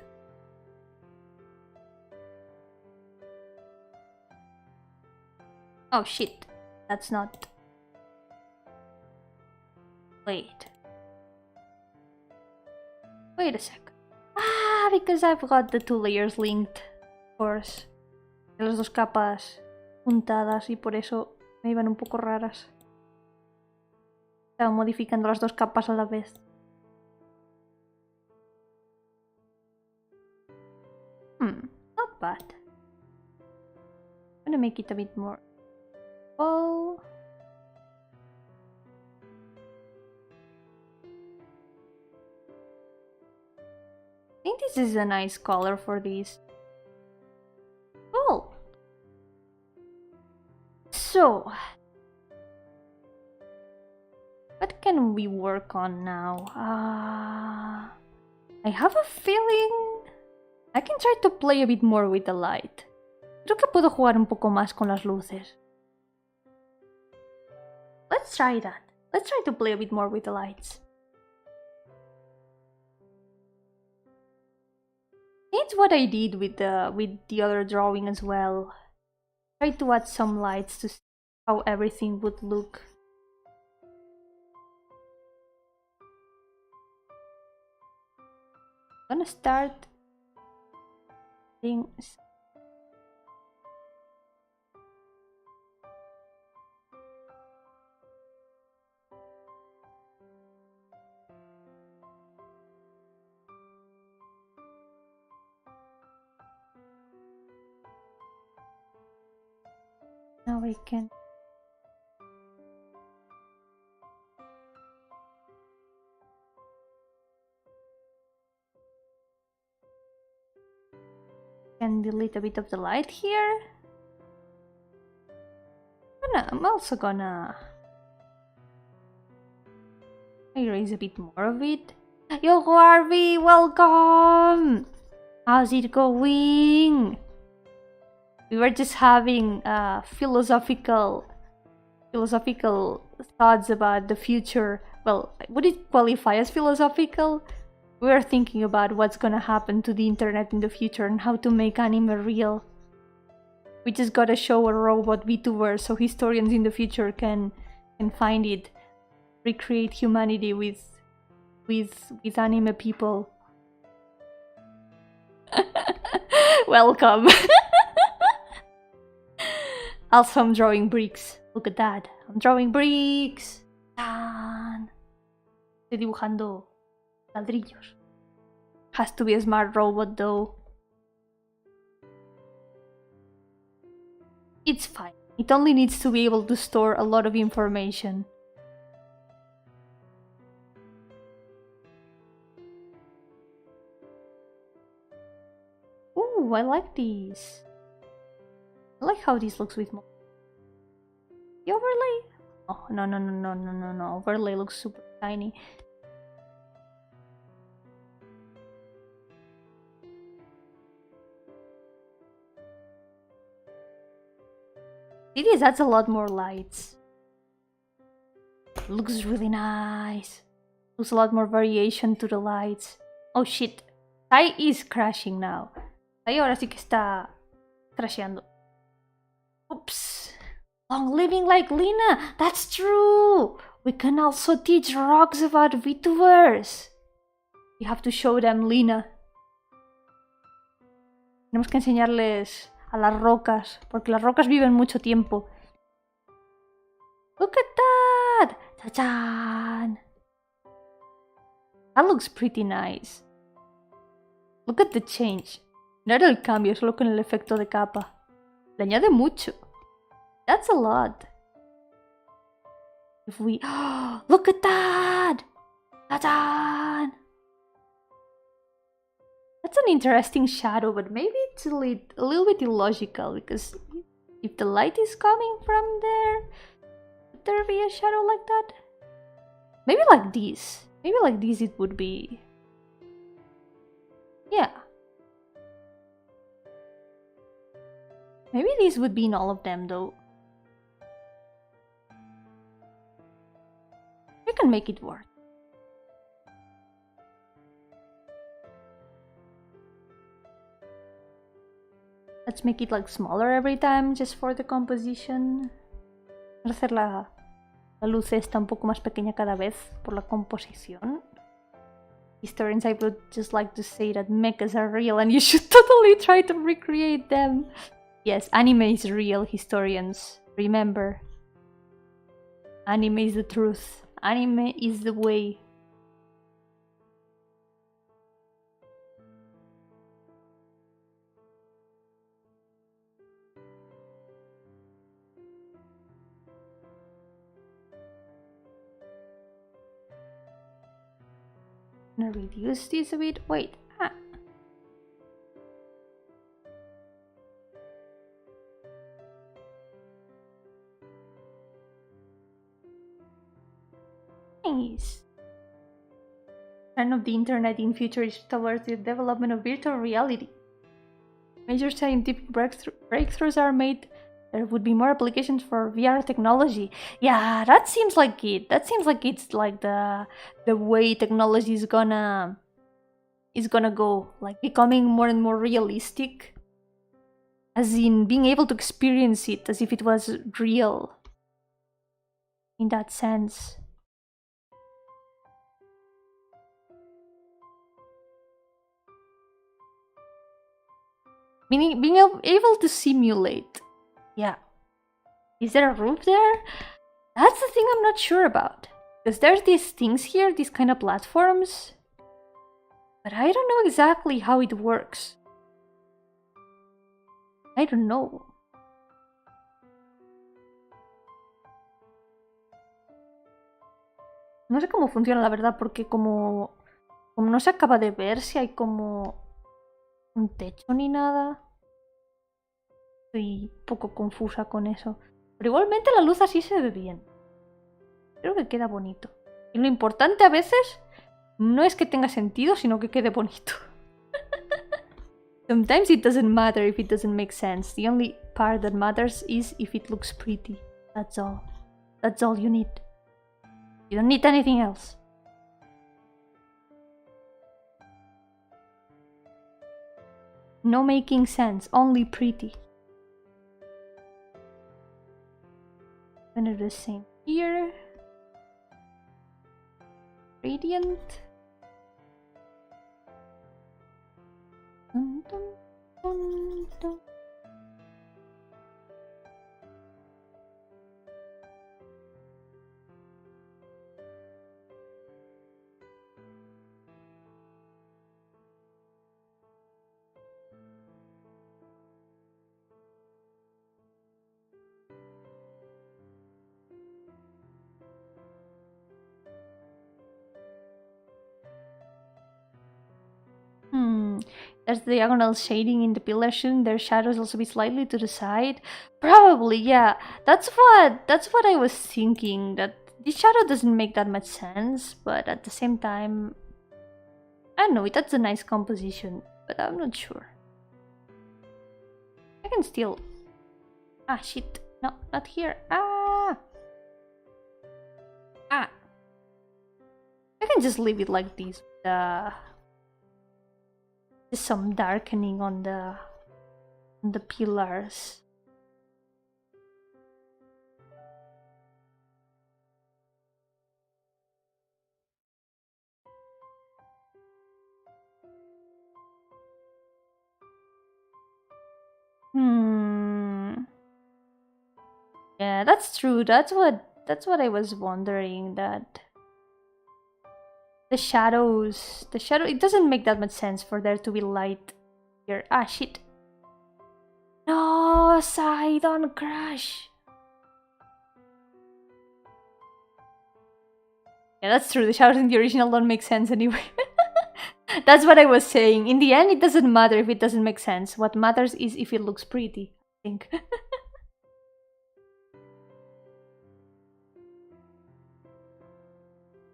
Oh shit, that's not... Wait a sec. Ah, because I've got the two layers linked, of course. Las dos capas juntadas y por eso me iban un poco raras. Estaba modificando las dos capas a la vez. Not bad. I'm gonna make it a bit more. Oh. I think this is a nice color for these. Cool. So, what can we work on now? I have a feeling I can try to play a bit more with the light. Creo que puedo jugar un poco más con las luces. Let's try that. Let's try to play a bit more with the lights. It's what I did with the other drawing as well. Try to add some lights to see how everything would look. I'm gonna start things. Now I can delete a bit of the light here. I'm also gonna erase a bit more of it. Yo, Harvey, welcome! How's it going? We were just having philosophical thoughts about the future. Well, would it qualify as philosophical? We were thinking about what's gonna happen to the internet in the future and how to make anime real. We just gotta show a robot VTuber so historians in the future can find it, recreate humanity with anime people. Welcome. Also, I'm drawing bricks. Look at that. I'm drawing bricks. ¡Tan! Estoy dibujando ladrillos. Has to be a smart robot though. It's fine. It only needs to be able to store a lot of information. Ooh, I like these. I like how this looks with more. The overlay? Oh, no. Overlay looks super tiny. It adds a lot more lights. Looks really nice. Looks a lot more variation to the lights. Oh shit. Sai is crashing now. Sai ahora sí que está crasheando. Oops. Long living like Lina. That's true. We can also teach rocks about VTubers. We have to show them Lina. Tenemos que enseñarles a las rocas, porque las rocas viven mucho tiempo. Look at that! ¡Tachán! That looks pretty nice. Look at the change. No era el cambio, solo con el efecto de capa. Le añade mucho. That's a lot. If we... Oh, look at that! ¡Tachán! That's an interesting shadow, but maybe it's a little bit illogical, because if the light is coming from there, would there be a shadow like that? Maybe like this. Maybe like this it would be... Yeah. Maybe this would be in all of them, though. You can make it work. Let's make it like smaller every time, just for the composition. Vamos a hacer la luz esta un poco más pequeña cada vez por la composición. Historians, I would just like to say that mechas are real and you should totally try to recreate them. Yes, anime is real, historians. Remember. Anime is the truth. Anime is the way. I'm gonna reduce this a bit. Wait. Nice. Trend of the internet in future is towards the development of virtual reality. Major scientific breakthroughs are made. There would be more applications for VR technology. Yeah, that seems like it. That seems like it's like the way technology is gonna go, like becoming more and more realistic. As in being able to experience it as if it was real. In that sense. Meaning being able to simulate. Yeah. Is there a roof there? That's the thing I'm not sure about. Because there's these things here, these kind of platforms. But I don't know exactly how it works. I don't know. No sé cómo funciona la verdad, porque como no se acaba de ver si hay como un techo ni nada. Estoy un poco confusa con eso. Pero igualmente la luz así se ve bien. Creo que queda bonito. Y lo importante a veces no es que tenga sentido, sino que quede bonito. Sometimes it doesn't matter if it doesn't make sense. The only part that matters is if it looks pretty. That's all. That's all you need. You don't need anything else. No making sense, only pretty. I'm gonna do the same here. Radiant. Dun, dun, dun, dun. There's the diagonal shading in the pillar. Shouldn't their shadows also be slightly to the side? Probably, yeah. That's what I was thinking. That this shadow doesn't make that much sense, but at the same time, I don't know. That's a nice composition, but I'm not sure. I can still. Ah, shit! No, not here. Ah. I can just leave it like this. some darkening on the pillars. Yeah, that's true. That's what I was wondering, that the shadow, it doesn't make that much sense for there to be light here. Ah, shit. No, Sai, don't crash. Yeah, that's true. The shadows in the original don't make sense anyway. That's what I was saying. In the end, it doesn't matter if it doesn't make sense. What matters is if it looks pretty, I think.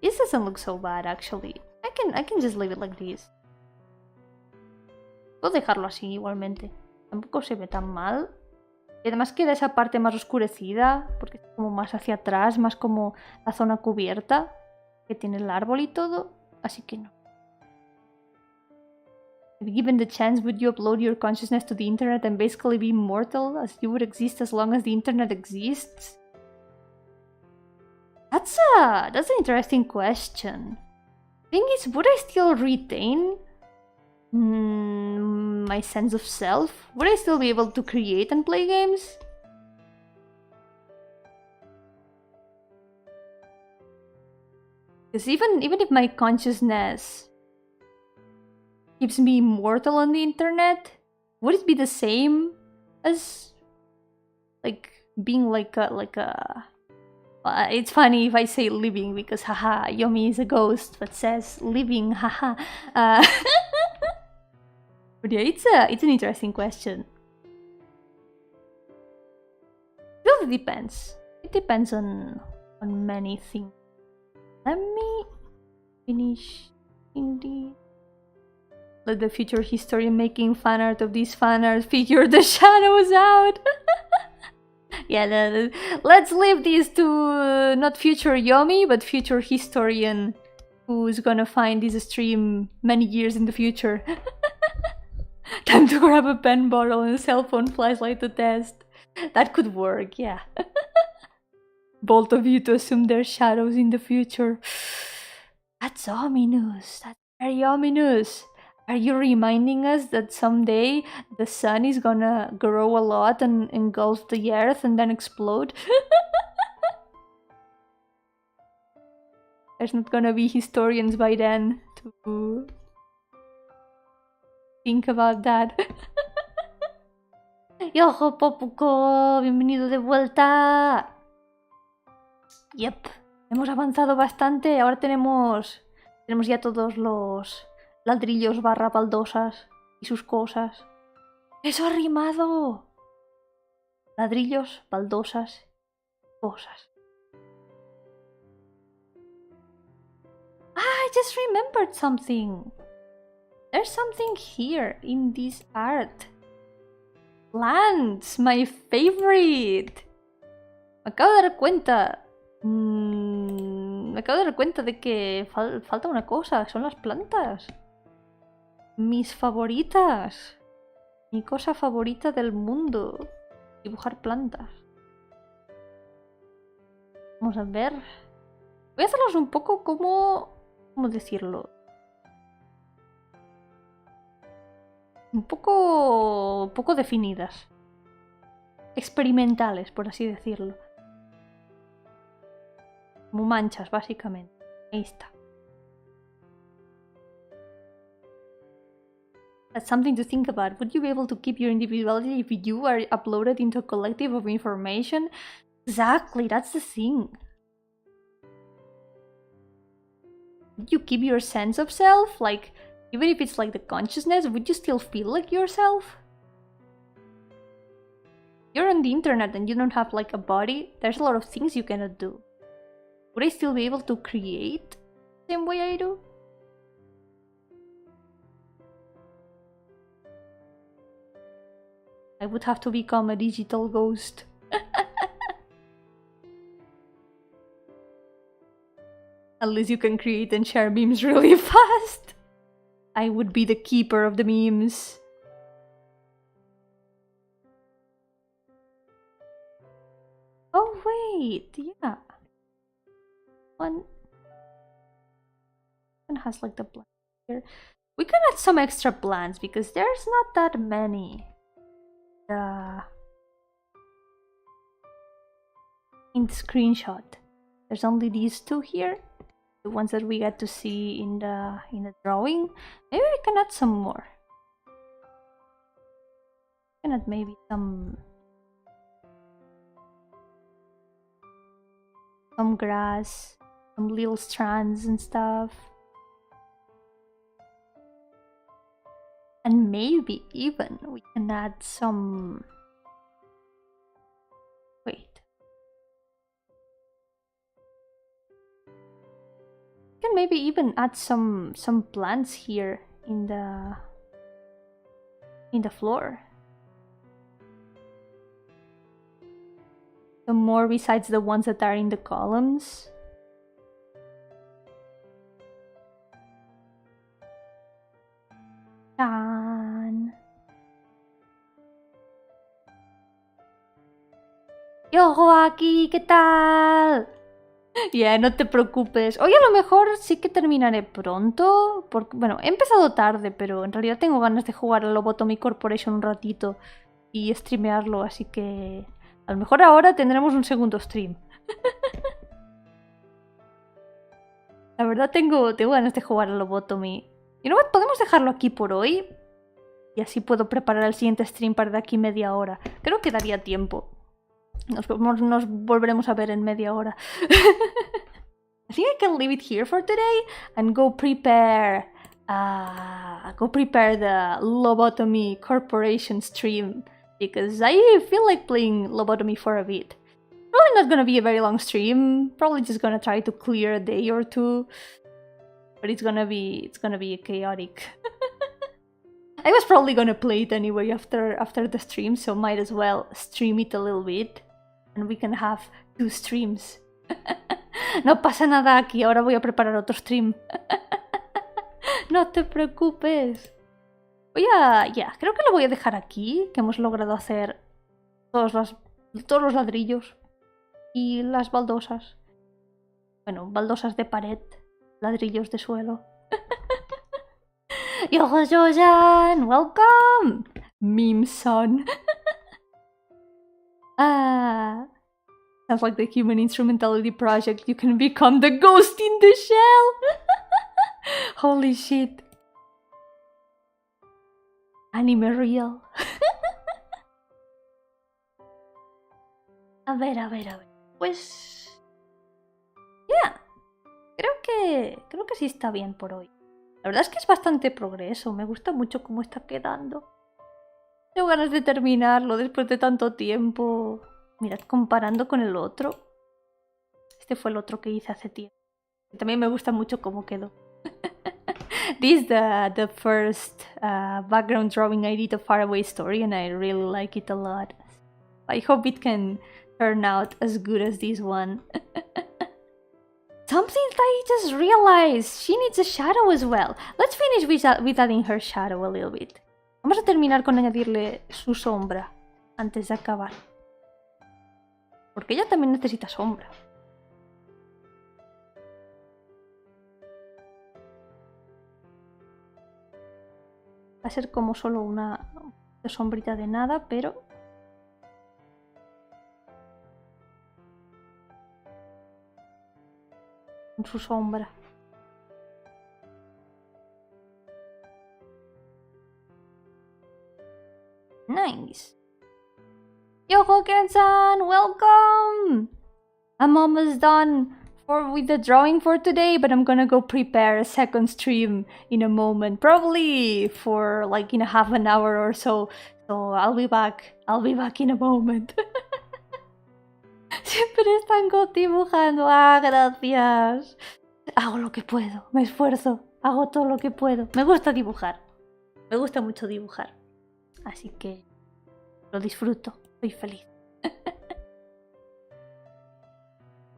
This doesn't look so bad, actually. I can just leave it like this. Puedo dejarlo así igualmente. Tampoco se ve tan mal. Y además queda esa parte más oscurecida, porque es como más hacia atrás, más como la zona cubierta, que tiene el árbol y todo. Así que no. If given the chance, would you upload your consciousness to the internet and basically be immortal, as you would exist as long as the internet exists? That's an interesting question. Thing is, would I still retain my sense of self? Would I still be able to create and play games? Because even if my consciousness keeps me immortal on the internet, would it be the same as like being like a it's funny if I say living, because haha, Yomi is a ghost but says living, haha. But yeah, it's an interesting question. It really depends. It depends on many things. Let me finish indeed. Let the future historian making fan art of this fan art figure the shadows out. Yeah, let's leave this to not future Yomi, but future historian who's gonna find this stream many years in the future. Time to grab a pen bottle and a cell phone flashlight to test. That could work, yeah. Both of you to assume their shadows in the future. That's ominous. That's very ominous. Are you reminding us that someday the sun is gonna grow a lot and engulf the earth and then explode? There's not gonna be historians by then to think about that. Yo-hooo, Popuco, bienvenido de vuelta. Yep, hemos avanzado bastante. Ahora tenemos ya todos los ladrillos barra baldosas y sus cosas. ¡Eso ha rimado! Ladrillos, baldosas, cosas. I just remembered something. There's something here in this art. Plants, my favorite. Me acabo de dar cuenta. Me acabo de dar cuenta de que falta una cosa. Son las plantas. Mis favoritas. Mi cosa favorita del mundo. Dibujar plantas. Vamos a ver. Voy a hacerlas un poco como... ¿Cómo decirlo? Un poco definidas. Experimentales, por así decirlo. Como manchas, básicamente. Ahí está. That's something to think about. Would you be able to keep your individuality if you are uploaded into a collective of information? Exactly, that's the thing. Would you keep your sense of self? Like, even if it's like the consciousness, would you still feel like yourself? You're on the internet and you don't have like a body. There's a lot of things you cannot do. Would I still be able to create the same way I do? I would have to become a digital ghost. Unless you can create and share memes really fast. I would be the keeper of the memes. Oh wait, yeah. One has like the blank here. We can add some extra plants because there's not that many. In the screenshot, there's only these two here, the ones that we get to see in the drawing. Maybe we can add some more. We can add maybe some grass, some little strands and stuff. And maybe even we can add some... Wait. We can maybe even add some plants here in the floor. Some more besides the ones that are in the columns. ¡Yo-hooo aquí! ¿Qué tal? Ya, no te preocupes. Hoy a lo mejor sí que terminaré pronto. Porque, bueno, he empezado tarde, pero en realidad tengo ganas de jugar a Lobotomy Corporation un ratito y streamearlo, así que a lo mejor ahora tendremos un segundo stream. La verdad tengo ganas de jugar a Lobotomy. You know what? Podemos dejarlo aquí por hoy. Y así puedo preparar el siguiente stream para de aquí media hora. Creo que daría tiempo. Nos volveremos a ver en media hora. I think I can leave it here for today and go prepare the Lobotomy Corporation stream because I feel like playing Lobotomy for a bit. Probably not gonna be a very long stream. Probably just gonna try to clear a day or two. But it's gonna be chaotic. I was probably gonna play it anyway after the stream, so might as well stream it a little bit. And we can have 2 streams. No pasa nada aquí, ahora voy a preparar otro stream. No te preocupes. Creo que lo voy a dejar aquí, que hemos logrado hacer todos los ladrillos y las baldosas. Bueno, baldosas de pared, ladrillos de suelo. Yo-hooo-jan, welcome! Meme son. Sounds like the human instrumentality project. You can become the ghost in the shell! Holy shit. Anime real. A ver. Pues... Yeah. Creo que sí está bien por hoy. La verdad es que es bastante progreso. Me gusta mucho cómo está quedando. Tengo ganas de terminarlo después de tanto tiempo. Mirad, comparando con el otro. Este fue el otro que hice hace tiempo. También me gusta mucho cómo quedó. This is the first background drawing I did of Faraway Story and I really like it a lot. I hope it can turn out as good as this one. Something that I just realized. She needs a shadow as well. Let's finish with adding her shadow a little bit. Vamos a terminar con añadirle su sombra antes de acabar. Porque ella también necesita sombra. Va a ser como solo una sombrita de nada, pero... con su sombra. Nice. Yo-hooo-san, welcome! I'm almost done with the drawing for today, but I'm gonna go prepare a second stream in a moment. Probably for like in a half an hour or so. So I'll be back in a moment. Siempre están dibujando. Ah, gracias. Hago lo que puedo, me esfuerzo, hago todo lo que puedo. Me gusta dibujar. Me gusta mucho dibujar. Así que lo disfruto, soy feliz.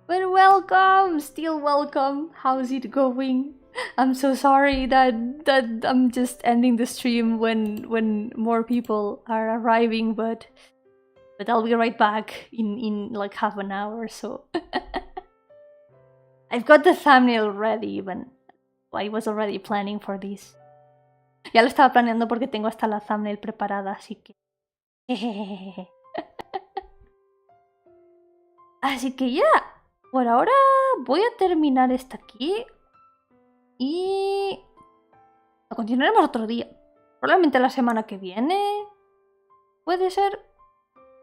But welcome, still welcome. How's it going? I'm so sorry that I'm just ending the stream when more people are arriving, but I'll be right back in like half an hour or so. I've got the thumbnail ready even. I was already planning for this. Ya lo estaba planeando porque tengo hasta la thumbnail preparada, así que... Así que ya, por ahora voy a terminar esta aquí y lo continuaremos otro día. Probablemente la semana que viene. Puede ser.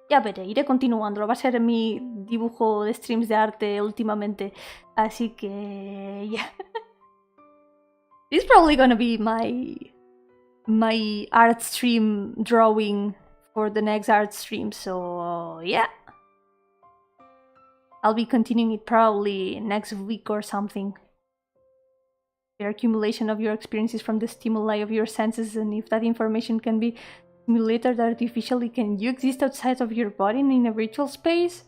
Ya veré, iré continuando. Va a ser mi dibujo de streams de arte últimamente. Así que ya. This is probably gonna be my art stream drawing for the next art stream. So yeah. I'll be continuing it probably next week or something. The accumulation of your experiences from the stimuli of your senses, and if that information can be simulated artificially, can you exist outside of your body and in a virtual space?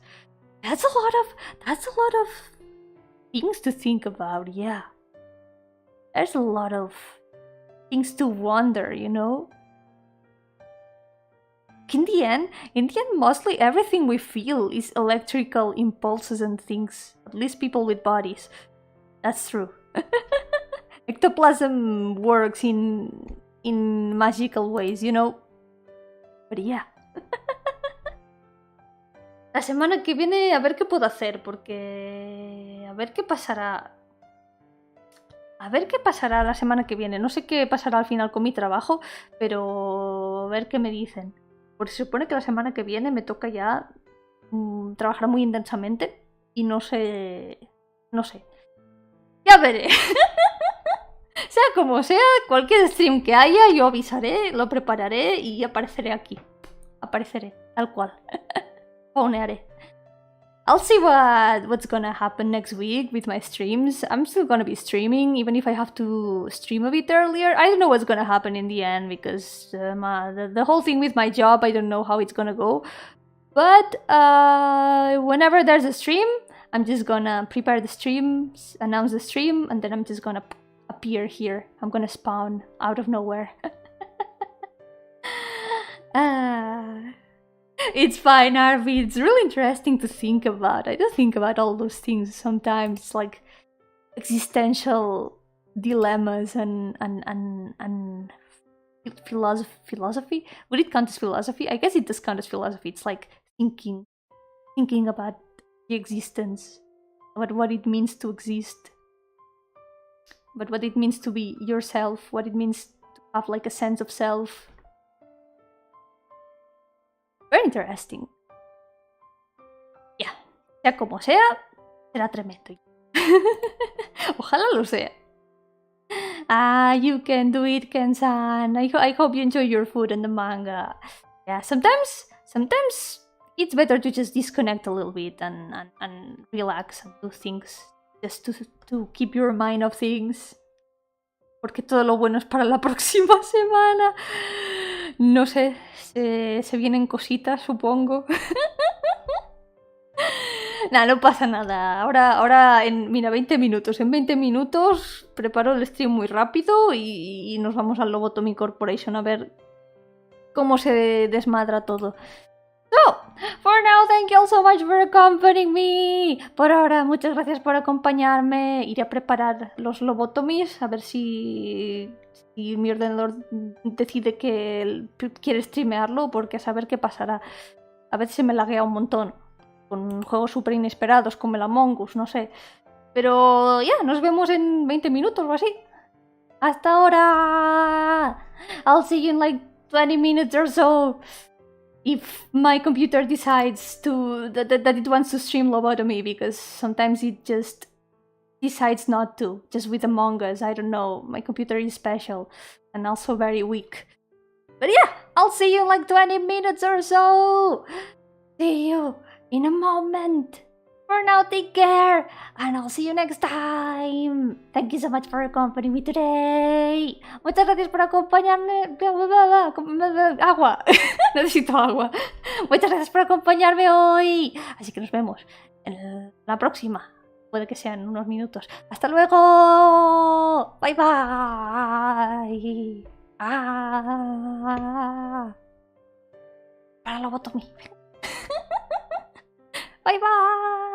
That's a lot of things to think about, yeah. There's a lot of things to wonder, you know? In the end, mostly everything we feel is electrical impulses and things. At least people with bodies. That's true. Ectoplasm works in magical ways, you know? But yeah. La semana que viene a ver qué puedo hacer, porque... A ver qué pasará. A ver qué pasará la semana que viene. No sé qué pasará al final con mi trabajo, pero a ver qué me dicen. Porque se supone que la semana que viene me toca ya trabajar muy intensamente y no sé... Ya veré. Sea como sea, cualquier stream que haya, yo avisaré, lo prepararé y apareceré aquí. Apareceré, tal cual. Paunearé. I'll see what's gonna happen next week with my streams. I'm still gonna be streaming, even if I have to stream a bit earlier. I don't know what's gonna happen in the end, because the whole thing with my job, I don't know how it's gonna go. But whenever there's a stream, I'm just gonna prepare the streams, announce the stream, and then I'm just gonna appear here. I'm gonna spawn out of nowhere. It's fine, Arvi. It's really interesting to think about. I do think about all those things sometimes, like existential dilemmas and philosophy. Would it count as philosophy? I guess it does count as philosophy. It's like thinking about the existence, what it means to exist, but what it means to be yourself, what it means to have like a sense of self. Very interesting. Yeah, sea como sea, será tremendo. Ojalá lo sea. You can do it, Ken-san. I hope you enjoy your food and the manga. Yeah, sometimes it's better to just disconnect a little bit and relax and do things just to keep your mind off things. Porque todo lo bueno es para la próxima semana. No sé, se vienen cositas, supongo. Nah, no pasa nada. Ahora mira, 20 minutos. En 20 minutos preparo el stream muy rápido y nos vamos al Lobotomy Corporation a ver cómo se desmadra todo. So, for now, thank you all so much for accompanying me. Por ahora, muchas gracias por acompañarme. Iré a preparar los lobotomies, a ver si mi ordenador decide que quiere streamearlo, porque a saber qué pasará. A veces se me laguea un montón, con juegos súper inesperados como el Among Us, no sé. Pero ya, nos vemos en 20 minutos o así. ¡Hasta ahora! I'll see you in like 20 minutes or so. If my computer decides that it wants to stream lobotomy, because sometimes it just decides not to, just with Among Us. I don't know, my computer is special and also very weak. But yeah, I'll see you in like 20 minutes or so. See you in a moment. For now, take care, and I'll see you next time. Thank you so much for accompanying me today. Muchas gracias por acompañarme. Agua. Necesito agua. Muchas gracias por acompañarme hoy. Así que nos vemos en la próxima. puede que sean unos minutos. ¡Hasta luego! ¡Bye, bye! ¡Ah! Para lobotomía. ¡Bye, bye!